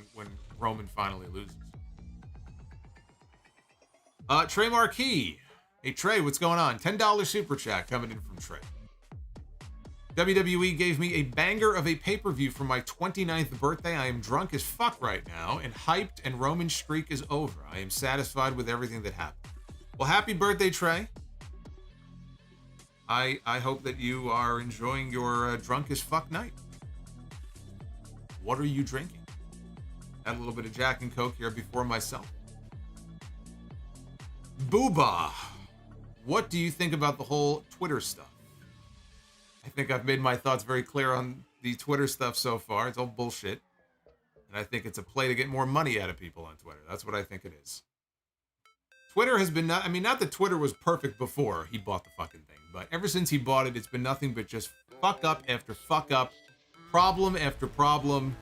Speaker 1: Roman finally loses. Trey Marquis. Hey, Trey, what's going on? $10 super chat coming in from Trey. WWE gave me a banger of a pay-per-view for my 29th birthday. I am drunk as fuck right now and hyped, and Roman's streak is over. I am satisfied with everything that happened. Well, happy birthday, Trey. I hope that you are enjoying your drunk as fuck night. What are you drinking? Had a little bit of Jack and Coke here before myself. Booba. What do you think about the whole Twitter stuff? I think I've made my thoughts very clear on the Twitter stuff so far. It's all bullshit. And I think it's a play to get more money out of people on Twitter. That's what I think it is. Twitter has been, not that Twitter was perfect before he bought the fucking thing, but ever since he bought it, it's been nothing but just fuck up after fuck up, problem after problem.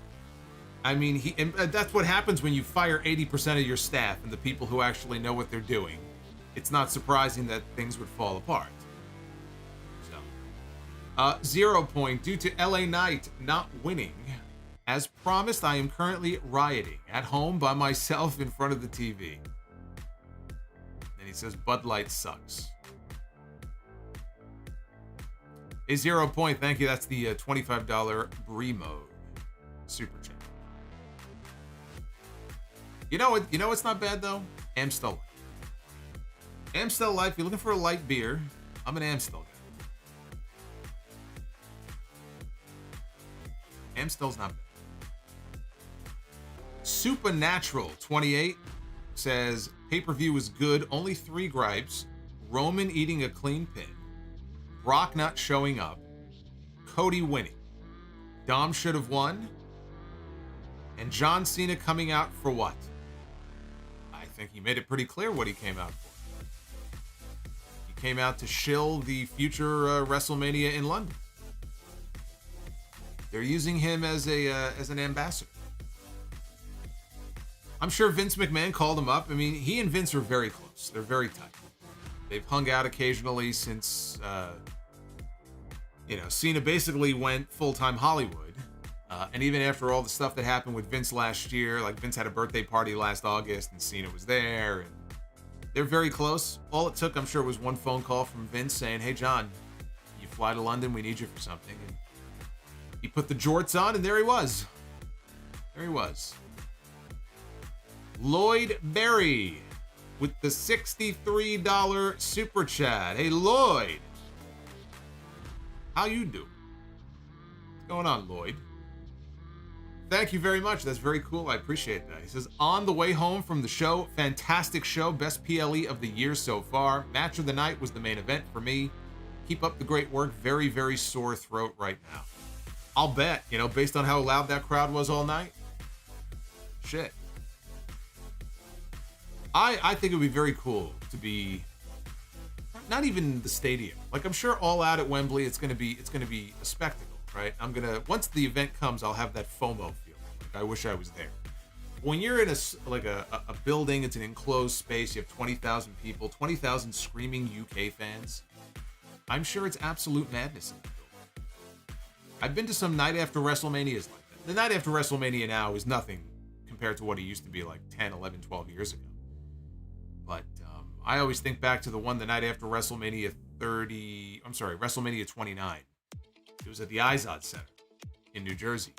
Speaker 1: I mean, and that's what happens when you fire 80% of your staff and the people who actually know what they're doing. It's not surprising that things would fall apart. So, 0 point due to LA Knight not winning. As promised, I am currently rioting at home by myself in front of the TV. And he says Bud Light sucks. A 0 point, thank you. That's the $25 Brie mode super chat. You know what's not bad though? Amstel Light. Amstel Light. If you're looking for a light beer, I'm an Amstel guy. Amstel's not bad. Supernatural 28 says pay-per-view was good. Only 3 gripes: Roman eating a clean pin, Brock not showing up, Cody winning, Dom should have won, and John Cena coming out for what? I think he made it pretty clear what he came out for. He came out to shill the future WrestleMania in London. They're using him as an ambassador. I'm sure Vince McMahon called him up. I mean, he and Vince are very close. They're very tight. They've hung out occasionally since, Cena basically went full-time Hollywood. And even after all the stuff that happened with Vince last year, like Vince had a birthday party last August and Cena was there, and they're very close. All it took, I'm sure, was one phone call from Vince saying, "Hey, John, you fly to London, we need you for something." And he put the jorts on, and there he was. There he was. Lloyd Berry with the $63 super chat. Hey, Lloyd. How you doing? What's going on, Lloyd? Thank you very much. That's very cool. I appreciate that. He says, on the way home from the show, fantastic show. Best PLE of the year so far. Match of the night was the main event for me. Keep up the great work. Very, very sore throat right now. I'll bet, based on how loud that crowd was all night. Shit. I think it would be very cool to be, not even the stadium. Like, I'm sure all out at Wembley, it's gonna be a spectacle, right? Once the event comes, I'll have that FOMO feel. Like, I wish I was there. When you're in a building, it's an enclosed space, you have 20,000 people, 20,000 screaming UK fans. I'm sure it's absolute madness in the building. I've been to some night after WrestleManias like that. The night after WrestleMania now is nothing compared to what it used to be like 10, 11, 12 years ago. But I always think back to the one the night after WrestleMania 29. It was at the Izod Center in New Jersey.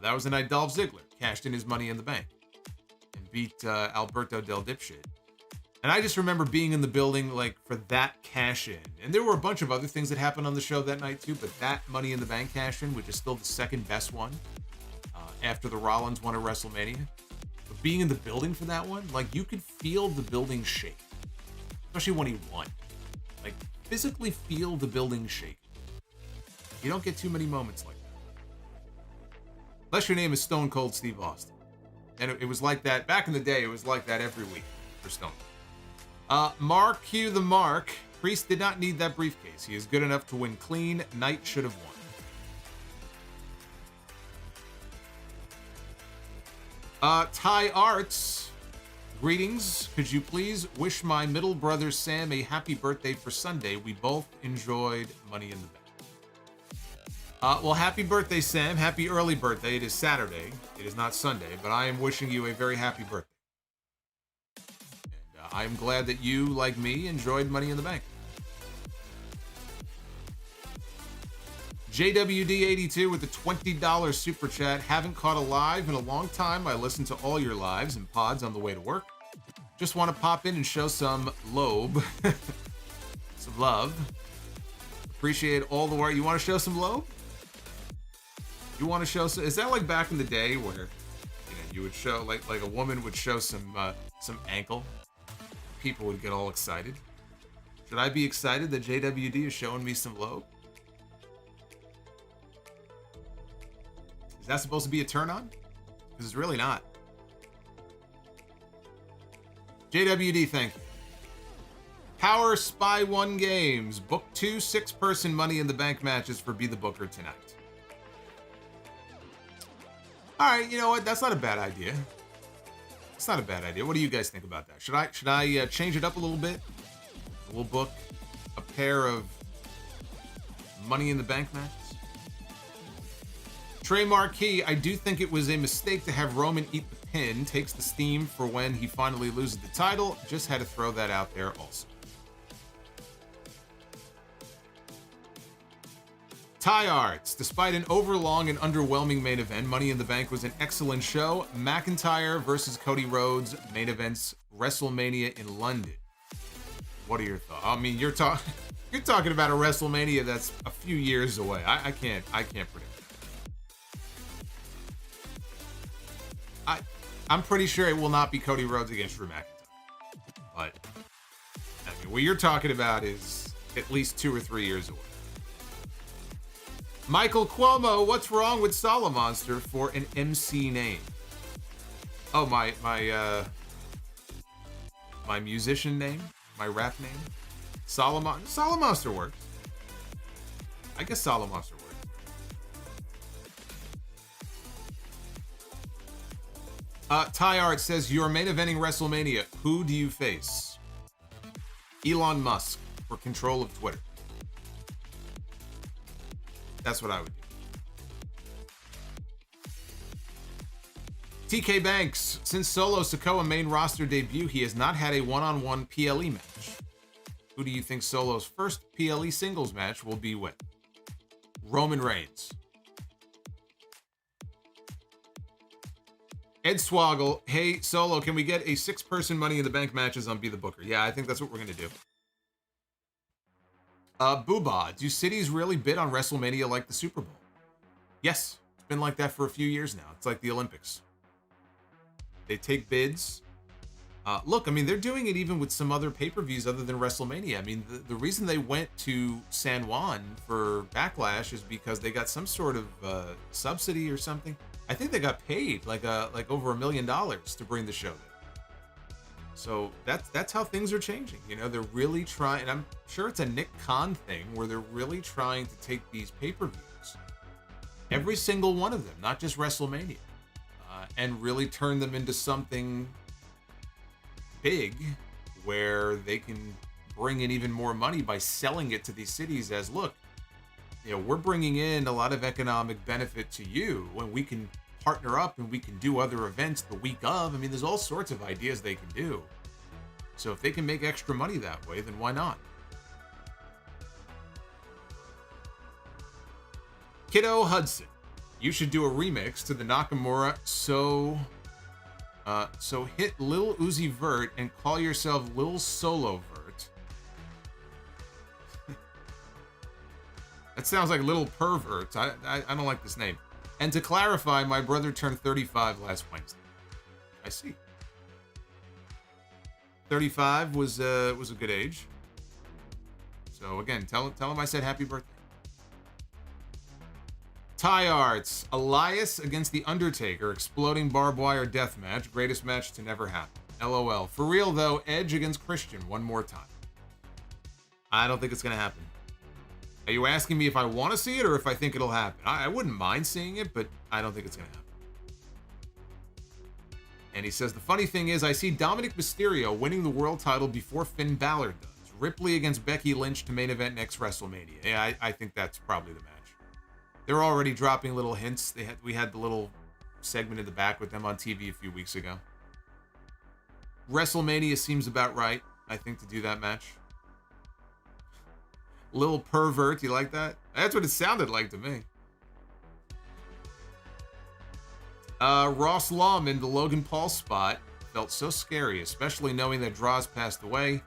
Speaker 1: That was the night Dolph Ziggler cashed in his Money in the Bank and beat Alberto Del Dipshit. And I just remember being in the building like for that cash in. And there were a bunch of other things that happened on the show that night too, but that Money in the Bank cash in, which is still the second best one after the Rollins one at WrestleMania. But being in the building for that one, like you could feel the building shake. Especially when he won. Like physically feel the building shake. You don't get too many moments like that. Unless your name is Stone Cold Steve Austin. And it was like that, back in the day, it was like that every week for Stone. Mark Q the Mark. Priest did not need that briefcase. He is good enough to win clean. Knight should have won. Ty Arts. Greetings. Could you please wish my middle brother Sam a happy birthday for Sunday? We both enjoyed Money in the Bank. Well, happy birthday, Sam. Happy early birthday. It is Saturday. It is not Sunday, but I am wishing you a very happy birthday. And I am glad that you, like me, enjoyed Money in the Bank. JWD82 with the $20 super chat. Haven't caught a live in a long time. I listen to all your lives and pods on the way to work. Just want to pop in and show some lobe. Some love. Appreciate all the work. You want to show some lobe? You want to show some? Is that like back in the day where you would show like a woman would show some ankle? People would get all excited. Should I be excited that JWD is showing me some lobe? Is that supposed to be a turn on? Because it's really not. JWD, thank you. Power Spy 1 Games. Book 2 6-person Money in the Bank matches for Be the Booker tonight. Alright, you know what? That's not a bad idea. It's not a bad idea. What do you guys think about that? Should I change it up a little bit? We'll book a pair of Money in the Bank matches. Trey Marquis, I do think it was a mistake to have Roman eat the pin. Takes the steam for when he finally loses the title. Just had to throw that out there also. Tie Arts. Despite an overlong and underwhelming main event, Money in the Bank was an excellent show. McIntyre versus Cody Rhodes, main events, WrestleMania in London. What are your thoughts? I mean, you're talking about a WrestleMania that's a few years away. I can't predict. I'm pretty sure it will not be Cody Rhodes against Drew McIntyre. But I mean, what you're talking about is at least 2 or 3 years away. Michael Cuomo, what's wrong with Solomonster for an MC name? Oh, my musician name? My rap name? Solomonster works. I guess Solomonster works. Ty Art says, you're main eventing WrestleMania. Who do you face? Elon Musk for control of Twitter. That's what I would do. TK Banks, since Solo Sikoa main roster debut, he has not had a one-on-one PLE match. Who do you think Solo's first PLE singles match will be with? Roman Reigns. Ed Swoggle, hey Solo, can we get a 6-person Money in the Bank matches on Be the Booker? Yeah, I think that's what we're gonna do. Booba, do cities really bid on WrestleMania like the Super Bowl? Yes, it's been like that for a few years now. It's like the Olympics. They take bids. Look, I mean, they're doing it even with some other pay-per-views other than WrestleMania. I mean, the reason they went to San Juan for Backlash is because they got some sort of subsidy or something. I think they got paid like over $1 million to bring the show there. So that's how things are changing. You know, they're really trying, and I'm sure it's a Nick Khan thing where they're really trying to take these pay-per-views, every single one of them, not just WrestleMania, and really turn them into something big where they can bring in even more money by selling it to these cities as, look, you know, we're bringing in a lot of economic benefit to you when we can partner up and we can do other events the week of. I mean, there's all sorts of ideas they can do. So if they can make extra money that way, then why not? Kiddo Hudson, you should do a remix to the Nakamura So hit Lil Uzi Vert and call yourself Lil Solo Vert. That sounds like Little Pervert. I don't like this name. And to clarify, my brother turned 35 last Wednesday. I see. 35 was a good age. So again, tell him I said happy birthday. Ty Arts, Elias against The Undertaker, exploding barbed wire death match, greatest match to never happen. LOL. For real though, Edge against Christian one more time. I don't think it's gonna happen. Are you asking me if I want to see it or if I think it'll happen? I wouldn't mind seeing it, but I don't think it's gonna happen. And he says, the funny thing is, I see Dominik Mysterio winning the world title before Finn Balor does. Ripley against Becky Lynch to main event next WrestleMania. Yeah, I think that's probably the match. They're already dropping little hints. We had the little segment in the back with them on TV a few weeks ago. WrestleMania seems about right, I think, to do that match. Little Pervert, you like that? That's what it sounded like to me. Ross Lawman, the Logan Paul spot, felt so scary, especially knowing that Draws passed away.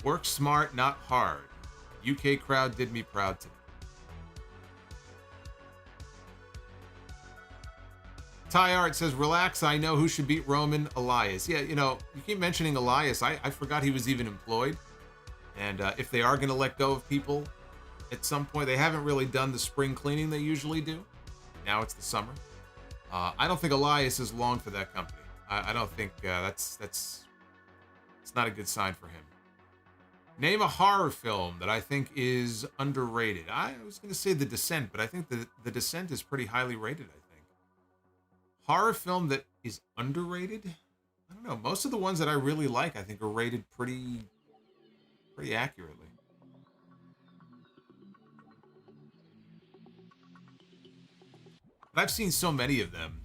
Speaker 1: Work smart, not hard. UK crowd did me proud today. Ty Art says, relax, I know who should beat Roman, Elias. Yeah, you know, you keep mentioning Elias. I forgot he was even employed. And if they are going to let go of people at some point, they haven't really done the spring cleaning they usually do. Now it's the summer. I don't think Elias is long for that company. I don't think it's not a good sign for him. Name a horror film that I think is underrated. I was going to say The Descent, but I think The Descent is pretty highly rated, I think. Horror film that is underrated? I don't know. Most of the ones that I really like, I think, are rated pretty accurately. But I've seen so many of them,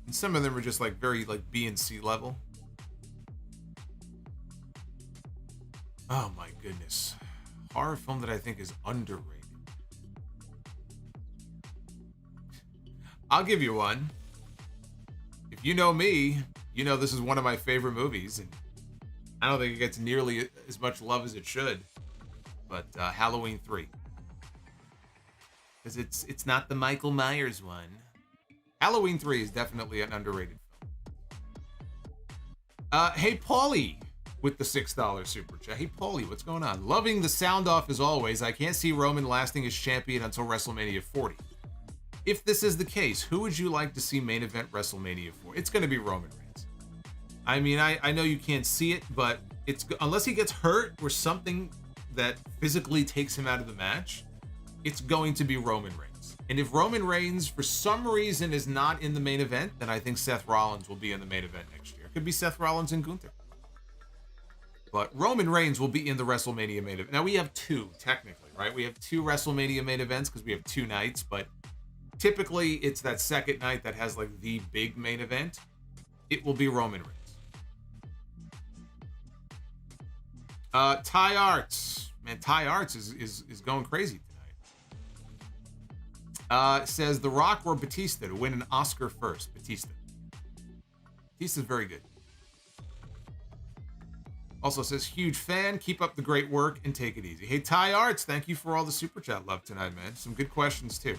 Speaker 1: and some of them are just like very like B and C level. Oh my goodness. Horror film that I think is underrated. I'll give you one. If you know me, you know this is one of my favorite movies, and I don't think it gets nearly as much love as it should. But Halloween 3. Because it's not the Michael Myers one. Halloween 3 is definitely an underrated film. Hey, Paulie with the $6 super chat. Hey, Paulie, what's going on? Loving the sound off as always. I can't see Roman lasting as champion until WrestleMania 40. If this is the case, who would you like to see main event WrestleMania 40? It's going to be Roman Reigns. I mean, I know you can't see it, but it's unless he gets hurt or something that physically takes him out of the match, it's going to be Roman Reigns. And if Roman Reigns, for some reason, is not in the main event, then I think Seth Rollins will be in the main event next year. It could be Seth Rollins and Gunther. But Roman Reigns will be in the WrestleMania main event. Now, we have two, technically, right? We have two WrestleMania main events because we have two nights, but typically it's that second night that has like the big main event. It will be Roman Reigns. Ty Arts. Man, Ty Arts is going crazy tonight. Says The Rock or Batista to win an Oscar first. Batista. Batista's very good. Also says, huge fan. Keep up the great work and take it easy. Hey, Ty Arts, thank you for all the super chat love tonight, man. Some good questions too.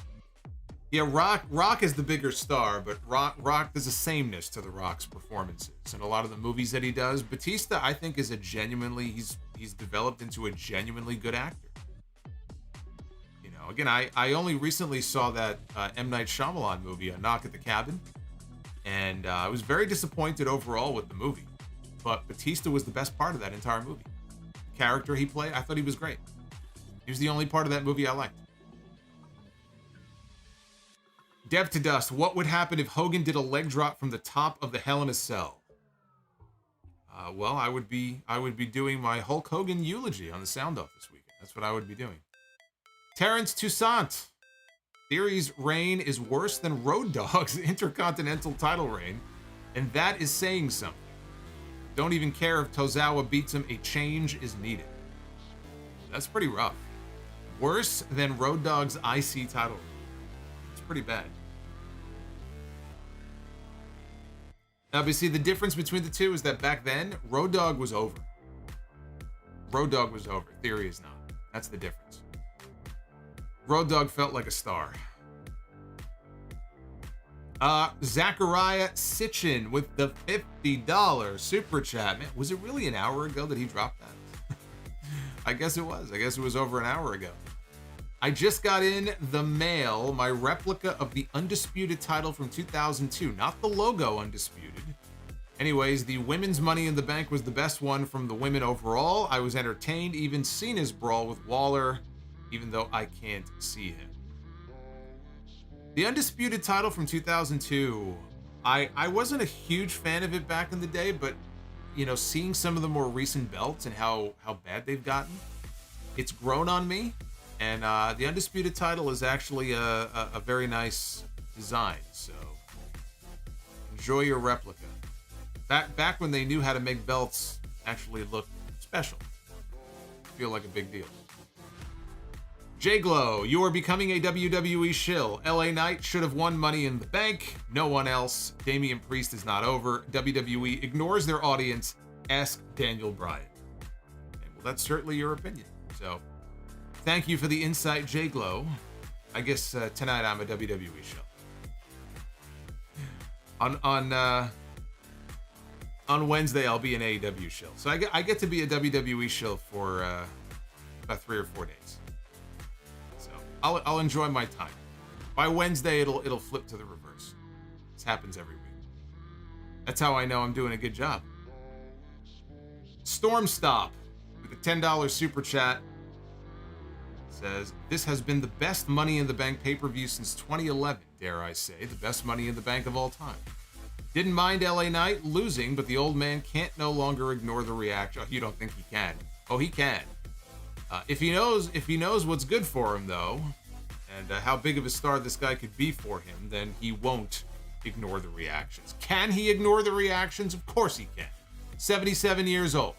Speaker 1: Yeah, Rock is the bigger star, but Rock there's a sameness to The Rock's performances and a lot of the movies that he does. Batista, I think, is a genuinely he's developed into a genuinely good actor. You know, again, I only recently saw that M. Night Shyamalan movie, A Knock at the Cabin, and I was very disappointed overall with the movie. But Batista was the best part of that entire movie. The character he played, I thought he was great. He was the only part of that movie I liked. Dev to Dust, what would happen if Hogan did a leg drop from the top of the Hell in a Cell? Well, I would be doing my Hulk Hogan eulogy on the Sound Off this weekend. That's what I would be doing. Terrence Toussaint, Theory's reign is worse than Road Dogg's Intercontinental title reign, and that is saying something. Don't even care if Tozawa beats him, a change is needed. That's pretty rough. Worse than Road Dogg's IC title reign. It's pretty bad. Now, but see, the difference between the two is that back then, Road Dogg was over. Road Dogg was over. Theory is not. That's the difference. Road Dogg felt like a star. Zachariah Sitchin with the $50 super chat. Man, was it really an hour ago that he dropped that? I guess it was. I guess it was over an hour ago. I just got in the mail my replica of the Undisputed title from 2002, not the logo Undisputed. Anyways, the women's Money in the Bank was the best one from the women overall. I was entertained, even Cena's brawl with Waller, even though I can't see him. The Undisputed title from 2002, I wasn't a huge fan of it back in the day, but, you know, seeing some of the more recent belts and how bad they've gotten, it's grown on me. And the Undisputed title is actually a very nice design, so enjoy your replica. Back when they knew how to make belts actually look special. Feel like a big deal. J-Glow, you are becoming a WWE shill. LA Knight should have won Money in the Bank. No one else. Damian Priest is not over. WWE ignores their audience. Ask Daniel Bryan. And, well, that's certainly your opinion. So, thank you for the insight, J-Glow. I guess tonight I'm a WWE shill. On Wednesday, I'll be an AEW shill. So I get to be a WWE shill for about 3 or 4 days. I'll enjoy my time. By Wednesday, it'll flip to the reverse. This happens every week. That's how I know I'm doing a good job. Storm Stop with a $10 super chat says, this has been the best Money in the Bank pay-per-view since 2011, dare I say, the best Money in the Bank of all time. Didn't mind LA Knight losing, but the old man can't no longer ignore the reaction. Oh, you don't think he can? Oh, he can. If he knows what's good for him, though, and how big of a star this guy could be for him, then he won't ignore the reactions. Can he ignore the reactions? Of course he can. 77 years old.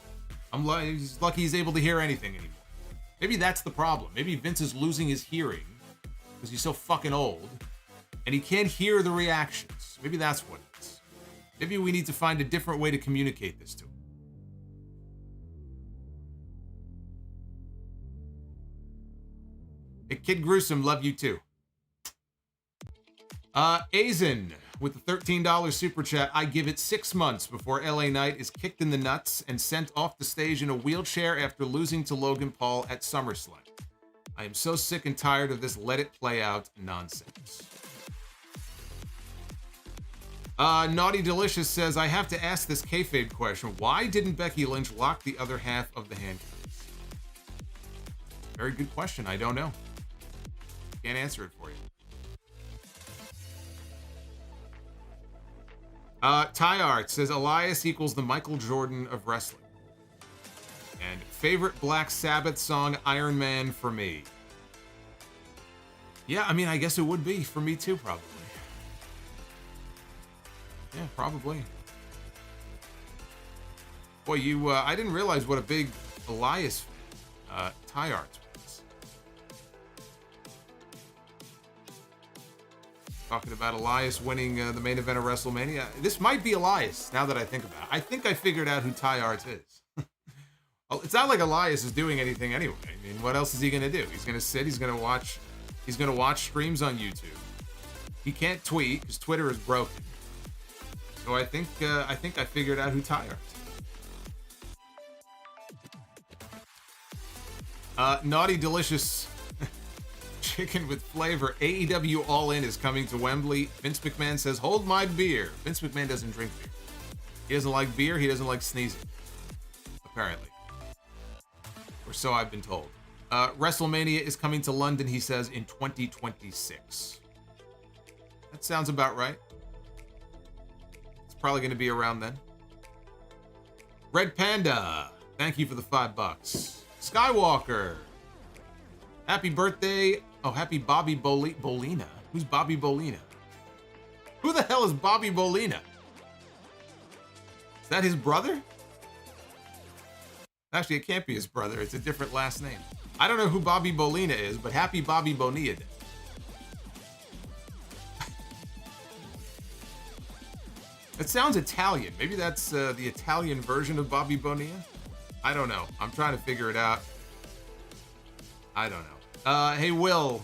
Speaker 1: He's lucky he's able to hear anything anymore. Maybe that's the problem. Maybe Vince is losing his hearing because he's so fucking old and he can't hear the reactions. Maybe that's what it is. Maybe we need to find a different way to communicate this to him. Hey, Kid Gruesome, love you too. Azen with the $13 super chat. I give it 6 months before LA Knight is kicked in the nuts and sent off the stage in a wheelchair after losing to Logan Paul at SummerSlam. I am so sick and tired of this let it play out nonsense. Naughty Delicious says, I have to ask this kayfabe question. Why didn't Becky Lynch lock the other half of the handcuffs? Very good question. I don't know. Can't answer it for you. Ty Art says Elias equals the Michael Jordan of wrestling. And favorite Black Sabbath song, Iron Man for me. Yeah, I mean, I guess it would be for me too, probably. Yeah, probably. Boy, I didn't realize what a big Elias fan Ty Art was. Talking about Elias winning the main event of WrestleMania. This might be Elias, now that I think about it. I think I figured out who Ty Arts is. Well, it's not like Elias is doing anything anyway. I mean, what else is he going to do? He's going to sit, he's going to watch streams on YouTube. He can't tweet, because Twitter is broken. So I think I figured out who Ty Arts is. Naughty Delicious Chicken with Flavor. AEW All In is coming to Wembley. Vince McMahon says, hold my beer. Vince McMahon doesn't drink beer. He doesn't like beer. He doesn't like sneezing. Apparently. Or so I've been told. WrestleMania is coming to London, he says, in 2026. That sounds about right. It's probably going to be around then. Red Panda. Thank you for the $5. Skywalker. Happy birthday. Oh, happy Bobby Bolina. Who's Bobby Bolina? Who the hell is Bobby Bolina? Is that his brother? Actually, it can't be his brother. It's a different last name. I don't know who Bobby Bolina is, but happy Bobby Bonilla Day. It sounds Italian. Maybe that's the Italian version of Bobby Bonilla? I don't know. I'm trying to figure it out. I don't know. Hey, Will.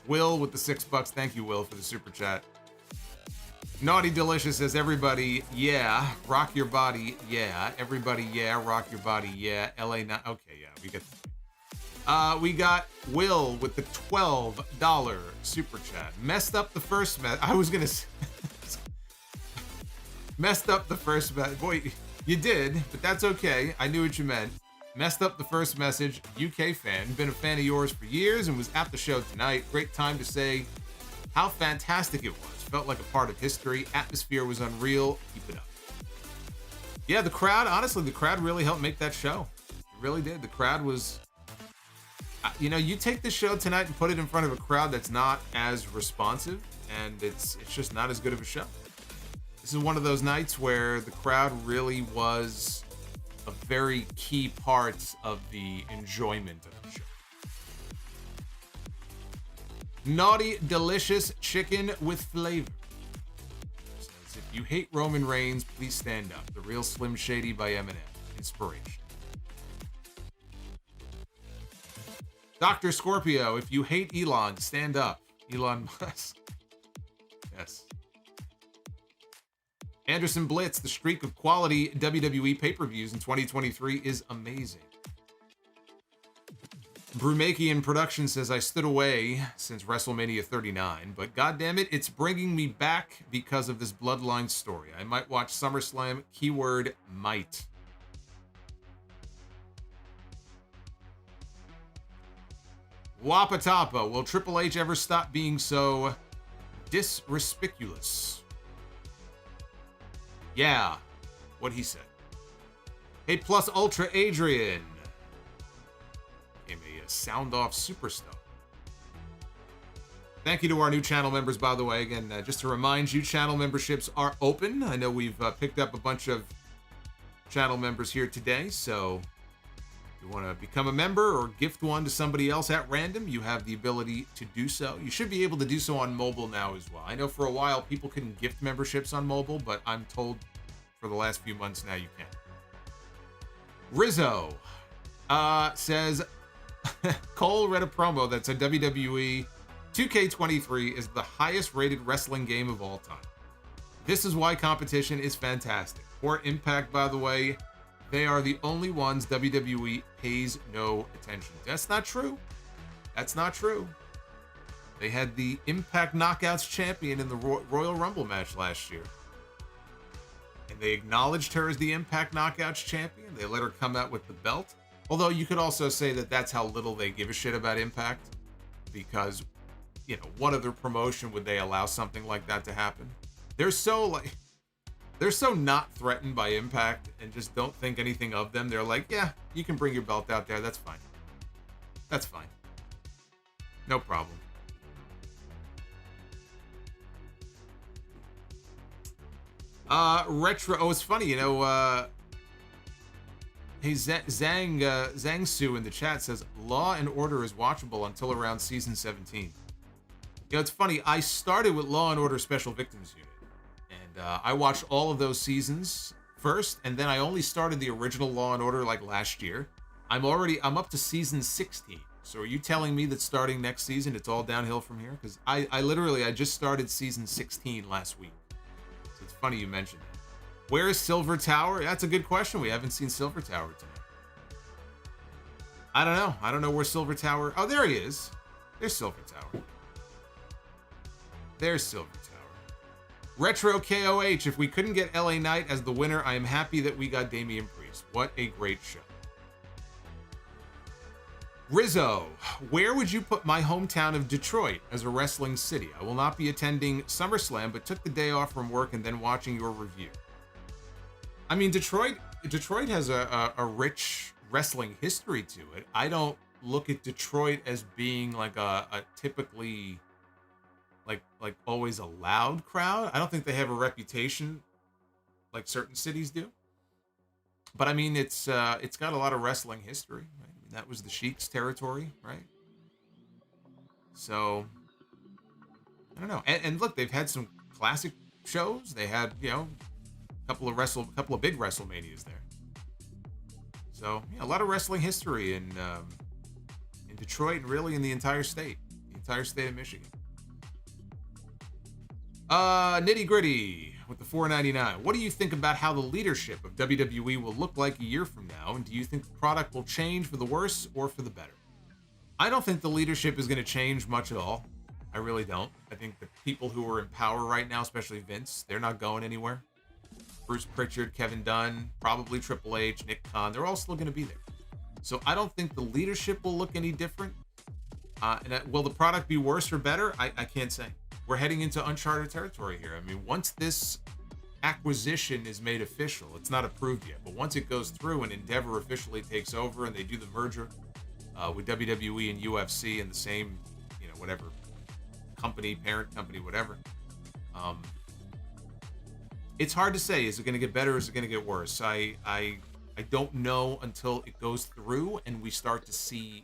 Speaker 1: Will with the $6. Thank you, Will, for the super chat. Naughty Delicious says, everybody, yeah, rock your body, yeah. Everybody, yeah, rock your body, yeah. LA, not okay, yeah, we get. We got Will with the $12 super chat. Messed up the first I was gonna say, messed up the first boy, you did, but that's okay. I knew what you meant. Messed up the first message. UK fan, been a fan of yours for years and was at the show tonight. Great time to say how fantastic it was. Felt like a part of history. Atmosphere was unreal. Keep it up. Yeah, the crowd, honestly, the crowd really helped make that show. It really did. The crowd was, you know, you take this show tonight and put it in front of a crowd that's not as responsive, and it's just not as good of a show. This is one of those nights where the crowd really was a very key part of the enjoyment of the show. Naughty Delicious Chicken with Flavor says, if you hate Roman Reigns, please stand up. The Real Slim Shady by Eminem. Inspiration. Dr. Scorpio, if you hate Elon, stand up. Elon Musk. Yes. Anderson Blitz, the streak of quality WWE pay-per-views in 2023 is amazing. Brumakian Production says, I stood away since WrestleMania 39, but goddammit, it's bringing me back because of this Bloodline story. I might watch SummerSlam, keyword might. Wapatapa, will Triple H ever stop being so disrespectful? Yeah, what he said. Hey, Plus Ultra Adrian. Became a sound off superstar. Thank you to our new channel members, by the way. Again, just to remind you, channel memberships are open. I know we've picked up a bunch of channel members here today, so if you want to become a member or gift one to somebody else at random, you have the ability to do so. You should be able to do so on mobile now as well. I know for a while people couldn't gift memberships on mobile, but I'm told for the last few months now you can. Rizzo says, Cole read a promo that said WWE 2K23 is the highest rated wrestling game of all time. This is why competition is fantastic. For Impact, by the way, they are the only ones WWE pays no attention. That's not true. That's not true. They had the Impact Knockouts champion in the Royal Rumble match last year. And they acknowledged her as the Impact Knockouts champion. They let her come out with the belt. Although you could also say that that's how little they give a shit about Impact. Because, you know, what other promotion would they allow something like that to happen? They're so not threatened by Impact and just don't think anything of them. They're like, yeah, you can bring your belt out there. That's fine. That's fine. No problem. Retro. Oh, it's funny, you know, hey, Zhang Su in the chat says, Law and Order is watchable until around season 17. You know, it's funny. I started with Law and Order Special Victims Unit. And I watched all of those seasons first, and then I only started the original Law and Order like last year. I'm up to season 16. So are you telling me that starting next season, it's all downhill from here? Because I just started season 16 last week. So it's funny you mentioned that. Where is Silver Tower? That's a good question. We haven't seen Silver Tower tonight. I don't know. I don't know where Silver Tower... Oh, there he is. There's Silver Tower. There's Silver Tower. Retro KOH. If we couldn't get LA Knight as the winner, I am happy that we got Damian Priest. What a great show. Rizzo. Where would you put my hometown of Detroit as a wrestling city? I will not be attending SummerSlam, but took the day off from work and then watching your review. I mean, Detroit has a rich wrestling history to it. I don't look at Detroit as being like a typically like always a loud crowd. I don't think they have a reputation like certain cities do. But I mean, it's got a lot of wrestling history. Right? I mean, that was the Sheik's territory, right? So I don't know. And look, they've had some classic shows. They had, you know, a couple of big WrestleManias there. So yeah, a lot of wrestling history in Detroit and really in the entire state of Michigan. Nitty Gritty with the $4.99. What do you think about how the leadership of WWE will look like a year from now? And do you think the product will change for the worse or for the better? I don't think the leadership is going to change much at all. I really don't. I think the people who are in power right now, especially Vince, they're not going anywhere. Bruce Pritchard, Kevin Dunn, probably Triple H, Nick Khan, they're all still going to be there. So I don't think the leadership will look any different. Will the product be worse or better? I can't say. We're heading into uncharted territory here. I mean, once this acquisition is made official, it's not approved yet, but once it goes through and Endeavor officially takes over and they do the merger with WWE and UFC in the same, you know, whatever company, parent company, whatever. It's hard to say. Is it going to get better or is it going to get worse? I don't know until it goes through and we start to see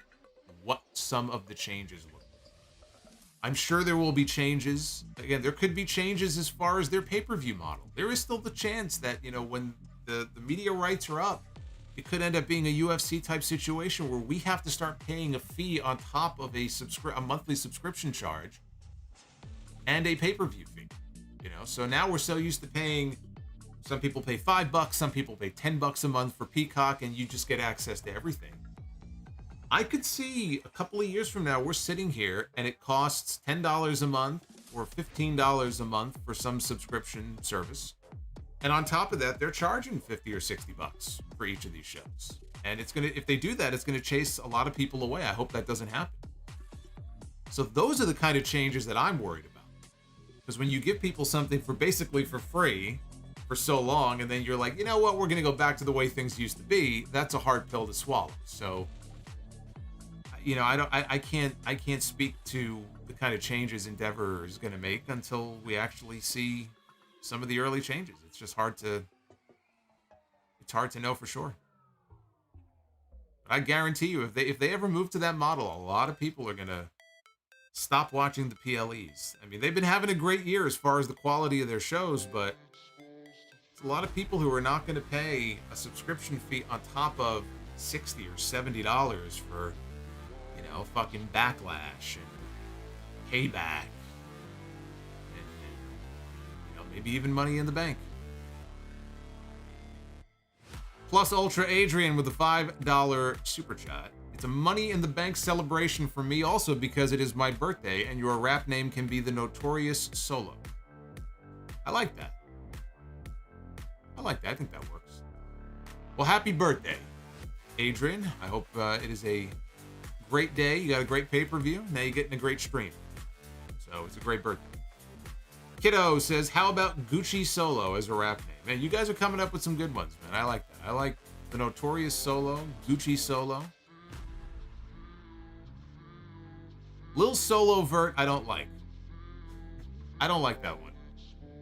Speaker 1: what some of the changes look like. I'm sure there will be changes. Again, there could be changes as far as their pay-per-view model. There is still the chance that, you know, when the media rights are up, it could end up being a UFC type situation where we have to start paying a fee on top of a monthly subscription charge and a pay-per-view fee. You know, so now we're so used to paying, some people pay $5, some people pay $10 a month for Peacock, and you just get access to everything. I could see a couple of years from now, we're sitting here and it costs $10 a month or $15 a month for some subscription service. And on top of that, they're charging $50 or $60 for each of these shows. And it's going to, if they do that, it's going to chase a lot of people away. I hope that doesn't happen. So those are the kind of changes that I'm worried about. Because when you give people something for basically for free for so long, and then you're like, you know what, we're going to go back to the way things used to be, that's a hard pill to swallow. So, you know, I can't speak to the kind of changes Endeavor is going to make until we actually see some of the early changes. It's just hard to know for sure. But I guarantee you, if they ever move to that model, a lot of people are going to stop watching the PLEs. I mean, they've been having a great year as far as the quality of their shows, but it's a lot of people who are not going to pay a subscription fee on top of $60 or $70 for, fucking Backlash and Payback and maybe even Money in the Bank. Plus Ultra Adrian with a $5 super chat. It's a Money in the Bank celebration for me also because it is my birthday and your rap name can be the Notorious Solo. I like that. I think that works. Well, happy birthday, Adrian. I hope it is a great day. You got a great pay-per-view. Now you're getting a great stream. So it's a great birthday. Kiddo says, how about Gucci Solo as a rap name? Man, you guys are coming up with some good ones, man. I like that. I like the Notorious Solo, Gucci Solo. Lil Solo Vert, I don't like. I don't like that one.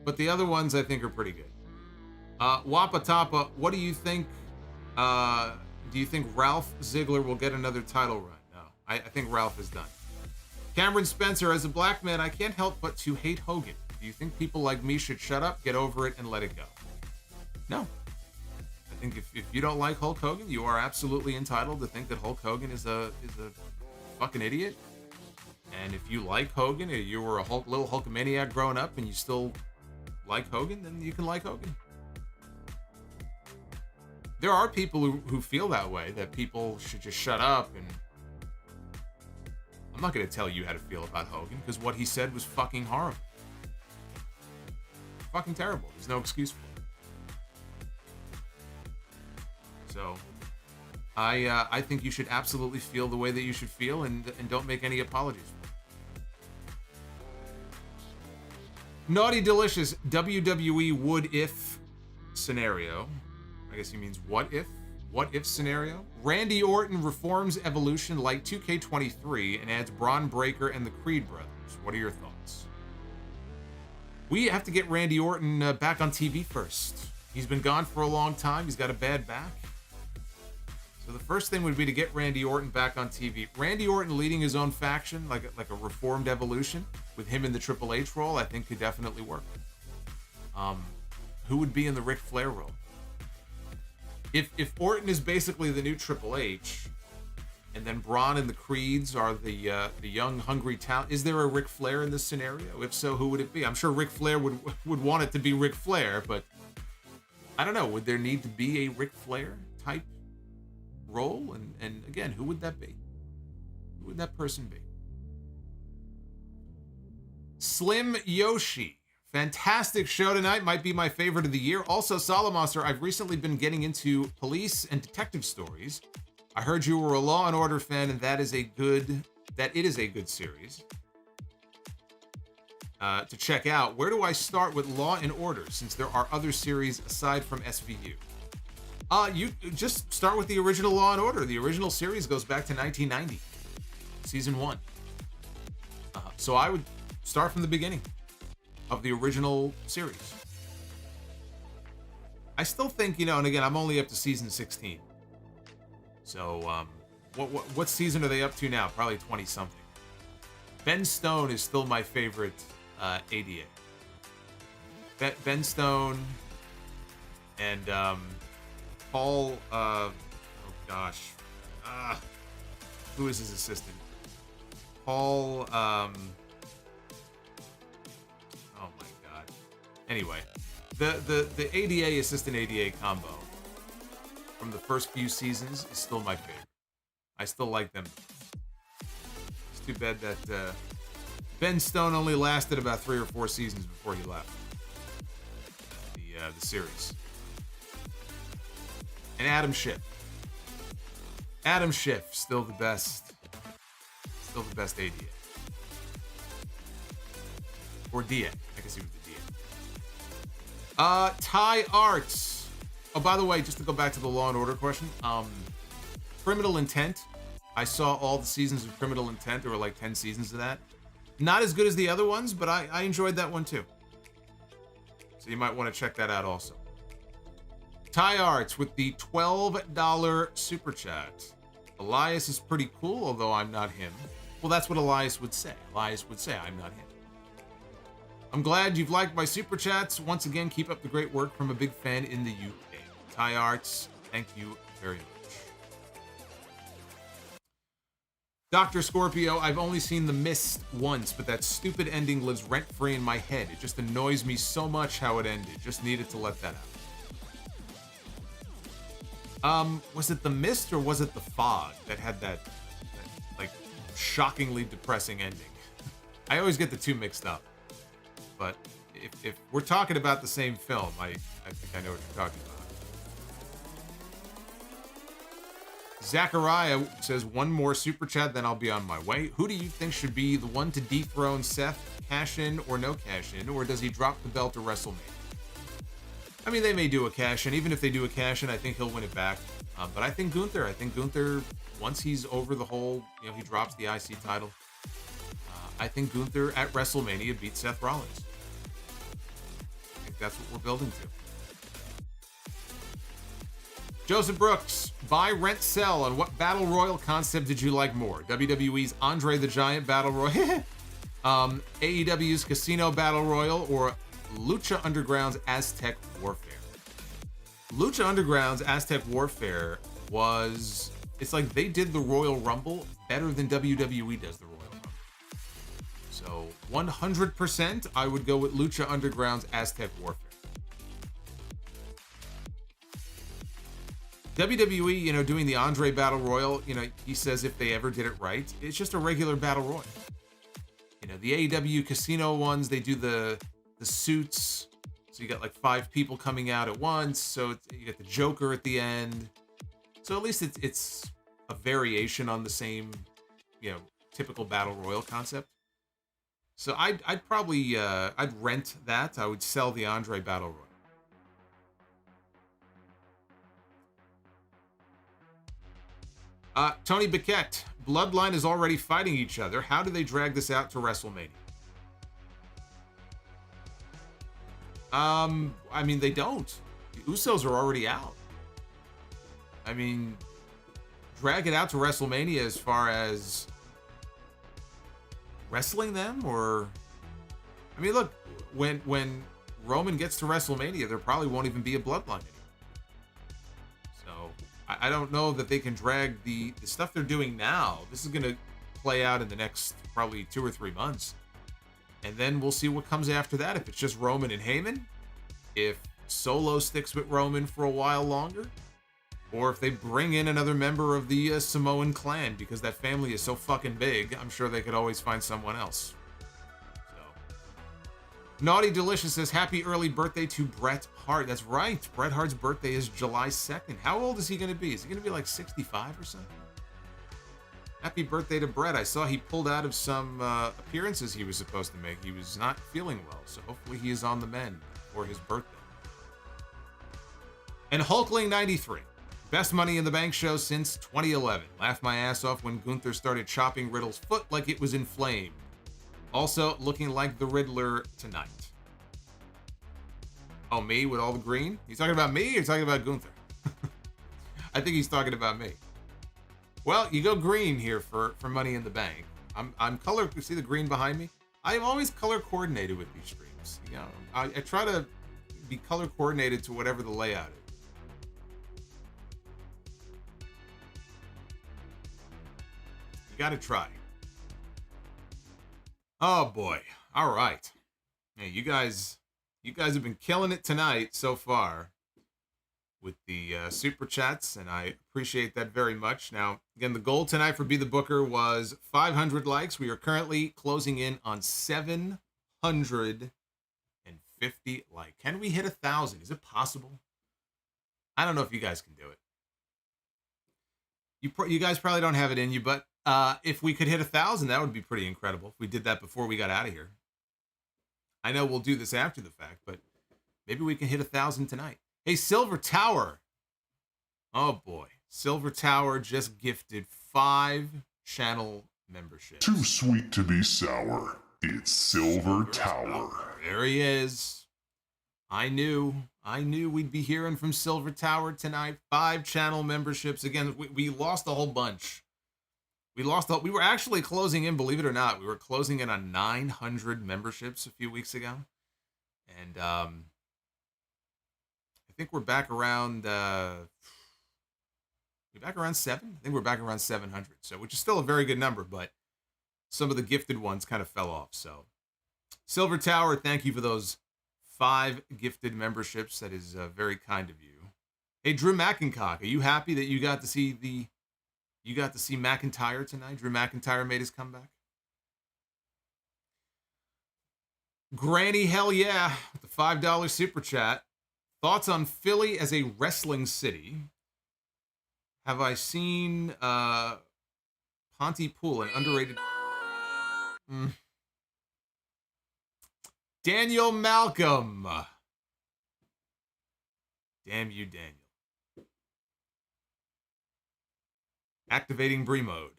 Speaker 1: But the other ones I think are pretty good. Wapa Tapa, what do you think? Do you think Ralph Ziggler will get another title run? No, I think Ralph is done. Cameron Spencer, as a black man, I can't help but to hate Hogan. Do you think people like me should shut up, get over it, and let it go? No. I think if you don't like Hulk Hogan, you are absolutely entitled to think that Hulk Hogan is a fucking idiot. And if you like Hogan, or you were a little Hulkamaniac growing up and you still like Hogan, then you can like Hogan. There are people who feel that way, that people should just shut up, and I'm not going to tell you how to feel about Hogan, because what he said was fucking horrible. Fucking terrible. There's no excuse for it. So, I think you should absolutely feel the way that you should feel, and don't make any apologies for it. Naughty Delicious, WWE Would If scenario. I guess he means what if scenario. Randy Orton reforms Evolution like 2K23 and adds Braun Breaker and the Creed brothers. What are your thoughts? We have to get Randy Orton back on TV first. He's been gone for a long time. He's got a bad back. So the first thing would be to get Randy Orton back on TV. Randy Orton leading his own faction, like a reformed Evolution, with him in the Triple H role, I think could definitely work. Who would be in the Ric Flair role? If Orton is basically the new Triple H, and then Braun and the Creeds are the young, hungry talent, is there a Ric Flair in this scenario? If so, who would it be? I'm sure Ric Flair would want it to be Ric Flair, but I don't know. Would there need to be a Ric Flair type role? And again, who would that be? Who would that person be? Slim Yoshi. Fantastic show tonight. Might be my favorite of the year. Also, Solomonster, I've recently been getting into police and detective stories. I heard you were a Law and Order fan, and that it is a good series to check out. Where do I start with Law and Order, since there are other series aside from SVU? You just start with the original Law and Order. The original series goes back to 1990, season 1. So I would start from the beginning of the original series. I still think, and again, I'm only up to season 16. So, what season are they up to now? Probably 20-something. Ben Stone is still my favorite ADA. Ben Stone and Paul, who is his assistant? Paul, Anyway, the ADA assistant ADA combo from the first few seasons is still my favorite. I still like them. It's too bad that Ben Stone only lasted about 3 or 4 seasons before he left the series. And Adam Schiff. Adam Schiff, still the best ADA. Or DA. I guess he was the DA. Thai Arts. Oh, by the way, just to go back to the Law and Order question, Criminal Intent. I saw all the seasons of Criminal Intent. There were like 10 seasons of that. Not as good as the other ones, but I enjoyed that one too. So you might want to check that out also. Ty Arts with the $12 super chat. Elias is pretty cool, although I'm not him. Well, that's what Elias would say. Elias would say, I'm not him. I'm glad you've liked my super chats. Once again, keep up the great work from a big fan in the UK. Ty Arts, thank you very much. Dr. Scorpio, I've only seen The Mist once, but that stupid ending lives rent-free in my head. It just annoys me so much how it ended. Just needed to let that out. Was it The Mist or was it The Fog that had that like, shockingly depressing ending? I always get the two mixed up. But if we're talking about the same film, I think I know what you're talking about. Zachariah says, one more super chat, then I'll be on my way. Who do you think should be the one to dethrone Seth? Cash in or no cash in? Or does he drop the belt to WrestleMania? I mean, they may do a cash in. Even if they do a cash in, I think he'll win it back. But I think Gunther, once he's over the whole, he drops the IC title, I think Gunther at WrestleMania beats Seth Rollins. I think that's what we're building to. Joseph Brooks, buy, rent, sell. On what Battle Royal concept did you like more? WWE's Andre the Giant Battle Royal, AEW's Casino Battle Royal, or Lucha Underground's Aztec Warfare? Lucha Underground's Aztec Warfare was, it's like they did the Royal Rumble better than WWE does the Royal Rumble. So 100% I would go with Lucha Underground's Aztec Warfare. WWE, doing the Andre Battle Royal, he says if they ever did it right, it's just a regular Battle Royal. The AEW Casino ones, they do the suits. So you got like 5 people coming out at once. So you get the Joker at the end. So at least it's a variation on the same, typical Battle Royal concept. So I'd probably, I'd rent that. I would sell the Andre Battle Royal. Tony Biquette, Bloodline is already fighting each other. How do they drag this out to WrestleMania? I mean, they don't. The Usos are already out. I mean, drag it out to WrestleMania as far as wrestling them, or... I mean, look, when Roman gets to WrestleMania, there probably won't even be a Bloodline anymore. I don't know that they can drag the stuff they're doing now. This is going to play out in the next probably 2 or 3 months. And then we'll see what comes after that. If it's just Roman and Heyman, if Solo sticks with Roman for a while longer, or if they bring in another member of the Samoan clan, because that family is so fucking big, I'm sure they could always find someone else. Naughty Delicious says, happy early birthday to Bret Hart. That's right. Bret Hart's birthday is July 2nd. How old is he going to be? Is he going to be like 65 or something? Happy birthday to Bret. I saw he pulled out of some appearances he was supposed to make. He was not feeling well, so hopefully he is on the mend for his birthday. And Hulkling93. Best Money in the Bank show since 2011. Laughed my ass off when Gunther started chopping Riddle's foot like it was inflamed. Also, looking like the Riddler tonight. Oh, me with all the green? He's talking about me or talking about Gunther? I think he's talking about me. Well, you go green here for Money in the Bank. I'm color. You see the green behind me? I am always color coordinated with these streams. I try to be color coordinated to whatever the layout is. You got to try. Oh boy. All right. Hey, you guys have been killing it tonight so far with the super chats, and I appreciate that very much. Now, again, the goal tonight for Be the Booker was 500 likes. We are currently closing in on 750 likes. Can we hit 1,000? Is it possible? I don't know if you guys can do it. You guys probably don't have it in you, but if we could hit 1,000, that would be pretty incredible. If we did that before we got out of here. I know we'll do this after the fact, but maybe we can hit 1,000 tonight. Hey, Silver Tower. Oh boy. Silver Tower just gifted 5 channel memberships.
Speaker 2: Too sweet to be sour. It's Silver Tower.
Speaker 1: There he is. I knew we'd be hearing from Silver Tower tonight. 5 channel memberships. Again, we lost a whole bunch. We were actually closing in, believe it or not, we were closing in on 900 memberships a few weeks ago. And I think we're back around 7. I think we're back around 700. So, which is still a very good number, but some of the gifted ones kind of fell off. So, Silver Tower, thank you for those 5 gifted memberships. That is very kind of you. Hey, Drew McIncock, are you happy that you got to see McIntyre tonight? Drew McIntyre made his comeback. Granny, hell yeah, with the $5 super chat. Thoughts on Philly as a wrestling city? Have I seen Pontypool, an underrated... Daniel Malcolm. Damn you, Daniel. Activating Bree mode.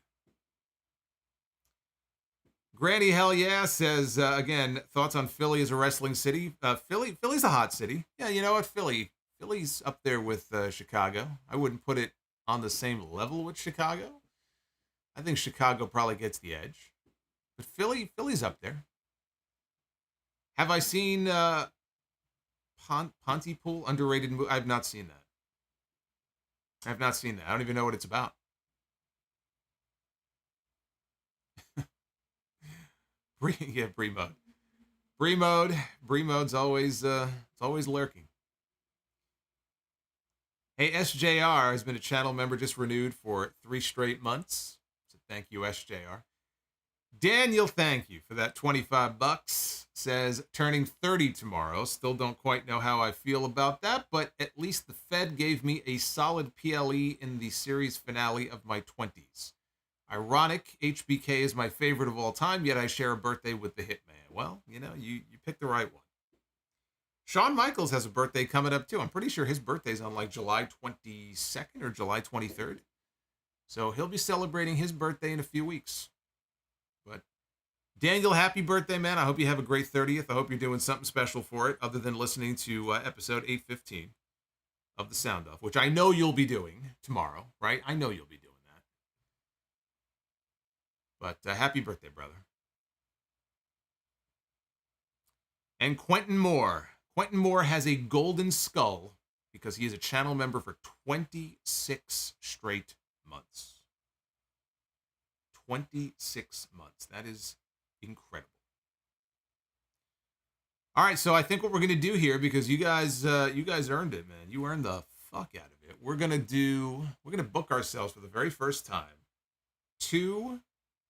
Speaker 1: Granny Hell Yeah says, again, thoughts on Philly as a wrestling city. Philly's a hot city. Yeah, you know what? Philly's up there with Chicago. I wouldn't put it on the same level with Chicago. I think Chicago probably gets the edge. But Philly's up there. Have I seen Pontypool, underrated movie? I've not seen that. I don't even know what it's about. Yeah, Bree mode. Bree mode's always it's always lurking. Hey, SJR has been a channel member, just renewed for 3 straight months. So thank you, SJR. Daniel, thank you for that $25. Says, turning 30 tomorrow. Still don't quite know how I feel about that, but at least the Fed gave me a solid PLE in the series finale of my 20s. Ironic, HBK is my favorite of all time, yet I share a birthday with the Hitman. Well, you know, you picked the right one. Shawn Michaels has a birthday coming up, too. I'm pretty sure his birthday's on, like, July 22nd or July 23rd. So he'll be celebrating his birthday in a few weeks. But Daniel, happy birthday, man. I hope you have a great 30th. I hope you're doing something special for it other than listening to episode 815 of the Sound Off, which I know you'll be doing tomorrow, right? I know you'll be doing that. But happy birthday, brother. And Quentin Moore. Quentin Moore has a golden skull because he is a channel member for 26 straight months. 26 months. That is incredible. All right, so I think what we're going to do here, because you guys earned it, man. You earned the fuck out of it. We're going to book ourselves for the very first time 2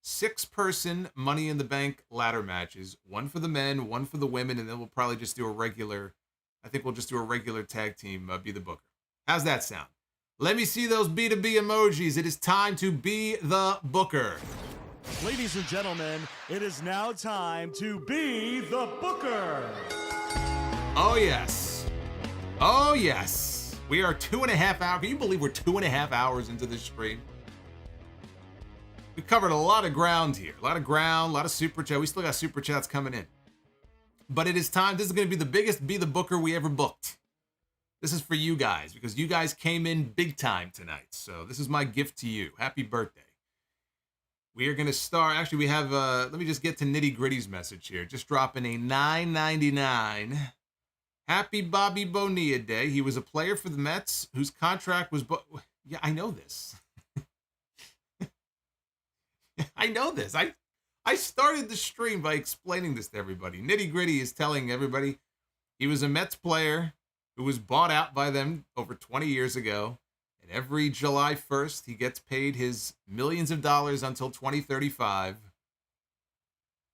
Speaker 1: 6-person Money in the Bank ladder matches, one for the men, one for the women, and then we'll probably just do a regular tag team, Be the Booker. How's that sound? Let me see those B2B emojis. It is time to be the Booker.
Speaker 3: Ladies and gentlemen, it is now time to be the Booker.
Speaker 1: Oh, yes. Oh, yes. We are 2.5 hours. Can you believe we're 2.5 hours into this stream? We covered a lot of ground here. A lot of super chat. We still got super chats coming in. But it is time. This is going to be the biggest Be the Booker we ever booked. This is for you guys, because you guys came in big time tonight. So this is my gift to you. Happy birthday. We are going to start. Actually, we have, let me just get to Nitty Gritty's message here. Just dropping a $9.99. Happy Bobby Bonilla Day. He was a player for the Mets whose contract was, yeah, I know this. I know this. I started the stream by explaining this to everybody. Nitty Gritty is telling everybody he was a Mets player who was bought out by them over 20 years ago. And every July 1st, he gets paid his millions of dollars until 2035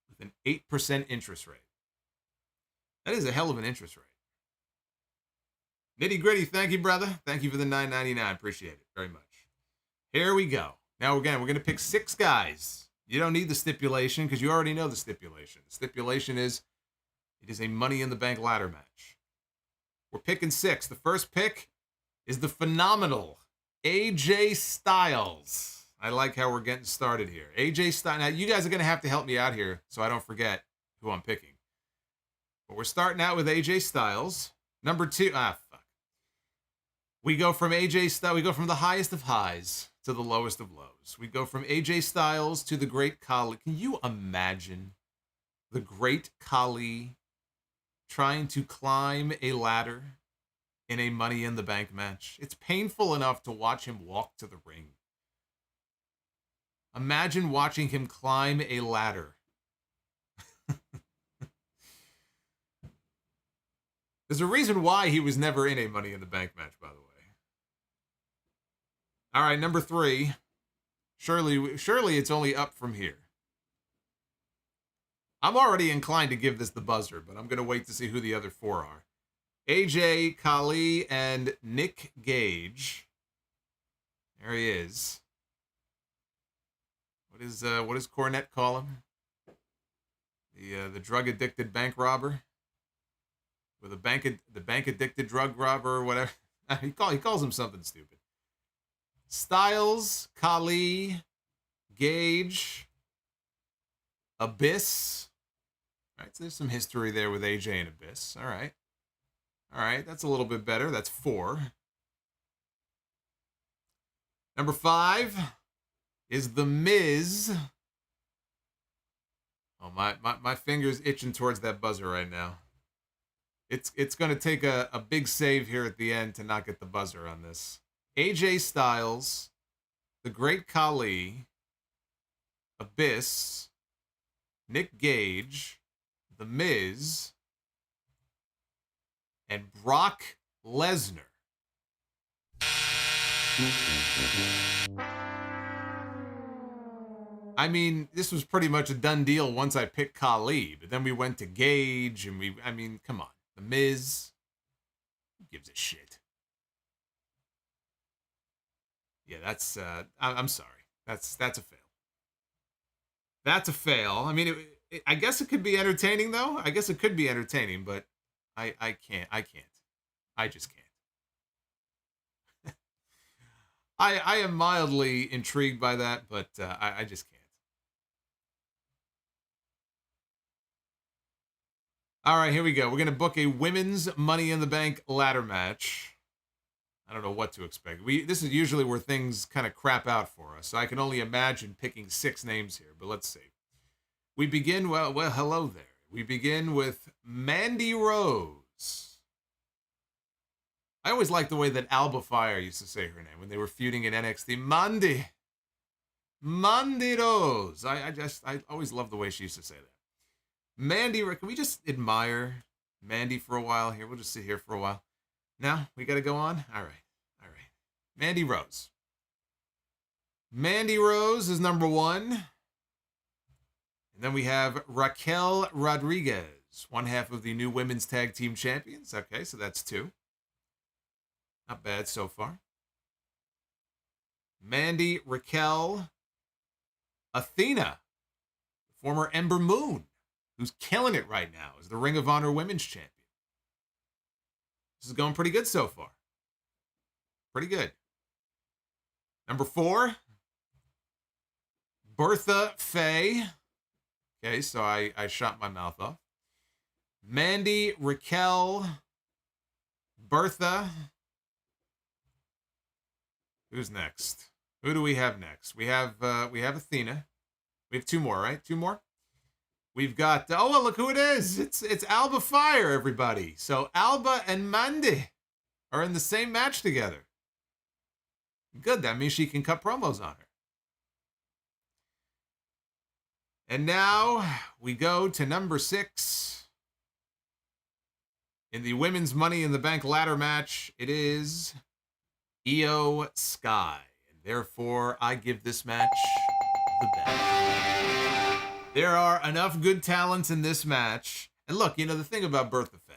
Speaker 1: with an 8% interest rate. That is a hell of an interest rate. Nitty Gritty, thank you, brother. Thank you for the $9.99. Appreciate it very much. Here we go. Now, again, we're going to pick 6 guys. You don't need the stipulation because you already know the stipulation. The stipulation is it is a Money in the Bank ladder match. We're picking 6. The first pick is the phenomenal AJ Styles. I like how we're getting started here. AJ Styles. Now, you guys are going to have to help me out here so I don't forget. who I'm picking. But we're starting out with AJ Styles. Number 2. Fuck. We go from AJ Styles. We go from the highest of highs to the lowest of lows. We go from AJ Styles to the Great Khali. Can you imagine the Great Khali trying to climb a ladder in a Money in the Bank match? It's painful enough to watch him walk to the ring. Imagine watching him climb a ladder. There's a reason why he was never in a Money in the Bank match, by the way. All right, number 3. Surely it's only up from here. I'm already inclined to give this the buzzer, but I'm going to wait to see who the other 4 are. AJ, Khali, and Nick Gage. There he is. What does Cornette call him? The drug addicted bank robber, or the bank addicted drug robber, or whatever. He calls him something stupid. Styles, Khali, Gage, Abyss. All right, so there's some history there with AJ and Abyss. All right, that's a little bit better. That's 4. Number 5 is The Miz. Oh, my finger's itching towards that buzzer right now. It's going to take a big save here at the end to not get the buzzer on this. AJ Styles, The Great Khali, Abyss, Nick Gage, The Miz, and Brock Lesnar. I mean, this was pretty much a done deal once I picked Khali, but then we went to Gage, and come on. The Miz, who gives a shit? Yeah, that's, I'm sorry. That's a fail. That's a fail. I mean, I guess it could be entertaining, though. I guess it could be entertaining, but I can't. I just can't. I am mildly intrigued by that, but I just can't. All right, here we go. We're going to book a women's Money in the Bank ladder match. I don't know what to expect. This is usually where things kind of crap out for us, so I can only imagine picking 6 names here, but let's see. We begin, well, hello there. We begin with Mandy Rose. I always liked the way that Alba Fire used to say her name when they were feuding in NXT. Mandy Rose. I always loved the way she used to say that. Mandy, can we just admire Mandy for a while here? We'll just sit here for a while. Now, we got to go on? All right. Mandy Rose. Mandy Rose is number 1. And then we have Raquel Rodriguez, one half of the new women's tag team champions. Okay, so that's 2. Not bad so far. Mandy, Raquel, Athena, former Ember Moon, who's killing it right now as the Ring of Honor Women's Champion. This is going pretty good so far. Pretty good. Number 4, Bertha Faye. Okay, so I shot my mouth off. Mandy, Raquel, Bertha. Who's next? Who do we have next? We have Athena. We have 2 more, right? 2 more? We've got, oh, well, look who it is. It's Alba Fire, everybody. So Alba and Mandy are in the same match together. Good, that means she can cut promos on her. And now we go to number 6. In the women's Money in the Bank ladder match, it is Io Sky. And therefore, I give this match the best. There are enough good talents in this match. And look, you know, the thing about Bertha Faye.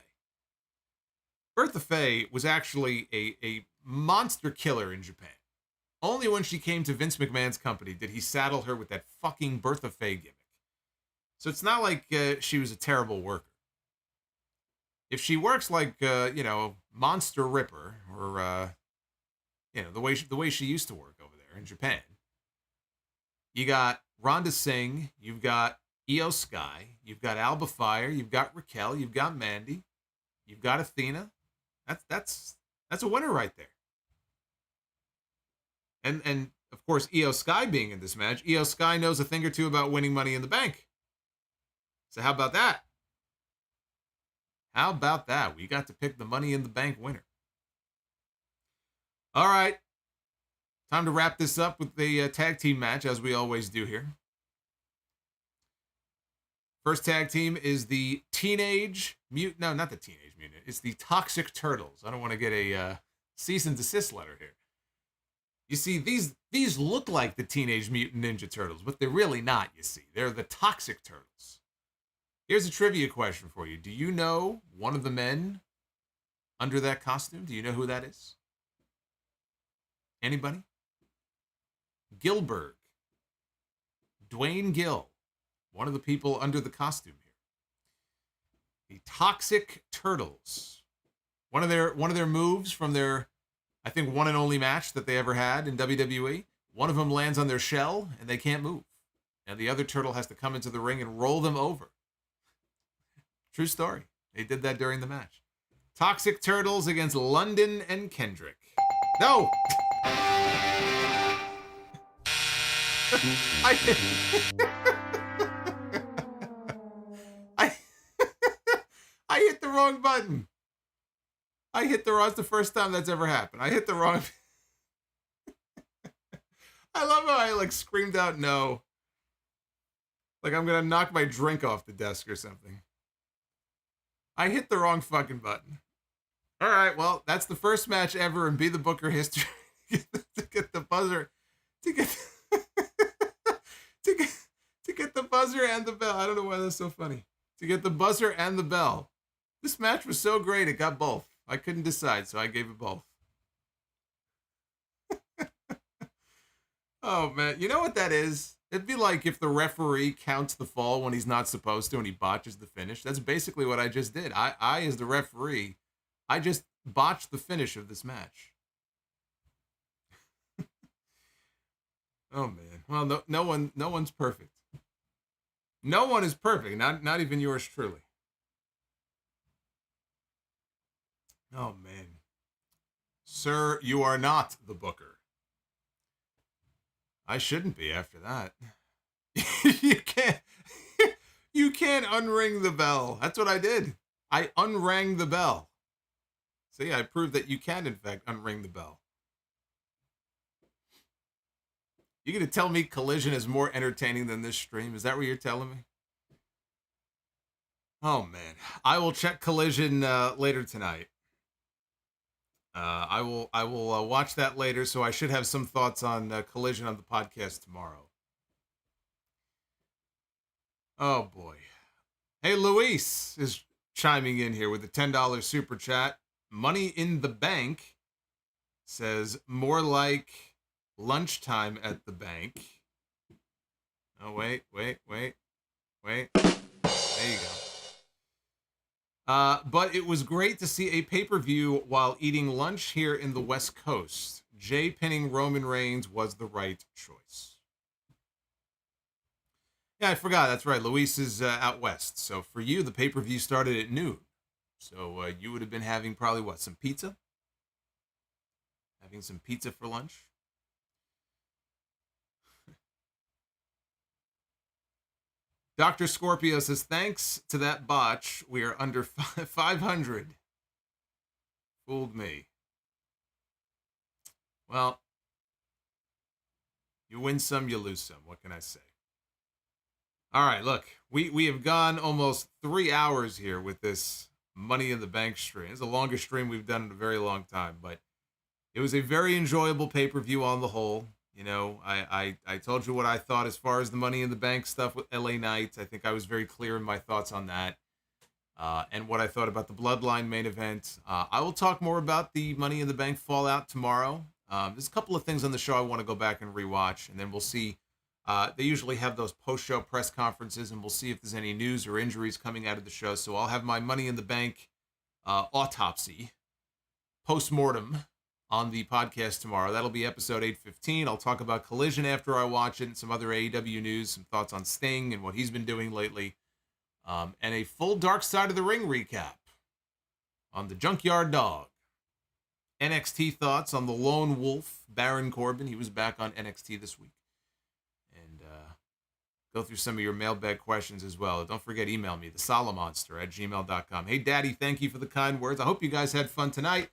Speaker 1: Bertha Faye was actually a monster killer in Japan. Only when she came to Vince McMahon's company did he saddle her with that fucking Bertha Faye gimmick. So it's not like she was a terrible worker. If she works like, you know, Monster Ripper or, you know, the way she used to work over there in Japan, you got Ronda Singh, you've got Io Sky, you've got Alba Fire, you've got Raquel, you've got Mandy, you've got Athena. That's a winner right there. And of course, Io Sky being in this match, Io Sky knows a thing or two about winning Money in the Bank. So how about that? How about that? We got to pick the Money in the Bank winner. All right. Time to wrap this up with the tag team match, as we always do here. First tag team is the Teenage Mutant. No, not the Teenage Mutant. It's the Toxic Turtles. I don't want to get a cease and desist letter here. You see, these look like the Teenage Mutant Ninja Turtles, but they're really not, you see. They're the Toxic Turtles. Here's a trivia question for you. Do you know one of the men under that costume? Do you know who that is? Anybody? Gilbert. Dwayne Gill. One of the people under the costume here. The Toxic Turtles. One of their moves from their, I think, one and only match that they ever had in WWE. One of them lands on their shell and they can't move. And the other turtle has to come into the ring and roll them over. True story. They did that during the match. Toxic Turtles against London and Kendrick. No! I hit the wrong button. It's the first time that's ever happened. I hit the wrong. I love how I like screamed out no. Like I'm going to knock my drink off the desk or something. I hit the wrong fucking button. All right, well, that's the first match ever in Be the Booker history to get the buzzer, to get the buzzer and the bell. I don't know why that's so funny. To get the buzzer and the bell. This match was so great, it got both. I couldn't decide, so I gave it both. Oh, man. You know what that is? It'd be like if the referee counts the fall when he's not supposed to and he botches the finish. That's basically what I just did. I as the referee, I just botched the finish of this match. Oh, man. Well, no one's perfect. No one is perfect. Not even yours truly. Oh, man. Sir, you are not the Booker. I shouldn't be after that. You can't unring the bell. That's what I did. I unrang the bell. See, I proved that you can, in fact, unring the bell. You gonna tell me Collision is more entertaining than this stream? Is that what you're telling me? Oh, man. I will check Collision later tonight. I will watch that later, so I should have some thoughts on Collision on the podcast tomorrow. Oh, boy. Hey, Luis is chiming in here with a $10 super chat. Money in the Bank says more like lunchtime at the bank. Oh, wait. There you go. But it was great to see a pay-per-view while eating lunch here in the West Coast. Jay pinning Roman Reigns was the right choice. Yeah, I forgot. That's right. Luis is out west. So for you, the pay-per-view started at noon. So you would have been having probably, what, some pizza? Having some pizza for lunch? Dr. Scorpio says, thanks to that botch, we are under 500. Fooled me. Well, you win some, you lose some. What can I say? All right, look, we have gone almost 3 hours here with this Money in the Bank stream. It's the longest stream we've done in a very long time, but it was a very enjoyable pay-per-view on the whole. You know, I told you what I thought as far as the Money in the Bank stuff with LA Knight. I think I was very clear in my thoughts on that. And what I thought about the Bloodline main event. I will talk more about the Money in the Bank fallout tomorrow. There's a couple of things on the show I want to go back and rewatch, and then we'll see. They usually have those post-show press conferences, and we'll see if there's any news or injuries coming out of the show. So I'll have my Money in the Bank autopsy, post-mortem, on the podcast tomorrow. That'll be episode 815. I'll talk about Collision after I watch it and some other AEW news, some thoughts on Sting and what he's been doing lately, and a full Dark Side of the Ring recap on the Junkyard Dog. NXT thoughts on the Lone Wolf, Baron Corbin. He was back on NXT this week. And go through some of your mailbag questions as well. Don't forget, email me, thesolomonster@gmail.com. Hey, Daddy, thank you for the kind words. I hope you guys had fun tonight.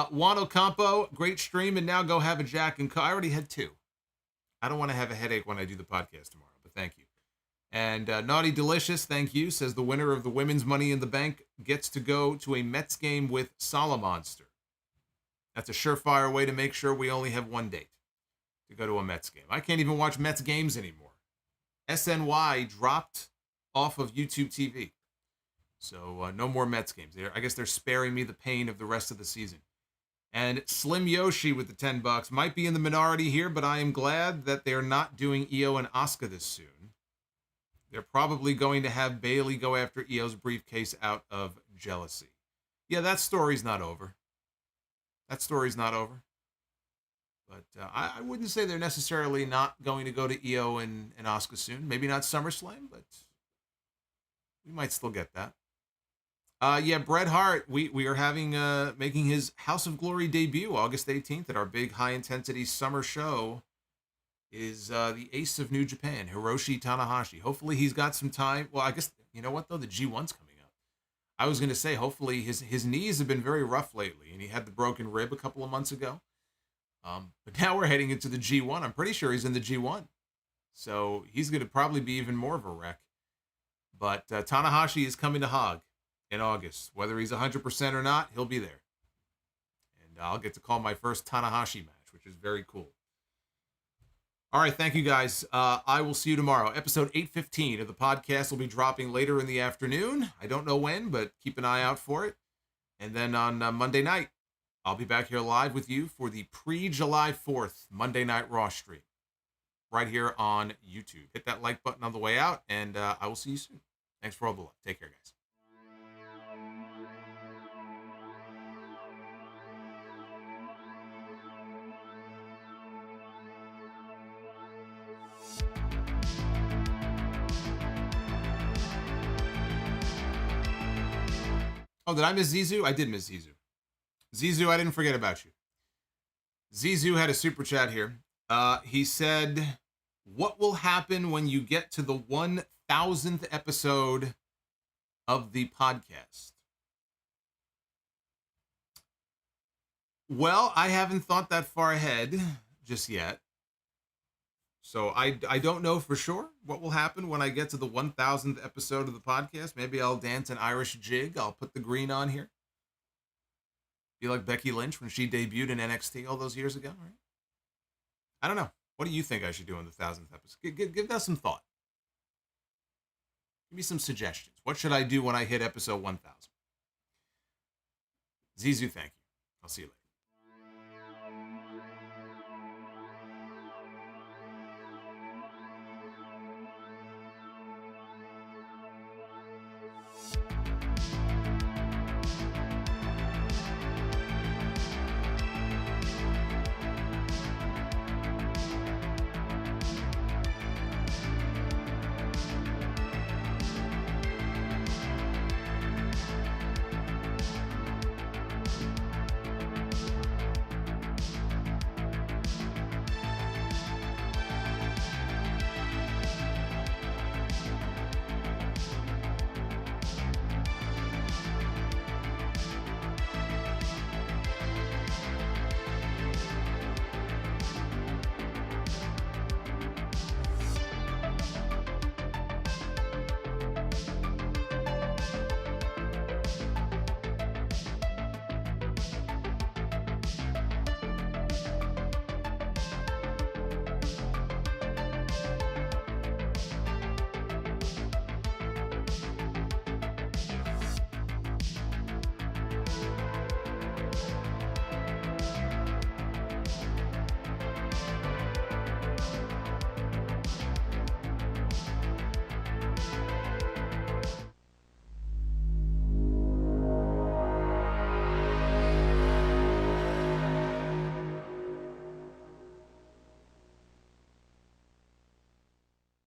Speaker 1: Juan Ocampo, great stream, and now go have a Jack and I already had 2. I don't want to have a headache when I do the podcast tomorrow, but thank you. And Naughty Delicious, thank you, says the winner of the Women's Money in the Bank gets to go to a Mets game with Solomonster. That's a surefire way to make sure we only have one date to go to a Mets game. I can't even watch Mets games anymore. SNY dropped off of YouTube TV. So no more Mets games. I guess they're sparing me the pain of the rest of the season. And Slim Yoshi with the $10 might be in the minority here, but I am glad that they're not doing Io and Asuka this soon. They're probably going to have Bayley go after Io's briefcase out of jealousy. Yeah, that story's not over. That story's not over. But I wouldn't say they're necessarily not going to go to Io and Asuka soon. Maybe not SummerSlam, but we might still get that. Yeah, Bret Hart, we are having making his House of Glory debut August 18th at our big high-intensity summer show is the ace of New Japan, Hiroshi Tanahashi. Hopefully he's got some time. Well, I guess, you know what, though? The G1's coming up. I was going to say, hopefully his knees have been very rough lately, and he had the broken rib a couple of months ago. But now we're heading into the G1. I'm pretty sure he's in the G1. So he's going to probably be even more of a wreck. But Tanahashi is coming to Hog in August. Whether he's 100% or not, he'll be there. And I'll get to call my first Tanahashi match, which is very cool. All right, thank you guys. I will see you tomorrow. Episode 815 of the podcast will be dropping later in the afternoon. I don't know when, but keep an eye out for it. And then on Monday night, I'll be back here live with you for the pre-July 4th Monday Night Raw stream right here on YouTube. Hit that like button on the way out, and I will see you soon. Thanks for all the love. Take care, guys. Oh, did I miss Zizou? I did miss Zizou. Zizou, I didn't forget about you. Zizou had a super chat here. He said, what will happen when you get to the 1000th episode of the podcast? Well, I haven't thought that far ahead just yet. So I don't know for sure what will happen when I get to the 1000th episode of the podcast. Maybe I'll dance an Irish jig. I'll put the green on here. Be like Becky Lynch when she debuted in NXT all those years ago, right? I don't know. What do you think I should do in the 1000th episode? Give that some thought. Give me some suggestions. What should I do when I hit episode 1000? Zizou, thank you. I'll see you later.